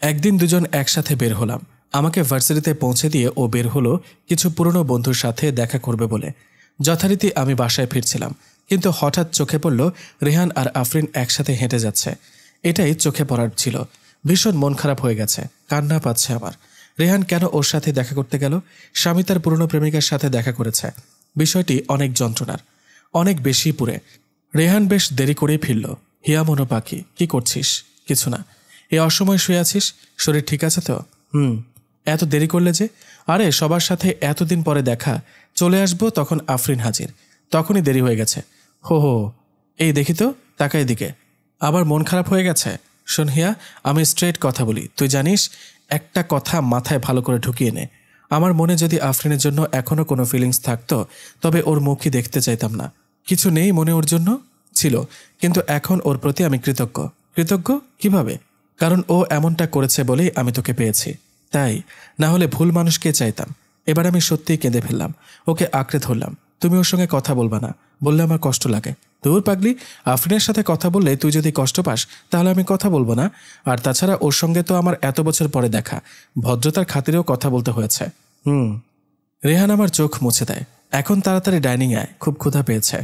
Speaker 1: একদিন দুজন একসাথে বের হলাম। আমাকে ভার্সিটিতে পৌঁছে দিয়ে ও বের হলো কিছু পুরনো বন্ধুর সাথে দেখা করবে বলে। যথারীতি আমি বাসায় ফিরছিলাম, কিন্তু হঠাৎ চোখে পড়ল রেহান আর আফরিন একসাথে হেঁটে যাচ্ছে। এটাই চোখে পড়ার ছিল। ভীষণ মন খারাপ হয়ে গেছে, কান্না পাচ্ছে আমার। রেহান কেন ওর সাথে দেখা করতে গেল? স্বামী তার পুরনো প্রেমিকার সাথে দেখা করেছে। বিষয়টি অনেক যন্ত্রণার, অনেক বেশি পুরে। রেহান বেশ দেরি করেই ফিরল। হিয়া মনো পাখি, কি করছিস? কিছু না। এই অসময় শুয়ে আছিস? শরীর ঠিক আছে তো? এত দেরি করলে যে? আরে সবার সাথে এতদিন পরে দেখা, চলে আসবো তখন আফরিন হাজির, তখনই দেরি হয়ে গেছে। হো হো, এই দেখি তো, তাকাই দিকে। আবার মন খারাপ হয়ে গেছে? শোন হিয়া, আমি স্ট্রেট কথা বলি, তুই জানিস। একটা কথা মাথায় ভালো করে ঢুকিয়ে নে। আমার মনে যদি আফরিনের জন্য এখনো কোনো ফিলিংস থাকতো, তবে ওর মুখই দেখতে চাইতাম না। কিছু নেই মনে ওর জন্য? ছিল, কিন্তু এখন ওর প্রতি আমি কৃতজ্ঞ। কৃতজ্ঞ কিভাবে? কারণ ও এমনটা করেছে বলেই আমি তোকে পেয়েছি, তাই না হলে ভুল মানুষকে চাইতাম। এবার আমি সত্যিই কেঁদে ফেললাম, ওকে আঁকড়ে ধরলাম। তুমি ওর সঙ্গে কথা বলবা না, বললে আমার কষ্ট লাগে। দূর পাগলি, আফরিনের সাথে কথা বললে তুই যদি কষ্ট পাস তাহলে আমি কথা বলবো না। আর তাছাড়া ওর সঙ্গে তো আমার এত বছর পরে দেখা, ভদ্রতার খাতিরেও কথা বলতে হয়েছে। রেহান আমার চোখ মুছে দেয়। এখন তাড়াতাড়ি ডাইনিং আয়, খুব ক্ষুধা পেয়েছে।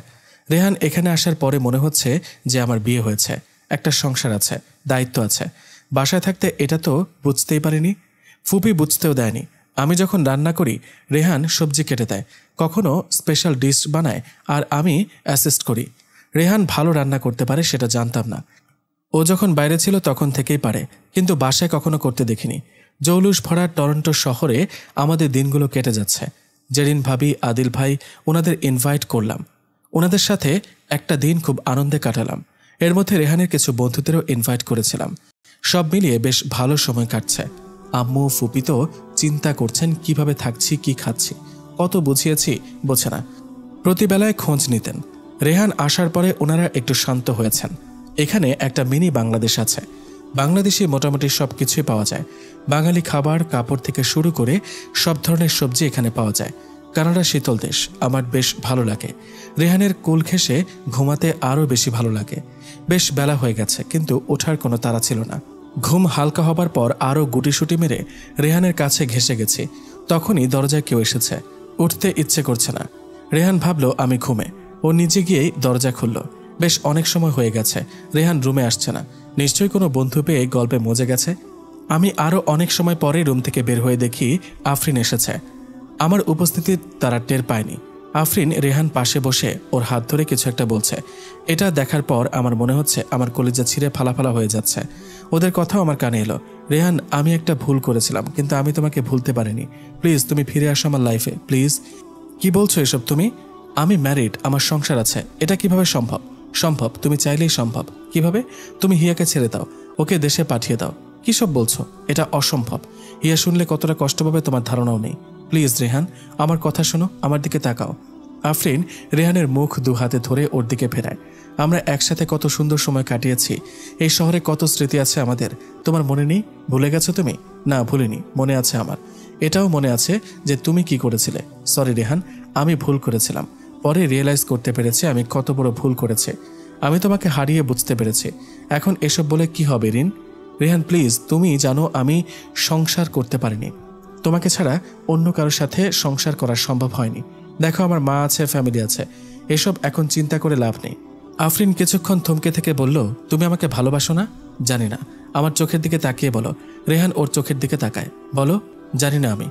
Speaker 1: রেহান এখানে আসার পরে মনে হচ্ছে যে আমার বিয়ে হয়েছে, একটা সংসার আছে, দায়িত্ব আছে। বাসায় থাকতে এটা তো বুঝতেই পারিনি, ফুপি বুঝতেও দেয়নি। আমি যখন রান্না করি রেহান সবজি কেটে দেয়, কখনো স্পেশাল ডিশ বানায় আর আমি অ্যাসিস্ট করি। রেহান ভালো রান্না করতে পারে সেটা জানতাম না। ও যখন বাইরে ছিল তখন থেকেই পারে, কিন্তু বাসায় কখনো করতে দেখিনি। জৌলুস ভরা টরন্টো শহরে আমাদের দিনগুলো কেটে যাচ্ছে। জেরিন ভাবি, আদিল ভাই, ওনাদের ইনভাইট করলাম। ওনাদের সাথে একটা দিন খুব আনন্দে কাটালাম। এর মধ্যে রেহানের কিছু বন্ধুদেরও ইনভাইট করেছিলাম। সব মিলিয়ে বেশ ভালো সময় কাটছে। আম্মু ফুপি তো চিন্তা করছেন কিভাবে থাকছি, কি খাচ্ছি। কত বুঝিয়েছি, বোঝে না। প্রতিবেলায় খোঁজ নিতেন। রেহান আসার পরে ওনারা একটু শান্ত হয়েছেন। এখানে একটা মিনি বাংলাদেশ আছে। বাংলাদেশি মোটামুটি সব কিছুই পাওয়া যায়। বাঙালি খাবার, কাপড় থেকে শুরু করে সব ধরনের সবজি এখানে পাওয়া যায়। কানাডা শীতল দেশ, আমার বেশ ভালো লাগে। রেহানের কোল ঘেঁষে ঘুমাতে আরও বেশি ভালো লাগে। বেশ বেলা হয়ে গেছে, কিন্তু ওঠার কোনো তাড়া ছিল না। ঘুম হালকা হবার পর আরও গুটিসুটি মেরে রেহানের কাছে ঘেঁষে গেছি। তখনই দরজায় কেউ এসেছে। উঠতে ইচ্ছে করছে না। রেহান ভাবল আমি ঘুমে। ও নিজে গিয়েই দরজা খুলল। বেশ অনেক সময় হয়ে গেছে রেহান রুমে আসছে না। নিশ্চয়ই কোনো বন্ধু পেয়ে গল্পে মজে গেছে। আমি আরও অনেক সময় পরে রুম থেকে বের হয়ে দেখি আফরিন এসেছে। আমার উপস্থিতি তারা টের পায়নি। আফরিন রেহান পাশে বসে ওর হাত ধরে কিছু একটা বলছে। এটা দেখার পর আমার মনে হচ্ছে আমার কলিজা ছিঁড়ে ফালাফালা হয়ে যাচ্ছে। ওদের কথাও আমার কানে এলো। রেহান, আমি একটা ভুল করেছিলাম, কিন্তু আমি তোমাকে ভুলতে পারিনি। প্লিজ তুমি ফিরে আসো আমার লাইফে, প্লিজ। কি বলছো এসব তুমি? আমি ম্যারিড, আমার সংসার আছে। এটা কিভাবে সম্ভব? সম্ভব, তুমি চাইলেই সম্ভব। কিভাবে? তুমি হিয়াকে ছেড়ে দাও, ওকে দেশে পাঠিয়ে দাও। কি সব বলছো? এটা অসম্ভব। হিয়া শুনলে কতটা কষ্ট পাবে তোমার ধারণাও নেই। প্লিজ রেহান, আমার কথা শোনো, আমার দিকে তাকাও। আফরিন রেহানের মুখ দু হাতে ধরে ওর দিকে ফেরায়। আমরা একসাথে কত সুন্দর সময় কাটিয়েছি। এই শহরে কত স্মৃতি আছে আমাদের, তোমার মনে নেই? ভুলে গেছো তুমি? না, ভুলিনি, মনে আছে আমার। এটাও মনে আছে যে তুমি কি করেছিলে। সরি রেহান, আমি ভুল করেছিলাম। পরে রিয়েলাইজ করতে পেরেছি আমি কত বড় ভুল করেছি। আমি তোমাকে হারিয়ে বুঝতে পেরেছি। এখন এসব বলে কি হবে রিন? রেহান প্লিজ, তুমি জানো আমি সংসার করতে পারিনি। তোমাকে ছাড়া অন্য কারোর সাথে সংসার করা সম্ভব হয়নি। দেখো আমার মা আছে, ফ্যামিলি আছে, এসব এখন চিন্তা করে লাভ নেই। আফরিন কিছুক্ষণ থমকে থেকে বলল, তুমি আমাকে ভালোবাসো না? জানি না। আমার চোখের দিকে তাকিয়ে বলো। রেহান ওর চোখের দিকে তাকায়। বলো, জানি না। আমি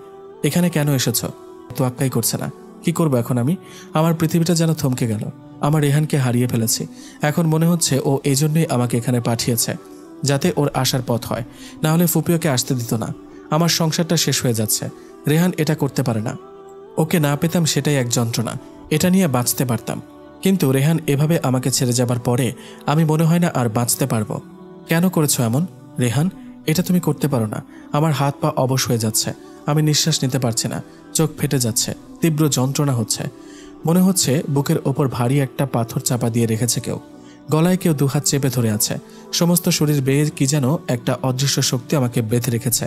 Speaker 1: এখানে কেন এসেছো? তোয়াক্কাই করছে না। কি করবো এখন আমি? আমার পৃথিবীটা যেন থমকে গেল। আমার রেহানকে হারিয়ে ফেলেছি। এখন মনে হচ্ছে ও এই জন্যই আমাকে এখানে পাঠিয়েছে, যাতে ওর আসার পথ হয়। না হলে ফুপিওকে আসতে দিত না। আমার সংসারটা শেষ হয়ে যাচ্ছে। রেহান এটা করতে পারে না। ওকে না পেতাম সেটাই এক যন্ত্রণা। এটা নিয়ে বাঁচতে পারতাম, কিন্তু রেহান এভাবে আমাকে ছেড়ে যাবার পরে আমি মনে হয় না আর বাঁচতে পারবো। কেন করেছো এমন? রেহান, এটা তুমি করতে পারো না। আমার হাত পা অবশ হয়ে যাচ্ছে। আমি নিঃশ্বাস নিতে পারছি না। চোখ ফেটে যাচ্ছে। তীব্র যন্ত্রণা হচ্ছে। মনে হচ্ছে বুকের ওপর ভারী একটা পাথর চাপা দিয়ে রেখেছে কেউ। গলায় কেউ দুহাত চেপে ধরে আছে। সমস্ত শরীর বেয়ে কি যেন একটা অদৃশ্য শক্তি আমাকে বেঁধে রেখেছে।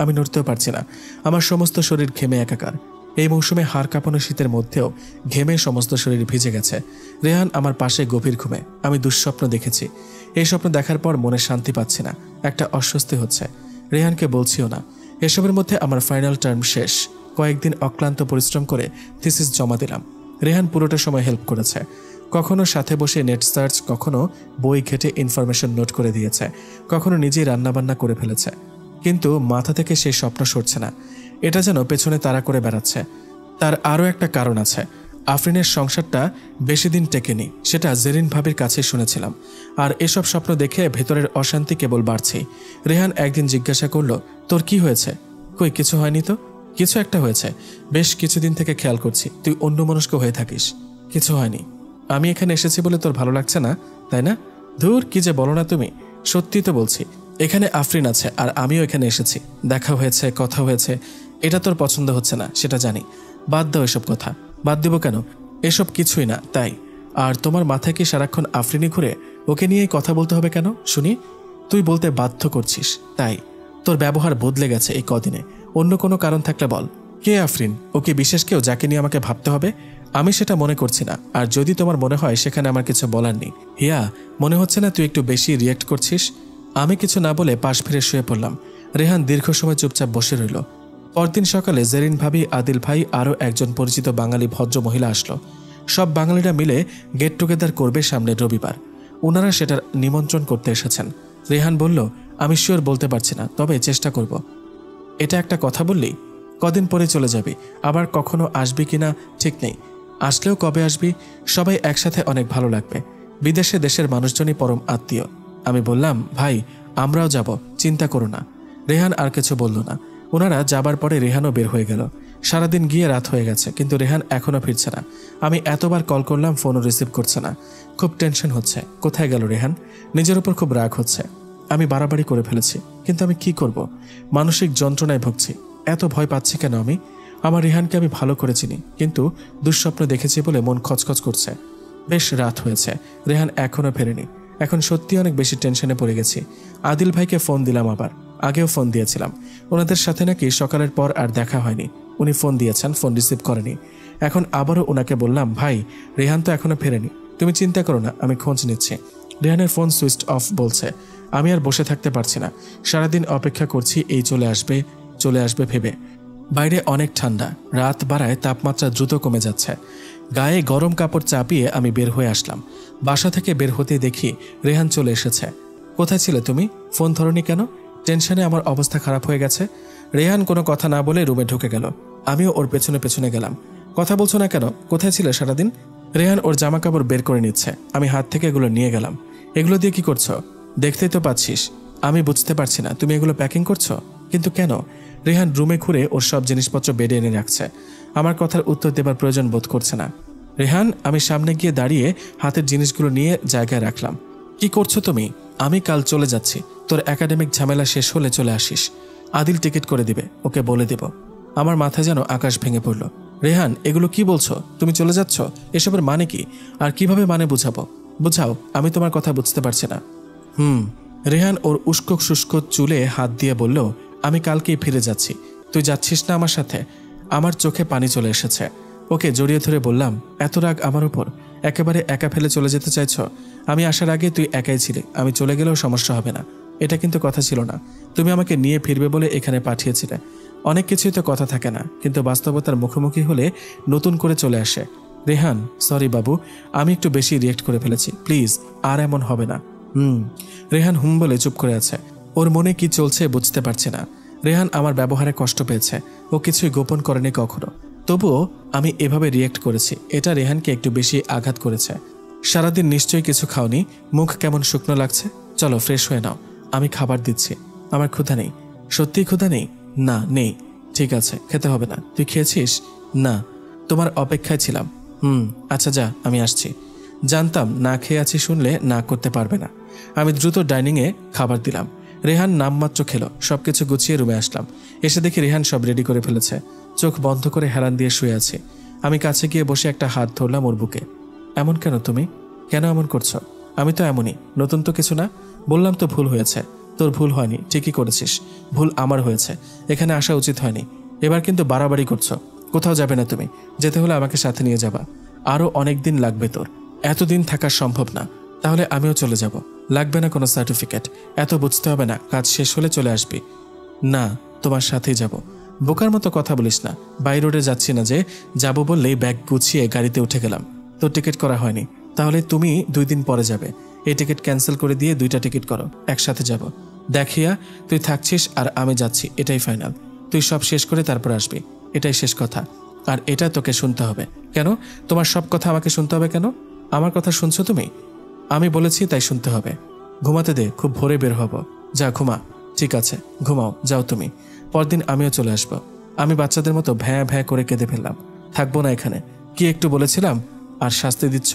Speaker 1: আমি নড়তেও পারছি না। আমার সমস্ত শরীর ঘেমে একাকার। এই মৌসুমে হাড় কাঁপানো শীতের মধ্যেও ঘেমে সমস্ত শরীর ভিজে গেছে। রেহান আমার পাশে গভীর ঘুমে। আমি দুঃস্বপ্ন দেখেছি। এই স্বপ্ন দেখার পর মনে শান্তি পাচ্ছি না, একটা অস্বস্তি হচ্ছে। রেহানকে বলছিও না। এসবের মধ্যে আমার ফাইনাল টার্ম শেষ। কয়েকদিন অক্লান্ত পরিশ্রম করে থিসিস জমা দিলাম। রেহান পুরোটা সময় হেল্প করেছে। কখনো সাথে বসে নেট সার্চ, কখনো বই ঘেটে ইনফরমেশন নোট করে দিয়েছে, কখনো নিজেই রান্নাবান্না করে ফেলেছে। কিন্তু মাথা থেকে সেই স্বপ্ন সরছে না। এটা যেন পেছনে তাড়া করে বেড়াচ্ছে। তার আরও একটা কারণ আছে। আফরিনের সংসারটা বেশি দিন টেকেনি, সেটা জেরিন ভাবির কাছে শুনেছিলাম। আর এসব স্বপ্ন দেখে ভেতরের অশান্তি কেবল বাড়ছে। রেহান একদিন জিজ্ঞাসা করল, তোর কি হয়েছে? কই কিছু হয়নি তো। কিছু একটা হয়েছে। বেশ কিছুদিন থেকে খেয়াল করছি তুই অন্যমনস্ক হয়ে থাকিস। কিছু হয়নি। আমি এখানে এসেছি বলে তোর ভালো লাগছে না, তাই না? ধুর, কি যে বলো না তুমি। সত্যি তো বলছি। এখানে আফরিন আছে আর আমিও এখানে এসেছি। দেখা হয়েছে, কথা হয়েছে। এটা তোর পছন্দ হচ্ছে না, সেটা জানি। বাদ দাও এসব কথা। বাদ দিব কেন? এসব কিছুই না। তাই আর তোমার মাথায় কি সারাক্ষণ আফরিনি ঘুরে? ওকে নিয়েই কথা বলতে হবে কেন শুনি? তুই বলতে বাধ্য করছিস তাই। তোর ব্যবহার বদলে গেছে এই কদিনে। অন্য কোনো কারণ থাকলে বল। কে আফরিন? ওকে বিশেষ কেউ যাকে নিয়ে আমাকে ভাবতে হবে? আমি সেটা মনে করছি না। আর যদি তোমার মনে হয় সেখানে আমার কিছু বলার নেই। হিয়া, মনে হচ্ছে না তুই একটু বেশি রিয়েক্ট করছিস? আমি কিছু না বলে পাশ ফিরে শুয়ে পড়লাম। রেহান দীর্ঘ সময় চুপচাপ বসে রইল। পরদিন সকালে জেরিন ভাবি, আদিল ভাই, আরও একজন পরিচিত বাঙালি ভদ্র মহিলা আসলো। সব বাঙালিরা মিলে গেট টুগেদার করবে সামনের রবিবার। ওনারা সেটার নিমন্ত্রণ করতে এসেছেন। রেহান বলল, আমি শিওর বলতে পারছি না, তবে চেষ্টা করব। এটা একটা কথা বললি? কদিন পরে চলে যাবি, আবার কখনো আসবি কিনা ঠিক নেই। আসলেও কবে আসবি? সবাই একসাথে অনেক ভালো লাগবে। বিদেশে দেশের মানুষজনই পরম আত্মীয়। আমি বললাম, ভাই আমরাও যাব, চিন্তা করো না। রেহান আর কিছু বলল না। ওনারা যাবার পরে রেহানও বের হয়ে গেল। সারাদিন গিয়ে রাত হয়ে গেছে, কিন্তু রেহান এখনও ফিরছে না। আমি এতবার কল করলাম, ফোনও রিসিভ করছে না। খুব টেনশন হচ্ছে। কোথায় গেল রেহান? নিজের উপর খুব রাগ হচ্ছে। আমি বাড়াবাড়ি করে ফেলেছি, কিন্তু আমি কি করব? মানসিক যন্ত্রণায় ভুগছি। এত ভয় পাচ্ছি কেন আমি? আমার রেহানকে আমি ভালো করে চিনি, কিন্তু দুঃস্বপ্ন দেখেছি বলে মন খচখচ করছে। বেশ রাত হয়েছে, রেহান এখনও ফেরেনি। এখন সত্যি অনেক বেশি টেনশনে পড়ে গেছি। আদিল ভাইকে ফোন দিলাম, আবার আগেও ফোন দিয়েছিলাম। ওনাদের সাথে নাকি সকালের পর আর দেখা হয়নি। উনি ফোন দিয়েছেন, ফোন রিসিভ করেনি। এখন আবারও ওনাকে বললাম, ভাই রেহান তো এখনও ফেরেনি, তুমি চিন্তা করো না, আমি খোঁজ নিচ্ছি। রেহানের ফোন সুইচ অফ বলছে। আমি আর বসে থাকতে পারছি না। সারাদিন অপেক্ষা করছি এই চলে আসবে ভেবে। বাইরে অনেক ঠান্ডা, রাত বাড়ায় তাপমাত্রা দ্রুত কমে যাচ্ছে। গায়ে গরম কাপড় চাপিয়ে আমি বের হয়ে আসলাম। বাসা থেকে বের হতে দেখি রেহান চলে এসেছে। কোথায় ছিলে তুমি? ফোন ধরনি কেন? টেনশনে আমার অবস্থা খারাপ হয়ে গেছে। রেহান কোনো কথা না বলে রুমে ঢুকে গেল। আমিও ওর পেছনে পেছনে গেলাম। কথা বলছো না কেন? কোথায় ছিলে সারাদিন? রেহান ওর জামা কাপড় বের করে নিচ্ছে। আমি হাত থেকে এগুলো নিয়ে গেলাম। এগুলো দিয়ে কি করছো? দেখতেই তো পাচ্ছিস। আমি বুঝতে পারছি না, তুমি এগুলো প্যাকিং করছো, কিন্তু কেন? রেহান রুমে ঘুরে ওর সব জিনিসপত্র বেডে এনে রাখছে। আমার কথার উত্তর দেবার প্রয়োজন বোধ করছে না। রেহান, আমি সামনে গিয়ে দাঁড়িয়ে হাতের জিনিসগুলো নিয়ে জায়গায় রাখলাম। কি করছো তুমি? আমি কাল চলে যাচ্ছি। তোর একাডেমিক ঝামেলা শেষ হলে চলে আসিস। আদিল টিকিট করে দিবে, ওকে বলে দেব। আমার মাথায় যেন আকাশ ভেঙে পড়ল। রেহান, এগুলো কি বলছো? তুমি চলে যাচ্ছ? এসবের মানে কি? আর কিভাবে মানে বুঝাও, আমি তোমার কথা বুঝতে পারছি না। রেহান ওর উস্কো শুষ্ক চুলে হাত দিয়ে বলল, আমি কালকেই ফিরে যাচ্ছি। তুই যাচ্ছিস না আমার সাথে? আমার চোখে পানি চলে এসেছে। ওকে জড়িয়ে ধরে বললাম, এত রাগ আমার উপর? একেবারে একা ফেলে চলে যেতে চাইছ? আমি আসার আগে তুই একাই ছিলে, আমি চলে গেলেও সমস্যা হবে না। এটা কিন্তু কথা ছিল না। তুমি আমাকে নিয়ে ফিরবে বলে এখানে পাঠিয়েছিলে। অনেক কিছুই তো কথা থাকে না, কিন্তু বাস্তবতার মুখোমুখি হলে নতুন করে চলে আসে। রেহান, সরি বাবু, আমি একটু বেশি রিয়েক্ট করে ফেলেছি, প্লিজ আর এমন হবে না। রেহান বলে চুপ করে আছে। ওর মনে কি চলছে বুঝতে পারছে না। রেহান আমার ব্যবহারে কষ্ট পেয়েছে। ও কিছুই গোপন করেনি কখনো। তবুও আমি এভাবে রিয়েক্ট করেছি, এটা রেহানকে একটু বেশি আঘাত করেছে। সারাদিন নিশ্চয়ই কিছু খাওনি, মুখ কেমন শুকনো লাগছে। চলো ফ্রেশ হয়ে নাও, আমি খাবার দিচ্ছি। আমার ক্ষুধা নেই। সত্যিই ক্ষুধা নেই? না নেই। ঠিক আছে, খেতে হবে না। তুই খেয়েছিস? না, তোমার অপেক্ষায় ছিলাম। আচ্ছা যা, আমি আসছি। জানতাম না খেয়ে আছি শুনলে না করতে পারবে না। আমি দ্রুত ডাইনিংয়ে খাবার দিলাম। রেহান নামমাত্র খেলো। সবকিছু গুছিয়ে রুমে আসলাম। এসে দেখি রেহান সব রেডি করে ফেলেছে। চোখ বন্ধ করে হেলান দিয়ে শুয়ে আছে। আমি কাছে গিয়ে বসে একটা হাত ধরলাম ওর বুকে। এমন কেন তুমি? কেন এমন করছো? আমি তো এমনই, নতুন তো কিছু না। বললাম তো ভুল হয়েছে। তোর ভুল হয়নি, ঠিকই করেছিস। ভুল আমার হয়েছে, এখানে আসা উচিত হয়নি। এবার কিন্তু বাড়াবাড়ি করছো। কোথাও যাবে না তুমি। যেতে হলে আমাকে সাথে নিয়ে যাবা। আরও অনেক দিন লাগবে তোর, এতদিন থাকা সম্ভব না। তাহলে আমিও চলে যাব। লাগবে না কোনো সার্টিফিকেট, এত বুঝতে হবে না। কাজ শেষ হলে চলে আসবি। না, তোমার সাথেই যাব। বোকার মতো কথা বলিস না। বাই রোডে যাচ্ছি না যে, যাব বললেই ব্যাগ গুছিয়ে গাড়িতে উঠে গেলাম। তোর টিকিট করা হয়নি, তাহলে তুমি 2 দিন পরে যাবে। এই টিকিট ক্যান্সেল করে দিয়ে 2টা টিকিট করো, একসাথে যাব। দেখিয়া তুই থাকছিস আর আমি যাচ্ছি, এটাই ফাইনাল। তুই সব শেষ করে তারপর আসবি, এটাই শেষ কথা। আর এটা তোকে শুনতে হবে। কেন? তোমার সব কথা আমাকে শুনতে হবে কেন? আমার কথা শুনছো তুমি? আমি বলেছি তাই শুনতে হবে। ঘুমাতে দে, খুব ভোরে বের হব। যা ঘুমা। ঠিক আছে, ঘুমাও, যাও তুমি। পরদিন আমিও চলে আসব। আমি বাচ্চাদের মতো ভ্যাঁ ভ্যাঁ করে কেঁদে ফেললাম। থাকবো না এখানে। কি একটু বলেছিলাম আর শাস্তি দিচ্ছ?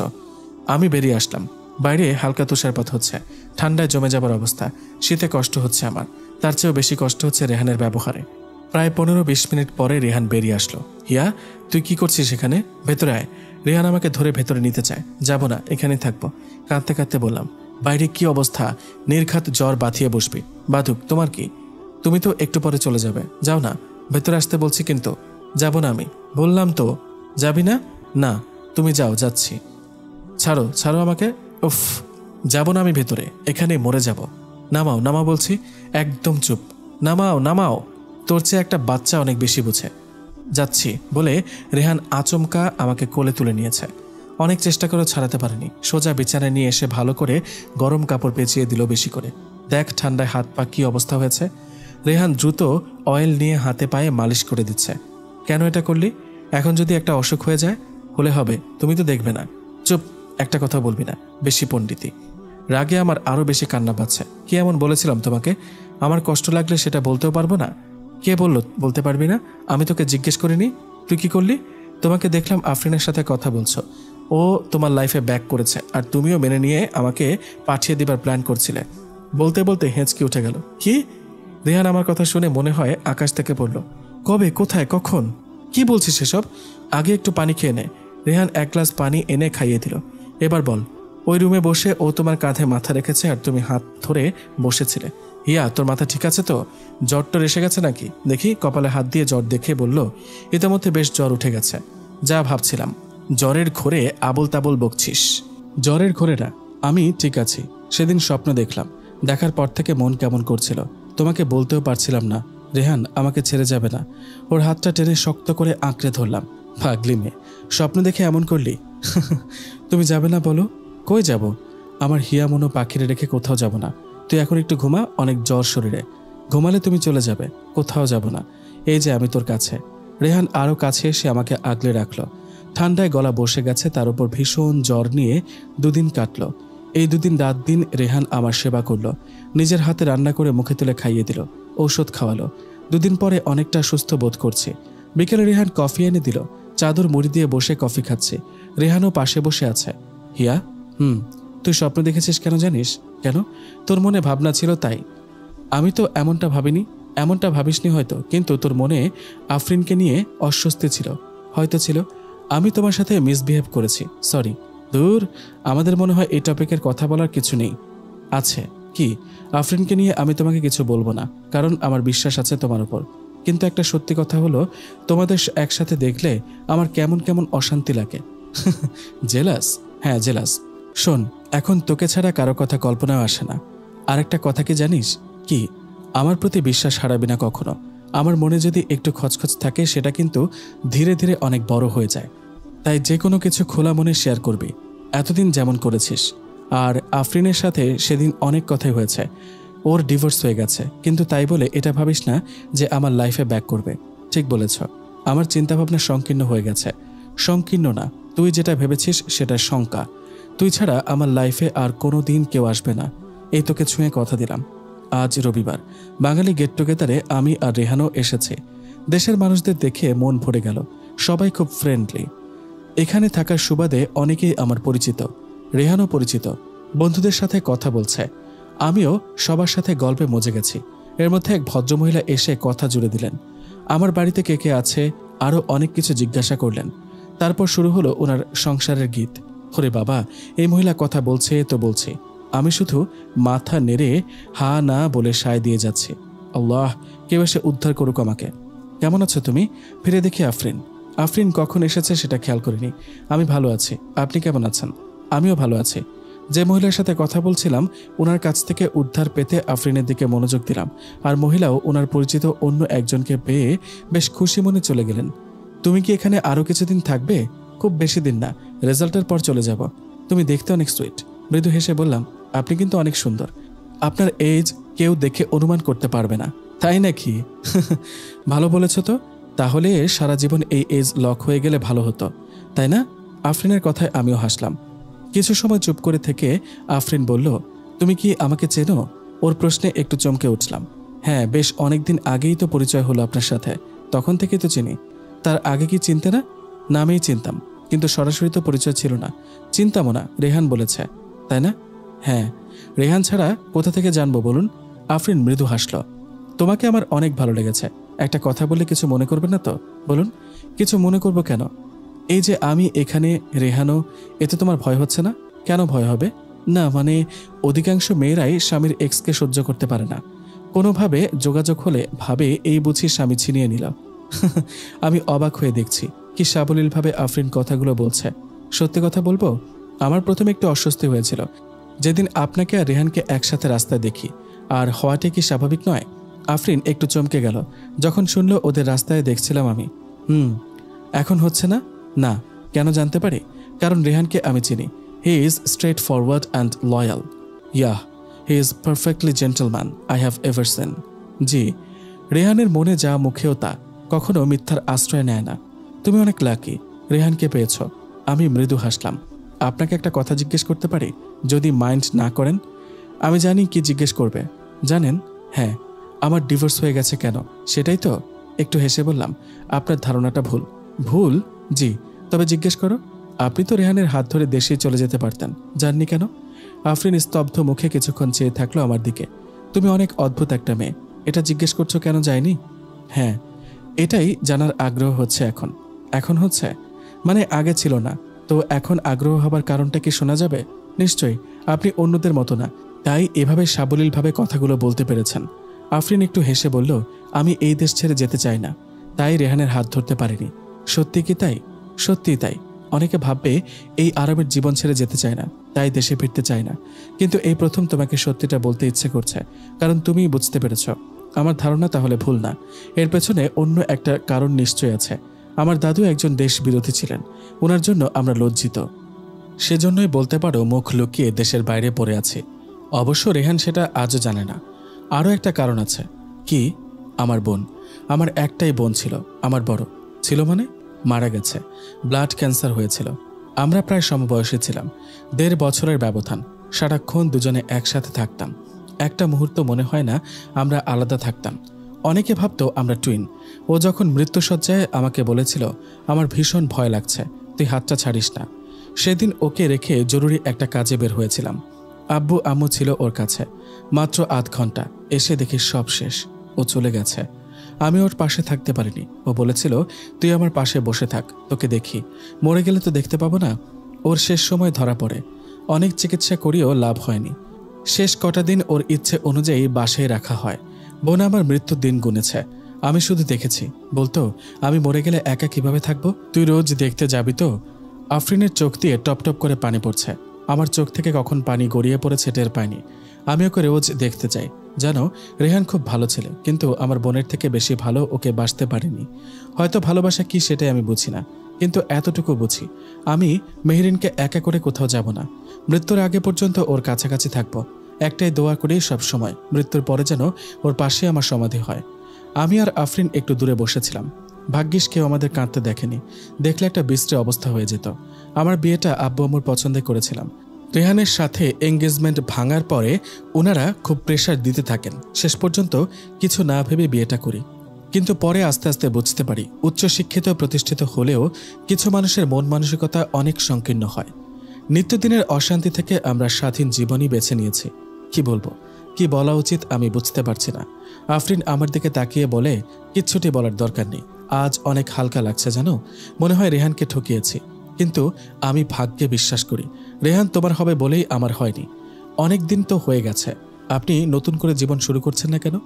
Speaker 1: আমি বেরিয়ে আসলাম। বাইরে হালকা তুষারপাত হচ্ছে। ঠান্ডায় জমে যাবার অবস্থা। শীতে কষ্ট হচ্ছে আমার, তার চেয়েও বেশি কষ্ট হচ্ছে রেহানের ব্যবহারে। প্রায় 15-20 মিনিট পরে রেহান বেরিয়ে আসলো। হিয়া, তুই কি করছিস এখানে? ভেতরে আয়। রেহান আমাকে ধরে ভেতরে নিতে চায়। যাব না, এখানেই থাকবো। কাঁদতে কাঁদতে বললাম, বাইরে কি অবস্থা, নির্ঘাত জ্বর বাঁধিয়ে বসবি। বাধুক, তোমার কি? তুমি তো একটু পরে চলে যাবে, যাও না। ভেতরে আসতে বলছি কিন্তু। যাব না আমি, বললাম তো। যাবি না? না, তুমি যাও। যাচ্ছি। ছাড়ো, ছাড়ো আমাকে। উফ, যাব না আমি ভেতরে, এখানে মরে যাব। নামাও, নামাও বলছি। একদম চুপ। নামাও, নামাও। তোর চেয়ে একটা বাচ্চা অনেক বেশি বুঝে। যাচ্ছি বলে রেহান আচমকা আমাকে কোলে তুলে নিয়েছে। অনেক চেষ্টা করে ছাড়াতে পারেনি। সোজা বিছানায় নিয়ে এসে ভালো করে গরম কাপড় পেঁচিয়ে দিল বেশি করে। দেখ ঠান্ডায় হাত পা কি অবস্থা হয়েছে। রেহান দ্রুত অয়েল নিয়ে হাতে পায়ে মালিশ করে দিচ্ছে। কেন এটা করলি? এখন যদি একটা অসুখ হয়ে যায়? হলে হবে, তুমি তো দেখবে না। চুপ, একটা কথা বলবি না, বেশি পণ্ডিতি। রাগে আমার আরো বেশি কান্না পাচ্ছে। কি এমন বলেছিলাম তোমাকে? আমার কষ্ট লাগলে সেটা বলতেও পারবো না? কে বলল বলতে পারবি না? আমি তোকে জিজ্ঞেস করিনি। তুই কি করলি? তোমাকে দেখলাম আফরিনের সাথে কথা বলছো। ও তোমার লাইফে ব্যাক করেছে, আর তুমিও মেনে নিয়ে আমাকে পাঠিয়ে দিবার প্ল্যান করছিলে। বলতে বলতে হেঁচকি উঠে গেল। কি? রেহান আমার কথা শুনে মনে হয় আকাশ থেকে পড়ল। কবে, কোথায়, কখন? কি বলছিস এসব? আগে একটু পানি খেয়ে নে। রেহান 1 গ্লাস পানি এনে খাইয়ে দিল। এবার বল। ওই রুমে বসে ও তোমার কাঁধে মাথা রেখেছে আর তুমি হাত ধরে বসেছিলে। হিয়া, তোর মাথা ঠিক আছে তো? জ্বরটা এসে গেছে নাকি? দেখি। কপালে হাত দিয়ে জ্বর দেখে বলল, ইতিমধ্যে বেশ জ্বর উঠে গেছে। যা ভাবছিলাম, জ্বরের ঘোরে আবল তাবল বকছিস। জ্বরের ঘোরে না, আমি ঠিক আছি। সেদিন স্বপ্ন দেখলাম, দেখার পর থেকে মন কেমন করছিল, তোমাকে বলতেও পারছিলাম না। রেহান আমাকে ছেড়ে যাবে না। ওর হাতটা টেনে শক্ত করে আঁকড়ে ধরলাম। পাগলি মেয়ে, স্বপ্ন দেখে এমন করলি? তুমি যাবে না বলো? কই যাব? আমার হিয়া মনো পাখিরে রেখে কোথাও যাব না। তুই এখন একটু ঘুমা, অনেক জ্বর শরীরে। ঘুমালে তুমি চলে যাবে, কোথাও যাব না। এই যে আমি তোর কাছে। রেহান আরও কাছে এসে আমাকে আগলে রাখলো। ঠান্ডায় গলা বসে গেছে, তার উপর ভীষণ জ্বর নিয়ে 2 দিন কাটলো। এই 2 দিন রাত দিন রেহান আমার সেবা করলো। নিজের হাতে রান্না করে মুখে তুলে খাইয়ে দিল, ঔষধ খাওয়ালো। 2 দিন পরে অনেকটা সুস্থ বোধ করছি। বিকেলে রেহান কফি এনে দিল। চাদর মুড়ি দিয়ে বসে কফি খাচ্ছে। রেহানও পাশে বসে আছে। হিয়া, তুই স্বপ্ন দেখেছিস কেন জানিস? কেন? তোর মনে ভাবনা ছিল তাই। আমি তো এমনটা ভাবিনি। এমনটা ভাবিসনি হয়তো, কিন্তু তোর মনে আফরিনকে নিয়ে অস্বস্তি ছিল, হয়তো ছিল। আমি তোমার সাথে মিসবিহেভ করেছি, সরি। দূর, আমাদের মনে হয় এই টপিকের কথা বলার কিছু নেই। আছে কি? আফরিনকে নিয়ে আমি তোমাকে কিছু বলবো না, কারণ আমার বিশ্বাস আছে তোমার উপর। কিন্তু একটা সত্যি কথা হলো, তোমাদের একসাথে দেখলে আমার কেমন কেমন অশান্তি লাগে। জেলাস? হ্যাঁ, জেলাস। শোন, এখন তোকে ছাড়া কারো কথা কল্পনাও আসে না। আর একটা কথা কি জানিস? কি? আমার প্রতি বিশ্বাস হারাবি না কখনো। আমার মনে যদি একটু খচখচ থাকে, সেটা কিন্তু ধীরে ধীরে অনেক বড় হয়ে যায়। তাই যে কোনো কিছু খোলা মনে শেয়ার করবি, এতদিন যেমন করেছিস। আর আফরিনের সাথে সেদিন অনেক কথাই হয়েছে। ওর ডিভোর্স হয়ে গেছে, কিন্তু তাই বলে এটা ভাবিস না যে আমার লাইফে ব্যাক করবে। ঠিক বলেছ, আমার চিন্তাভাবনা সংকীর্ণ হয়ে গেছে। সংকীর্ণ না, তুই যেটা ভেবেছিস সেটা শঙ্কা। তুই ছাড়া আমার লাইফে আর কোনো দিন কেউ আসবে না, এই তোকে ছুঁয়ে কথা দিলাম। আজ রবিবার, বাঙালি গেট টুগেদারে আমি আর রেহানও এসেছে। দেশের মানুষদের দেখে মন ভরে গেল। সবাই খুব ফ্রেন্ডলি। এখানে থাকার সুবাদে অনেকেই আমার পরিচিত। রেহানও পরিচিত। বন্ধুদের সাথে কথা বলছে। আমিও সবার সাথে গল্পে মজে গেছি। এর মধ্যে এক ভদ্রমহিলা এসে কথা জুড়ে দিলেন। আমার বাড়িতে কে কে আছে আরও অনেক কিছু জিজ্ঞাসা করলেন। তারপর শুরু হলো ওনার সংসারের গীত। ওরে বাবা, এই মহিলা কথা বলছে তো বলছে, আমি শুধু মাথা নেড়ে হা না বলে সায় দিয়ে যাচ্ছি। আল্লাহ, কেউ এসে উদ্ধার করুক আমাকে। কেমন আছো তুমি? ফিরে দেখি আফরিন। আফরিন কখন এসেছে সেটা খেয়াল করিনি। আমি ভালো আছি, আপনি কেমন আছেন? আমিও ভালো আছি। যে মহিলার সাথে কথা বলছিলাম, ওনার কাছ থেকে উদ্ধার পেতে আফরিনের দিকে মনোযোগ দিলাম। আর মহিলাও ওনার পরিচিত অন্য একজনকে পেয়ে বেশ খুশি মনে চলে গেলেন। তুমি কি এখানে আরও কিছুদিন থাকবে? খুব বেশি দিন না, রেজাল্টের পর চলে যাব। তুমি দেখতে অনেক সুইট। মৃদু হেসে বললাম, আপনি কিন্তু অনেক সুন্দর। আপনার এজ কেউ দেখে অনুমান করতে পারবে না। তাই নাকি? ভালো বলেছ তো। তাহলে সারা জীবন এই এজ লক হয়ে গেলে ভালো হতো, তাই না? আফরিনের কথায় আমিও হাসলাম। কিছু সময় চুপ করে থেকে আফরিন বলল, তুমি কি আমাকে চেনো? ওর প্রশ্নে একটু চমকে উঠলাম। হ্যাঁ, বেশ অনেকদিন আগেই তো পরিচয় হলো আপনার সাথে, তখন থেকেই তো চিনি। তার আগে কি চিনতে না? নামেই চিনতাম, কিন্তু সরাসরি তো পরিচয় ছিল না। চিনতামও না, রেহান বলেছে, তাই না? হ্যাঁ, রেহান ছাড়া কোথা থেকে জানবো বলুন? আফরিন মৃদু হাসল। তোমাকে আমার অনেক ভালো লেগেছে। একটা কথা বললে কিছু মনে করবে না তো? বলুন, কিছু মনে করব কেন? এই যে আমি এখানে, রেহানও, এতে তোমার ভয় হচ্ছে না? কেন ভয় হবে? না মানে অধিকাংশ মেয়েরাই স্বামীর এক্সকে সহ্য করতে পারে না। কোনোভাবে যোগাযোগ হলে ভাবে এই বুঝি স্বামী ছিনিয়ে নিল। আমি অবাক হয়ে দেখছি কি সাবলীলভাবে আফরিন কথাগুলো বলছে। সত্যি কথা বলবো, আমার প্রথমে একটু অস্বস্তি হয়েছিল যেদিন আপনাকে আর রেহানকে একসাথে রাস্তায় দেখি। আর হওয়াটা কি স্বাভাবিক নয়? আফরিন একটু চমকে গেল যখন শুনল ওদের রাস্তায় দেখছিলাম আমি। এখন হচ্ছে না? না। কেন জানতে পারি? কারণ রেহানকে আমি চিনি। He is straightforward and loyal. Yeah, he is perfectly gentleman I have ever seen. জি, রেহানের মনে যা মুখেও তা, কখনো মিথ্যার আশ্রয় নেয় না। তুমি অনেক লাকি, রেহানকে পেয়েছ। আমি মৃদু হাসলাম। আপনাকে একটা কথা জিজ্ঞেস করতে পারি, যদি মাইন্ড না করেন? আমি জানি কি জিজ্ঞেস করবে। জানেন? হ্যাঁ, আমার ডিভোর্স হয়ে গেছে কেন, সেটাই তো? একটু হেসে বললাম, আপনার ধারণাটা ভুল। ভুল? জি। তবে জিজ্ঞেস করো। আপনি তো রেহানের হাত ধরে দেশে চলে যেতে পারতেন, জাননি কেন? আফরিন স্তব্ধ মুখে কিছুক্ষণ চেয়ে থাকলো আমার দিকে। তুমি অনেক অদ্ভুত একটা মেয়ে। এটা জিজ্ঞেস করছো কেন যায়নি? হ্যাঁ, এটাই জানার আগ্রহ হচ্ছে এখন। এখন হচ্ছে মানে আগে ছিল না তো? এখন আগ্রহ হবার কারণটা কি শোনা যাবে? নিশ্চয়ই, আপনি অন্যদের মতো না, তাই এভাবে সাবলীলভাবে কথাগুলো বলতে পেরেছেন। আফরিন একটু হেসে বলল, আমি এই দেশ ছেড়ে যেতে চাই না, তাই রেহানের হাত ধরতে পারিনি। সত্যি কি তাই? সত্যিই তাই। অনেকে ভাববে এই আরামের জীবন ছেড়ে যেতে চায় না, তাই দেশে ফিরতে চায় না। কিন্তু এই প্রথম তোমাকে সত্যিটা বলতে ইচ্ছে করছে, কারণ তুমিই বুঝতে পেরেছ। আমার ধারণা তাহলে ভুল না। এর পেছনে অন্য একটা কারণ নিশ্চয় আছে। আমার দাদু একজন দেশ বিরোধী ছিলেন, ওনার জন্য আমরা লজ্জিত। সেজন্যই বলতে পারো মুখ লুকিয়ে দেশের বাইরে পড়ে আছি। অবশ্য রেহান সেটা আজও জানে না। আরও একটা কারণ আছে। কি? আমার বোন। আমার একটাই বোন ছিল, আমার বড় ছিল মানে মারা গেছে। ব্লাড ক্যান্সার হয়েছিল। আমরা প্রায় সমবয়সী ছিলাম, 1.5 বছরের ব্যবধান। সারাক্ষণ দুজনে একসাথে থাকতাম, একটা মুহূর্ত মনে হয় না আমরা আলাদা থাকতাম। অনেকে ভাবতো আমরা টুইন। ও যখন মৃত্যুশয্যায় আমাকে বলেছিল, আমার ভীষণ ভয় লাগছে, তুই হাতটা ছাড়িস না। সেদিন ওকে রেখে জরুরি একটা কাজে বের হয়েছিলাম। আব্বু আম্মু ছিল ওর কাছে, মাত্র আধ ঘন্টা। এসে দেখি সব শেষ, ও চলে গেছে। আমি ওর পাশে থাকতে পারিনি। ও বলেছিল, তুই আমার পাশে বসে থাক, তোকে দেখি, মরে গেলে তো দেখতে পাবো না। ওর শেষ সময় ধরা পড়ে। অনেক চিকিৎসা করিও লাভ হয়নি। শেষ কটা দিন ওর ইচ্ছে অনুযায়ী বাসায় রাখা হয়। বোন আমার মৃত্যুর দিন গুনেছে, আমি শুধু দেখেছি। বলতো, আমি মরে গেলে একা কিভাবে থাকবো? তুই রোজ দেখতে যাবি তো? আফরিনের চোখ দিয়ে টপ টপ করে পানি পড়ছে। আমার চোখ থেকে কখন পানি গড়িয়ে পড়েছে টের পাইনি। আমি ওকে রোজ দেখতে চাই। জানো, রেহান খুব ভালো ছেলে, কিন্তু আমার বোনের থেকে বেশি ভালো ওকে বাসতে পারিনি। হয়তো ভালোবাসা কি সেটাই আমি বুঝি না, কিন্তু এতটুকু বুঝি, আমি মেহরিনকে একা করে কোথাও যাব না। মৃত্যুর আগে পর্যন্ত ওর কাছাকাছি থাকবো। একটাই দোয়া করি সব সময়, মৃত্যুর পরে যেন ওর পাশে আমার সমাধি হয়। আমি আর আফরিন একটু দূরে বসেছিলাম। ভাগ্যিস কেউ আমাদের কাঁদতে দেখেনি, দেখলে একটা বিশ্রী অবস্থা হয়ে যেত। আমার বিয়েটা আব্বু আম্মুর পছন্দে করেছিলাম। রেহানের সাথে এঙ্গেজমেন্ট ভাঙার পরে ওনারা খুব প্রেশার দিতে থাকেন, শেষ পর্যন্ত কিছু না ভেবে বিয়েটা করি। কিন্তু পরে আস্তে আস্তে বুঝতে পারি, উচ্চশিক্ষিত প্রতিষ্ঠিত হলেও কিছু মানুষের মন মানসিকতা অনেক সংকীর্ণ হয়। নিত্যদিনের অশান্তি থেকে আমরা স্বাধীন জীবনই বেছে নিয়েছি। কি বলবো, কি বলা উচিত আমি বুঝতে পারছি না। আফরিন আমার দিকে তাকিয়ে বলে, কিচ্ছুটি বলার দরকার নেই। আজ অনেক হালকা লাগছে জানো, মনে হয় রেহানকে ঠকিয়েছি। কিন্তু আমি ভাগ্যে বিশ্বাস করি, রেহান তোমার হবে বলেই আমার হয়নি। অনেক দিন তো হয়ে গেছে, আপনি নতুন করে জীবন শুরু করছেন না কেন?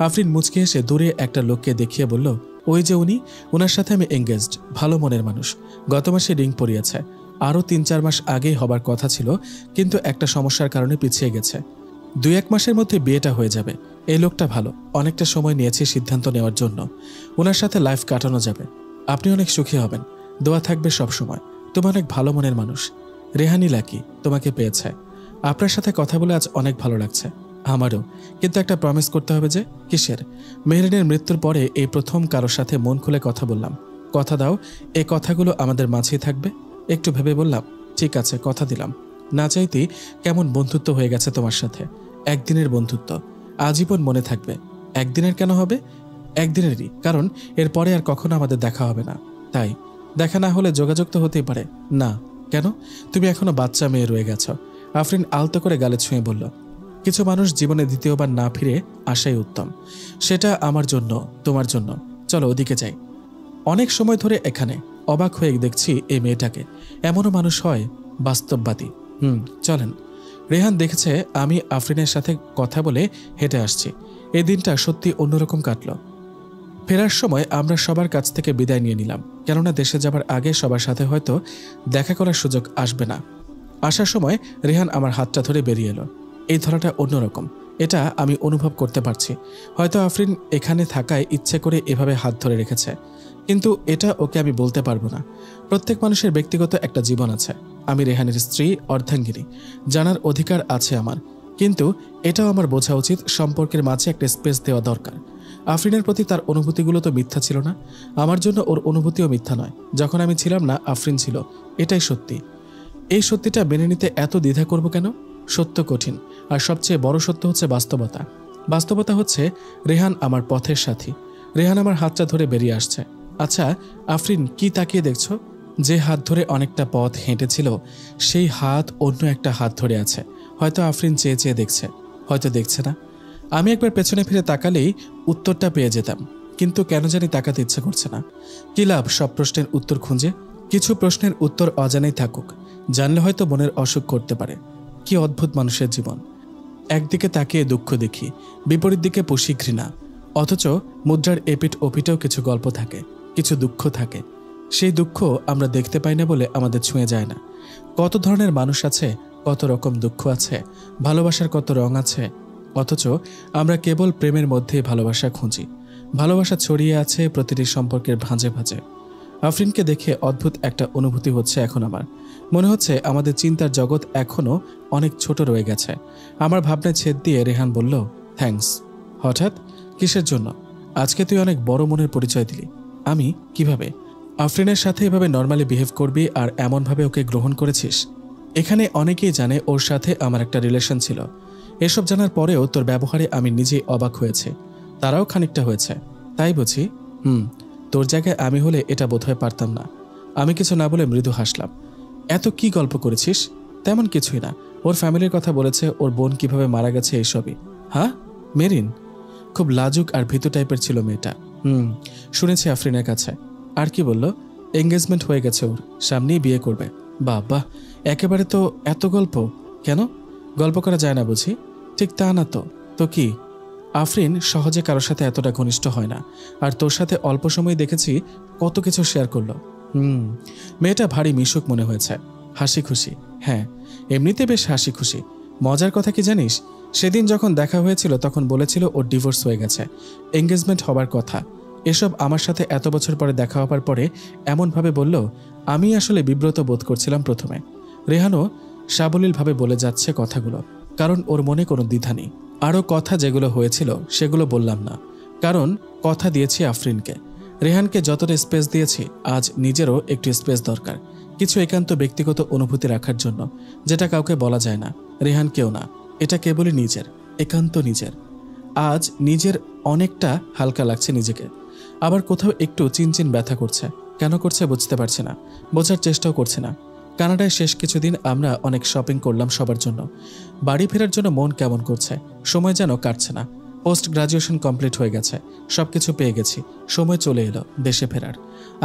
Speaker 1: আফরিন মুচকে এসে দূরে একটা লোককে দেখিয়ে বলল, ওই যে উনি, ওনার সাথে আমি এঙ্গেজড। ভালো মনের মানুষ, গত মাসে রিং পরিয়েছে। আরও 3-4 মাস আগেই হবার কথা ছিল, কিন্তু একটা সমস্যার কারণে পিছিয়ে গেছে। 2-1 মাসের মধ্যে বিয়েটা হয়ে যাবে। এই লোকটা ভালো, অনেকটা সময় নিয়েছে সিদ্ধান্ত নেওয়ার জন্য। ওনার সাথে লাইফ কাটানো যাবে। আপনি অনেক সুখী হবেন, দোয়া থাকবে সব সময়। তুমি অনেক ভালো মনের মানুষ। রেহানি লাকি তোমাকে পেয়েছে। আপনার সাথে কথা বলে আজ অনেক ভালো লাগছে। আমারও, কিন্তু একটা প্রমিস করতে হবে। যে কিসের? মেহরিনের মৃত্যুর পরে এই প্রথম কারোর সাথে মন খুলে কথা বললাম। কথা দাও, এই কথাগুলো আমাদের মাঝেই থাকবে। একটু ভেবে বললাম, ঠিক আছে, কথা দিলাম। না চাইতেই কেমন বন্ধুত্ব হয়ে গেছে তোমার সাথে। একদিনের বন্ধুত্ব, আজীবন মনে থাকবে। একদিনের কেন হবে? একদিনেরই, কারণ এরপরে আর কখনো আমাদের দেখা হবে না। তাই দেখা না হলে যোগাযোগ তো হতেই পারে না। কেন? তুমি এখনো বাচ্চা মেয়ে রয়ে গেছ। আফরিন আলতো করে গালে ছুঁয়ে বলল, কিছু মানুষ জীবনে দ্বিতীয়বার না ফিরে আসাই উত্তম। সেটা আমার জন্য, তোমার জন্য। চলো ওদিকে যাই। অনেক সময় ধরে এখানে অবাক হয়ে দেখছি এই মেয়েটাকে। এমনও মানুষ হয় বাস্তববাদী। চলেন। রেহান দেখেছে আমি আফরিনের সাথে কথা বলে হেঁটে আসছি। এই দিনটা সত্যি অন্যরকম কাটল। ফেরার সময় আমরা সবার কাছ থেকে বিদায় নিয়ে নিলাম, কেননা দেশে যাবার আগে সবার সাথে হয়তো দেখা করার সুযোগ আসবে না। আসার সময় রেহান আমার হাতটা ধরে বেরিয়ে এলো। এই ধরাটা অন্যরকম, এটা আমি অনুভব করতে পারছি। হয়তো আফরিন এখানে থাকায় ইচ্ছে করে এভাবে হাত ধরে রেখেছে, কিন্তু এটা ওকে আমি বলতে পারবো না। প্রত্যেক মানুষের ব্যক্তিগত একটা জীবন আছে। আমি রেহানের স্ত্রী, অর্ধাঙ্গিনী, জানার অধিকার আছে আমার। কিন্তু এটাও আমার বোঝা উচিত, সম্পর্কের মাঝে একটা স্পেস দেওয়া দরকার। আফরিনের প্রতি তার অনুভূতিগুলো তো মিথ্যা ছিল না, আমার জন্য ওর অনুভূতিও মিথ্যা নয়। যখন আমি ছিলাম না, আফরিন ছিল, এটাই সত্যি। এই সত্যিটা মেনে নিতে এত দ্বিধা করব কেন? সত্য কঠিন, আর সবচেয়ে বড় সত্য হচ্ছে বাস্তবতা। বাস্তবতা হচ্ছে রেহান আমার পথের সাথী। রেহান আমার হাতটা ধরে বেরিয়ে আসছে। আচ্ছা আফরিন, কি তাকিয়ে দেখছো? যে হাত ধরে অনেকটা পথ হেঁটেছিল, সেই হাত অন্য একটা হাত ধরে আছে। হয়তো আফরিন চেয়ে চেয়ে দেখছে, হয়তো দেখছে না। আমি একবার পেছনে ফিরে তাকালেই উত্তরটা পেয়ে যেতাম, কিন্তু কেন জানি তাকাতে ইচ্ছে করছে না। কি লাভ সব প্রশ্নের উত্তর খুঁজে? কিছু প্রশ্নের উত্তর অজানাই থাকুক, জানলে হয়তো মনের অসুখ করতে পারে। কি অদ্ভুত মানুষের জীবন! একদিকে তাকিয়ে দুঃখ দেখি, বিপরীত দিকে পুষি ঘৃণা। অথচ মুদ্রার এপিঠ ওপিটেও কিছু গল্প থাকে, কিছু দুঃখ থাকে। সেই দুঃখ আমরা দেখতে পাই না বলে আমাদের ছুঁয়ে যায় না। কত ধরনের মানুষ আছে, কত রকম দুঃখ আছে, ভালোবাসার কত রং আছে। অথচ আমরা কেবল প্রেমের মধ্যেই ভালোবাসা খুঁজি। ভালোবাসা ছড়িয়ে আছে প্রতিটি সম্পর্কের ভাঁজে ভাঁজে। আফরিনকে দেখে অদ্ভুত একটা অনুভূতি হচ্ছে এখন আমার। মনে হচ্ছে আমাদের চিন্তার জগৎ এখনও অনেক ছোট রয়ে গেছে। আমার ভাবনায় ছেদ দিয়ে রেহান বলল, থ্যাঙ্কস। হঠাৎ? কিসের জন্য? আজকে তুই অনেক বড় মনের পরিচয় দিলি। আমি? কিভাবে? আফরিনের সাথে এভাবে নর্মালি বিহেভ করবি আর এমনভাবে ওকে গ্রহণ করেছিস? এখানে অনেকেই জানে ওর সাথে আমার একটা রিলেশন ছিল। এসব জানার পরেও তোর ব্যবহারে আমি নিজেই অবাক হয়েছে, তারাও খানিকটা হয়েছে। তাই বুঝি? তোর জায়গায় আমি হলে এটা বোধহয় পারতাম না। আমি কিছু না বলে মৃদু হাসলাম। এত কি গল্প করেছিস? তেমন কিছুই না। ওর ফ্যামিলির কথা বলেছে, ওর বোন কিভাবে মারা গেছে, এইসবই। হ্যাঁ? মেরিন? খুব লাজুক আর ভীতু টাইপের ছিল মেয়েটা। শুনেছি আফরিনের কাছে। আর কি বলল? এঙ্গেজমেন্ট হয়ে গেছে, ওর সামনেই বিয়ে করবে। বাবা, একেবারে তো এত গল্প! কেন? গল্প করা যায় না বুঝি? ঠিক তা না তো। তো কি? আফরিন সহজে কারোর সাথে এতটা ঘনিষ্ঠ হয় না, আর তোর সাথে অল্প সময় দেখেছি কত কিছু শেয়ার করলো। মেয়েটা ভারী মিশুক মনে হয়েছে। হাসি খুশি? হ্যাঁ, এমনিতে বেশ হাসি খুশি। মজার কথা কি জানিস, সেদিন যখন দেখা হয়েছিল তখন বলেছিল ওর ডিভোর্স হয়ে গেছে, এঙ্গেজমেন্ট হবার কথা। এসব আমার সাথে এত বছর পরে দেখা হবার পরে এমনভাবে বলল, আমি আসলে বিব্রত বোধ করছিলাম প্রথমে। রেহানও সাবলীলভাবে বলে যাচ্ছে কথাগুলো, কারণ ওর মনে কোনো দ্বিধা নেই। আরও কথা যেগুলো হয়েছিল সেগুলো বললাম না, কারণ কথা দিয়েছি আফরিনকে। রেহানকে যতটা স্পেস দিয়েছি, আজ নিজেরও একটু স্পেস দরকার, কিছু একান্ত ব্যক্তিগত অনুভূতি রাখার জন্য, যেটা কাউকে বলা যায় না, রেহানকেও না। এটা কেবলই নিজের, একান্ত নিজের। আজ নিজের অনেকটা হালকা লাগছে নিজেকে, আবার কোথাও একটু চিনচিন ব্যথা করছে। কেন করছে বুঝতে পারছি না, বোঝার চেষ্টাও করছি না। কানাডায় শেষ কিছুদিন আমরা অনেক শপিং করলাম সবার জন্য। বাড়ি ফেরার জন্য মন কেমন করছে, সময় যেন কাটছে না। পোস্ট গ্রাজুয়েশন কমপ্লিট হয়ে গেছে, সবকিছু পেয়ে গেছি, সময় চলে এলো দেশে ফেরার।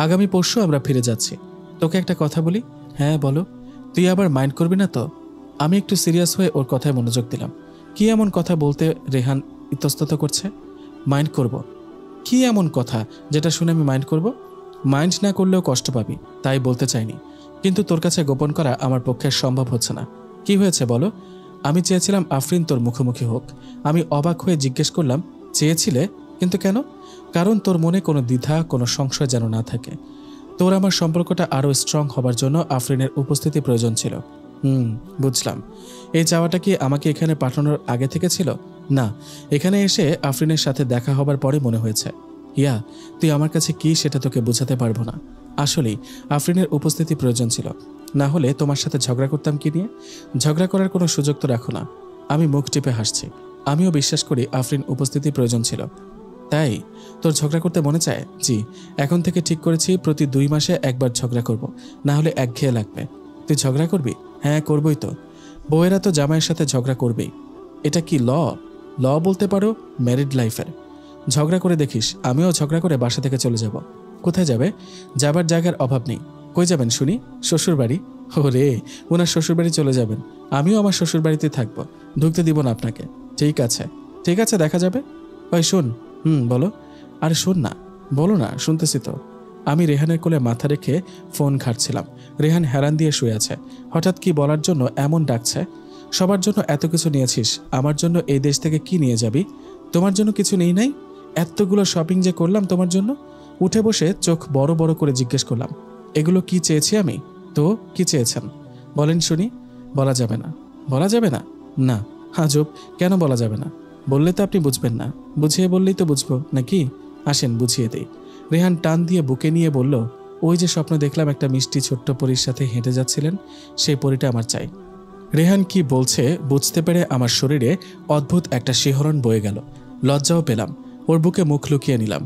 Speaker 1: আগামী পরশু আমরা ফিরে যাচ্ছি। তোকে একটা কথা বলি? হ্যাঁ বলো। তুই আবার মাইন্ড করবি না তো? আমি একটু সিরিয়াস হয়ে ওর কথায় মনোযোগ দিলাম। কি এমন কথা বলতে রেহান ইতস্তত করছে? মাইন্ড করব? কি এমন কথা যেটা শুনে আমি মাইন্ড করব? মাইন্ড না করলেও কষ্ট পাবি, তাই বলতে চাইনি। কিন্তু তোর কাছে গোপন করা আমার পক্ষে সম্ভব হচ্ছে না। কি হয়েছে বলো? আমি চেয়েছিলাম আফরিন তোর মুখোমুখি হোক। আমি অবাক হয়ে জিজ্ঞেস করলাম, চেয়েছিলে? কিন্তু কেন? কারণ তোর মনে কোনো দ্বিধা, কোনো সংশয় যেন না থাকে। তোর আমার সম্পর্কটা আরও স্ট্রং হবার জন্য আফরিনের উপস্থিতি প্রয়োজন ছিল। বুঝলাম। এই চাওয়াটা কি আমাকে এখানে পাঠানোর আগে থেকে ছিল? না, এখানে এসে আফরিনের সাথে দেখা হবার পরে মনে হয়েছে। ইয়া, তুই আমার কাছে কি সেটা তোকে বোঝাতে পারবো না। আসলেই আফরিনের উপস্থিতি প্রয়োজন ছিল, না হলে তোমার সাথে ঝগড়া করতাম কি নিয়ে? ঝগড়া করার কোনো সুযোগ তো রাখো না। আমি মুখ টিপে হাসছি। আমিও বিশ্বাস করি আফরিন উপস্থিতি প্রয়োজন ছিল। তাই তোর ঝগড়া করতে মনে চায়? জি, এখন থেকে ঠিক করেছি প্রতি 2 মাসে একবার ঝগড়া করব, না হলে একঘেয়ে লাগবে। তুই ঝগড়া করবি? হ্যাঁ করবই তো। বউয়েরা তো জামাইয়ের সাথে ঝগড়া করবেই। এটা কি ল? ল বলতে পারো ম্যারিড লাইফের। ঝগড়া করে দেখিস, আমিও ঝগড়া করে বাসা থেকে চলে যাব। কোথায় যাবে? যাবার জায়গার অভাব নেই। কই যাবেন শুনি? শ্বশুরবাড়ি। ও রে, ওনার শ্বশুরবাড়ি চলে যাবেন? আমিও আমার শ্বশুরবাড়িতে থাকবো, ঢুকতে দিব না আপনাকে। ঠিক আছে, ঠিক আছে, দেখা যাবে। ওই শোন। বলো। আরে শোন না। বলো না, শুনতেছি তো। আমি রেহানের কোলে মাথা রেখে ফোন ঘাটছিলাম। রেহান হেরান দিয়ে শুয়ে আছে। হঠাৎ কি বলার জন্য এমন ডাকছে। সবার জন্য এত কিছু নিয়েছিস, আমার জন্য এই দেশ থেকে কি নিয়ে যাবি? তোমার জন্য কিছু নেই নাই? এতগুলো শপিং যে করলাম তোমার জন্য। উঠে বসে চোখ বড় বড় করে জিজ্ঞেস করলাম, এগুলো কি চেয়েছি আমি? তো কি চেয়েছেন বলেন শুনি। বলা যাবে না। বলা যাবে না? না। আজব, কেন বলা যাবে না? বললে তো আপনি বুঝবেন না, বুঝিয়ে বললেই তো বুঝবো নাকি? আসেন বুঝিয়ে দেই। রেহান টান দিয়ে বুকে নিয়ে বলল, ওই যে স্বপ্ন দেখলাম একটা মিষ্টি ছোট্ট পরীর সাথে হেঁটে যাচ্ছিলেন, সেই পরীটা আমার চাই। রেহান কি বলছে বুঝতে পেরে আমার শরীরে অদ্ভুত একটা শিহরণ বয়ে গেল। লজ্জাও পেলাম। ওর বুকে মুখ লুকিয়ে নিলাম।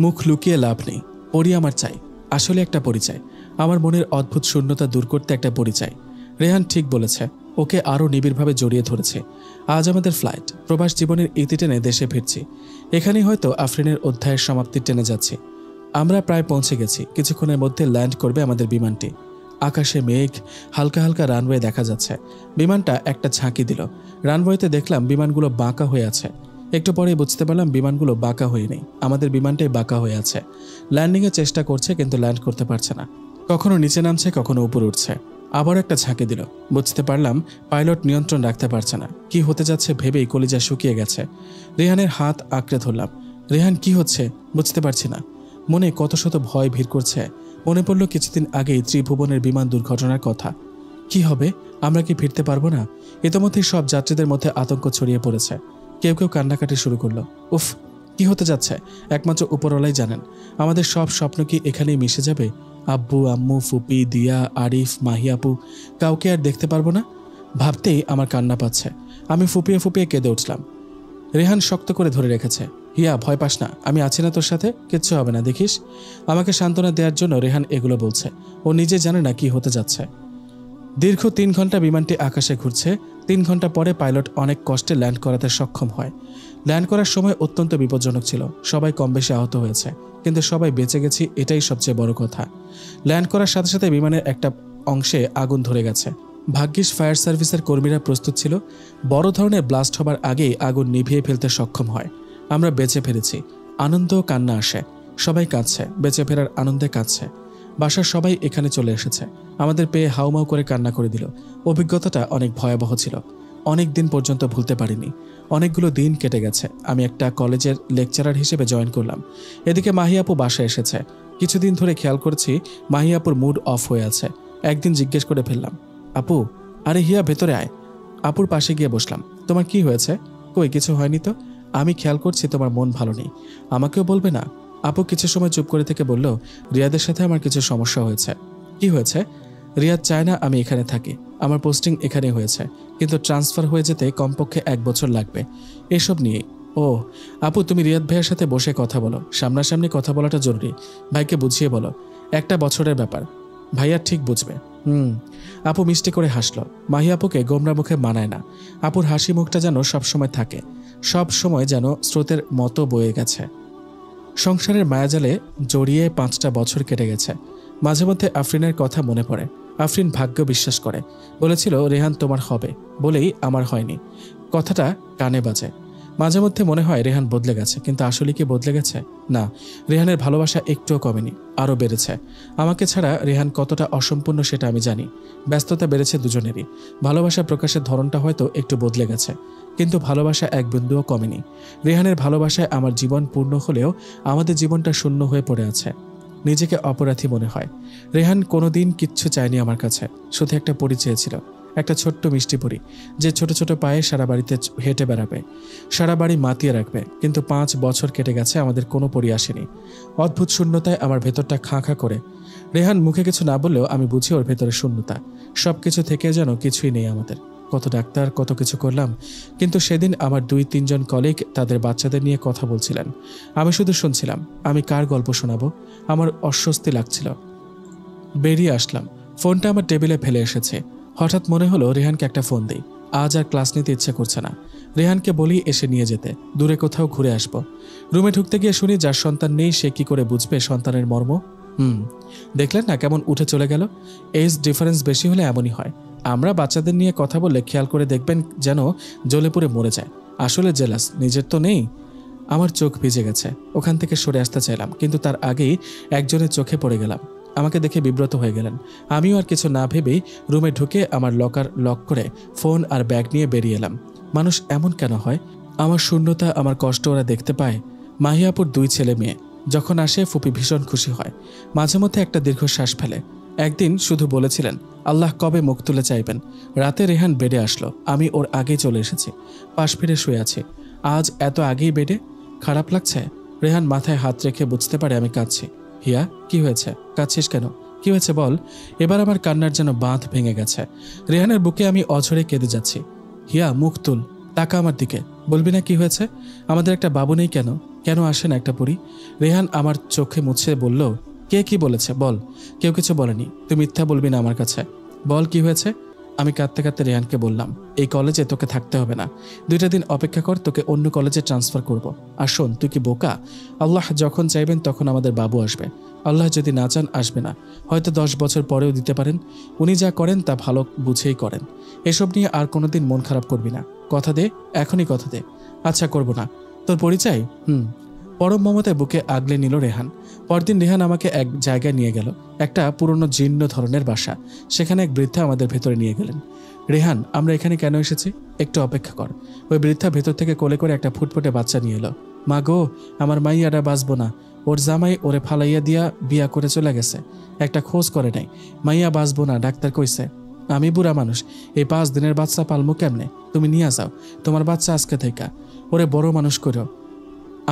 Speaker 1: মুখ লুকিয়ে লাভ নেই। পরী আমার চাই, আসলে একটা পরিচয়। আমার মনের অদ্ভুত শূন্যতা দূর করতে একটা পরিচয়। রেহান ঠিক বলেছে, ওকে আরও নিবিড়ভাবে জড়িয়ে ধরেছে। আজ আমাদের ফ্লাইট। প্রবাস জীবনের ইতি টেনে দেশে ফিরছি। এখানেই হয়তো আফরিনের অধ্যায়ের সমাপ্তি টেনে যাচ্ছে। আমরা প্রায় পৌঁছে গেছি। কিছুক্ষণের মধ্যে ল্যান্ড করবে আমাদের বিমানটি। আকাশে মেঘ, হালকা হালকা রানওয়ে দেখা যাচ্ছে। বিমানটা একটা ঝাঁকি দিল। রানওয়েতে দেখলাম বিমানগুলো বাঁকা হয়ে আছে। একটু পরে বুঝতে পারলাম বিমানগুলো বাঁকা হয়ে নেই, আমাদের বিমানটাই বাঁকা হয়ে আছে। ল্যান্ডিংয়ের চেষ্টা করছে কিন্তু ল্যান্ড করতে পারছে না। কখনো নিচে নামছে, কখনো উপরে উঠছে। আবার একটা ঝাঁকি দিল। বুঝতে পারলাম পাইলট নিয়ন্ত্রণ রাখতে পারছে না। কি হতে যাচ্ছে ভেবেই কলিজা শুকিয়ে গেছে। রেহানের হাত আঁকড়ে ধরলাম। রেহান, কি হচ্ছে? বুঝতে পারছি না। মনে কত শত ভয় ভিড় করছে। মনে পড়ল কিছুদিন আগেই ত্রিভুবনের বিমান দুর্ঘটনার কথা। কি হবে? আমরা কি ফিরতে পারবো না? ইতোমধ্যেই সব যাত্রীদের মধ্যে আতঙ্ক ছড়িয়ে পড়েছে। কেউ কেউ কান্নাকাটি শুরু করলো। উফ, কি হতে যাচ্ছে একমাত্র উপরওয়ালাই জানেন। আমাদের সব স্বপ্ন কি এখানেই মিশে যাবে? আব্বু, আম্মু, ফুপি, দিয়া, আরিফ, মাহি আপু, কাউকে আর দেখতে পারবো না। ভাবতেই আমার কান্না পাচ্ছে। আমি ফুপিয়ে ফুপিয়ে কেঁদে উঠলাম। রেহান শক্ত করে ধরে রেখেছে। হিয়া, ভয় পাস না, আমি আছি না তোর সাথে, কিচ্ছু হবে না, দেখিস। আমাকে সান্ত্বনা দেওয়ার জন্য রেহান এগুলো বলছে। ও নিজে জানে না কি হতে যাচ্ছে। দীর্ঘ 3 ঘন্টা বিমানটি আকাশে ঘুরছে। 3 ঘন্টা পরে পাইলট অনেক কষ্টে ল্যান্ড করাতে সক্ষম হয়। ল্যান্ড করার সময় অত্যন্ত বিপজ্জনক ছিল। সবাই কম বেশি আহত হয়েছে, কিন্তু সবাই বেঁচে গেছি, এটাই সবচেয়ে বড় কথা। ল্যান্ড করার সাথে সাথে বিমানের একটা অংশে আগুন ধরে গেছে। ভাগ্যিস ফায়ার সার্ভিসের কর্মীরা প্রস্তুত ছিল। বড় ধরনের ব্লাস্ট হবার আগেই আগুন নিভিয়ে ফেলতে সক্ষম হয়। আমরা বেঁচে ফিরেছি। আনন্দ ও কান্না আসে। সবাই কাঁদছে, বেঁচে ফেরার আনন্দে কাঁদছে। বাসার সবাই এখানে চলে এসেছে। আমাদের পেয়ে হাউমাউ করে কান্না করে দিল। অভিজ্ঞতাটা অনেক ভয়াবহ ছিল। অনেক দিন পর্যন্ত ভুলতে পারিনি। অনেকগুলো দিন কেটে গেছে। আমি একটা কলেজের লেকচারার হিসেবে জয়েন করলাম। এদিকে মাহি আপু বাসায় এসেছে। কিছুদিন ধরে খেয়াল করছি মাহি আপুর মুড অফ হয়ে আছে। একদিন জিজ্ঞেস করে ফেললাম, আপু, আরে হিয়া, ভেতরে আয়। আপুর পাশে গিয়ে বসলাম। তোমার কি হয়েছে? কই, কিছু হয়নি তো। আমি খেয়াল করছি তোমার মন ভালো নেই। আমাকেও বলবে না? আপু কিছু সময় চুপ করে থেকে বলল, রিয়াদের সাথে আমার কিছু সমস্যা হয়েছে। কি হয়েছে? রিয়াদ চায় না আমি এখানে থাকি। আমার পোস্টিং এখানে হয়েছে, কিন্তু ট্রান্সফার হয়ে যেতে কমপক্ষে 1 বছর লাগবে। এসব নিয়ে। ও আপু, তুমি রিয়াদ ভাইয়ের সাথে বসে কথা বলো। সামনাসামনি কথা বলাটা জরুরি। ভাইকে বুঝিয়ে বলো, 1 বছরের ব্যাপার। ভাইয়া ঠিক বুঝবে। আপু মিষ্টি করে হাসল। মাহি আপুকে গোমরা মুখে মানায় না। আপুর হাসি মুখটা যেন সবসময় থাকে, সব সময় যেন স্রোতের মতো বয়ে গেছে। সংসারের মায়াজালে জড়িয়ে 5টা বছর কেটে গেছে। মাঝে মধ্যে আফরিনের কথা মনে পড়ে। আফরিন ভাগ্য বিশ্বাস করে। বলেছিল রেহান তোমার হবে, বলেই আমার হয়নি। কথাটা কানে বাজে। মাঝে মধ্যে মনে হয় রেহান বদলে গেছে, কিন্তু আসলে কি বদলে গেছে? না, রেহানের ভালোবাসা একটুও কমেনি, আরও বেড়েছে। আমাকে ছাড়া রেহান কতটা অসম্পূর্ণ সেটা আমি জানি। ব্যস্ততা বেড়েছে দুজনেরই। ভালোবাসা প্রকাশের ধরনটা হয়তো একটু বদলে গেছে, কিন্তু ভালোবাসা এক বিন্দুও কমেনি। রেহানের ভালোবাসায় আমার জীবন পূর্ণ হলেও আমাদের জীবনটা শূন্য হয়ে পড়ে আছে। নিজেকে অপরাধী মনে হয়। রেহান কোনোদিন কিচ্ছু চায়নি আমার কাছে, শুধু একটা পরিচয় ছিল। একটা ছোট্ট মিষ্টি পরি, যে ছোট ছোট পায়ে সারা বাড়িতে হেঁটে বেড়াবে, সারা বাড়ি মাতিয়ে রাখবে। কিন্তু 5 বছর কেটে গেছে, আমাদের কোনো পরি আসেনি। অদ্ভুত শূন্যতায় আমার ভেতরটা খাঁ খাঁ করে। রেহান মুখে কিছু না বললেও আমি বুঝি ওর ভেতরে শূন্যতা। সব কিছু থেকে যেন কিছুই নেই আমাদের। কত ডাক্তার, কত কিছু করলাম, কিন্তু সেদিন আমার 2-3 জন কলিগ তাদের বাচ্চাদের নিয়ে কথা বলছিলেন। আমি শুধু শুনছিলাম। আমি কার গল্প শোনাবো? আমার অস্বস্তি লাগছিল। বেরিয়ে আসলাম। ফোনটা আমার টেবিলে ফেলে এসেছে। হঠাৎ মনে হলো রেহানকে একটা ফোন দিই। আজ আর ক্লাস নিতে ইচ্ছে করছে না। রেহানকে বলি এসে নিয়ে যেতে, দূরে কোথাও ঘুরে আসব। রুমে ঢুকতে গিয়ে শুনি যার সন্তান নেই সে কি করে বুঝবে সন্তানের মর্ম। দেখলেন না কেমন উঠে চলে গেল। এজ ডিফারেন্স বেশি হলে এমনই হয়। আমরা বাচ্চাদের নিয়ে কথা বললে খেয়াল করে দেখবেন যেন জ্বলে পুড়ে মরে যায়। আসলে জেলাস, নিজের তো নেই। আমার চোখ ভিজে গেছে। ওখান থেকে সরে আসতে চাইলাম, কিন্তু তার আগেই একজনের চোখে পড়ে গেলাম। আমাকে দেখে বিব্রত হয়ে গেলেন। আমিও আর কিছু না ভেবেই রুমে ঢুকে আমার লকার লক করে ফোন আর ব্যাগ নিয়ে বেরিয়ে এলাম। মানুষ এমন কেন হয়? আমার শূন্যতা, আমার কষ্ট ওরা দেখতে পায়। মাহিয়াপুর 2 ছেলে মেয়ে। যখন আসে ফুপি ভীষণ খুশি হয়, মাঝে মধ্যে একটা দীর্ঘশ্বাস ফেলে। একদিন শুধু বলেছিলেন আল্লাহ কবে মুখ তুলে চাইবেন। রাতে রেহান বেডে আসলো, আমি ওর আগেই চলে এসেছি। পাশ ফিরে শুয়ে আছি। আজ এত আগেই বেডে? খারাপ লাগছে? রেহান মাথায় হাত রেখে বুঝতে পারে আমি কাঁদছি। হিয়া, কি হয়েছে? কাঁদছিস কেন? কি হয়েছে বল। এবার আমার কান্নার যেন বাঁধ ভেঙে গেছে। রেহানের বুকে আমি অঝরে কেঁদে যাচ্ছি। হিয়া, মুখ তুল, তাকা আমার দিকে, বলবি না কি হয়েছে? আমাদের একটা বাবু নেই কেন? কেন আসে না একটা পরী? রেহান আমার চোখে মুছে বলল, কে কি বলেছে বল। কেউ কিছু বলেনি। তুই মিথ্যা বলবি না আমার কাছে। বল কি হয়েছে। আমি কাঁদতে কাঁদতে রেহানকে বললাম, এই কলেজে তোকে থাকতে হবে না, 2টা দিন অপেক্ষা কর, তোকে অন্য কলেজে ট্রান্সফার করব। আর শোন, তুই কি বোকা? আল্লাহ যখন চাইবেন তখন আমাদের বাবু আসবে। আল্লাহ যদি না চান আসবে না, হয়তো 10 বছর পরেও দিতে পারেন। উনি যা করেন তা ভালো বুঝেই করেন। এসব নিয়ে আর কোনোদিন মন খারাপ করবি না। কথা দে, এখনই কথা দে। আচ্ছা, করব না। তোর পরিচয়? পরম মমতায় বুকে আগলে নিল রেহান। পরদিন রেহান আমাকে এক জায়গায় নিয়ে গেল, একটা পুরনো জীর্ণ ধরনের বাসা। সেখানে এক বৃদ্ধা আমাদের ভেতরে নিয়ে গেলেন। রেহান, আমরা এখানে কেন এসেছি? একটু অপেক্ষা কর। ওই বৃদ্ধা ভেতর থেকে কোলে করে একটা ফুটফুটে বাচ্চা নিয়ে এলো। মা গো, আমার মাইয়াটা বাঁচবো না। ওর জামাই ওরে ফালাইয়া দিয়া বিয়া করে চলে গেছে, একটা খোঁজ করে নাই। মাইয়া বাঁচবো না, ডাক্তার কইছে। আমি বুড়া মানুষ, এই 5 দিনের বাচ্চা পালমু কেমনে? তুমি নিয়ে যাও তোমার বাচ্চা আজকে থেকে, ওরে বড় মানুষ করো।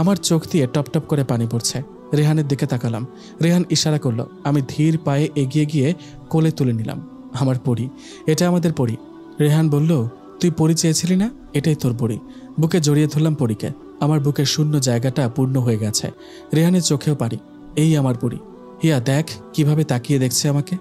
Speaker 1: আমার চোখ দিয়ে টপ টপ করে পানি পড়ছে। রেহানের দিকে তাকালাম। রেহান ইশারা করলো। আমি ধীর পায়ে এগিয়ে গিয়ে কোলে তুলে নিলাম। আমার পরী, এটা আমাদের পরী। রেহান বলল, তুই পরী চেয়েছিলি না, এটাই তোর পরী। বুকে জড়িয়ে ধরলাম পরীকে। আমার বুকের শূন্য জায়গাটা পূর্ণ হয়ে গেছে। রেহানের চোখেও পারি। এই আমার পরী। হিয়া, দেখ কিভাবে তাকিয়ে দেখছে আমাকে।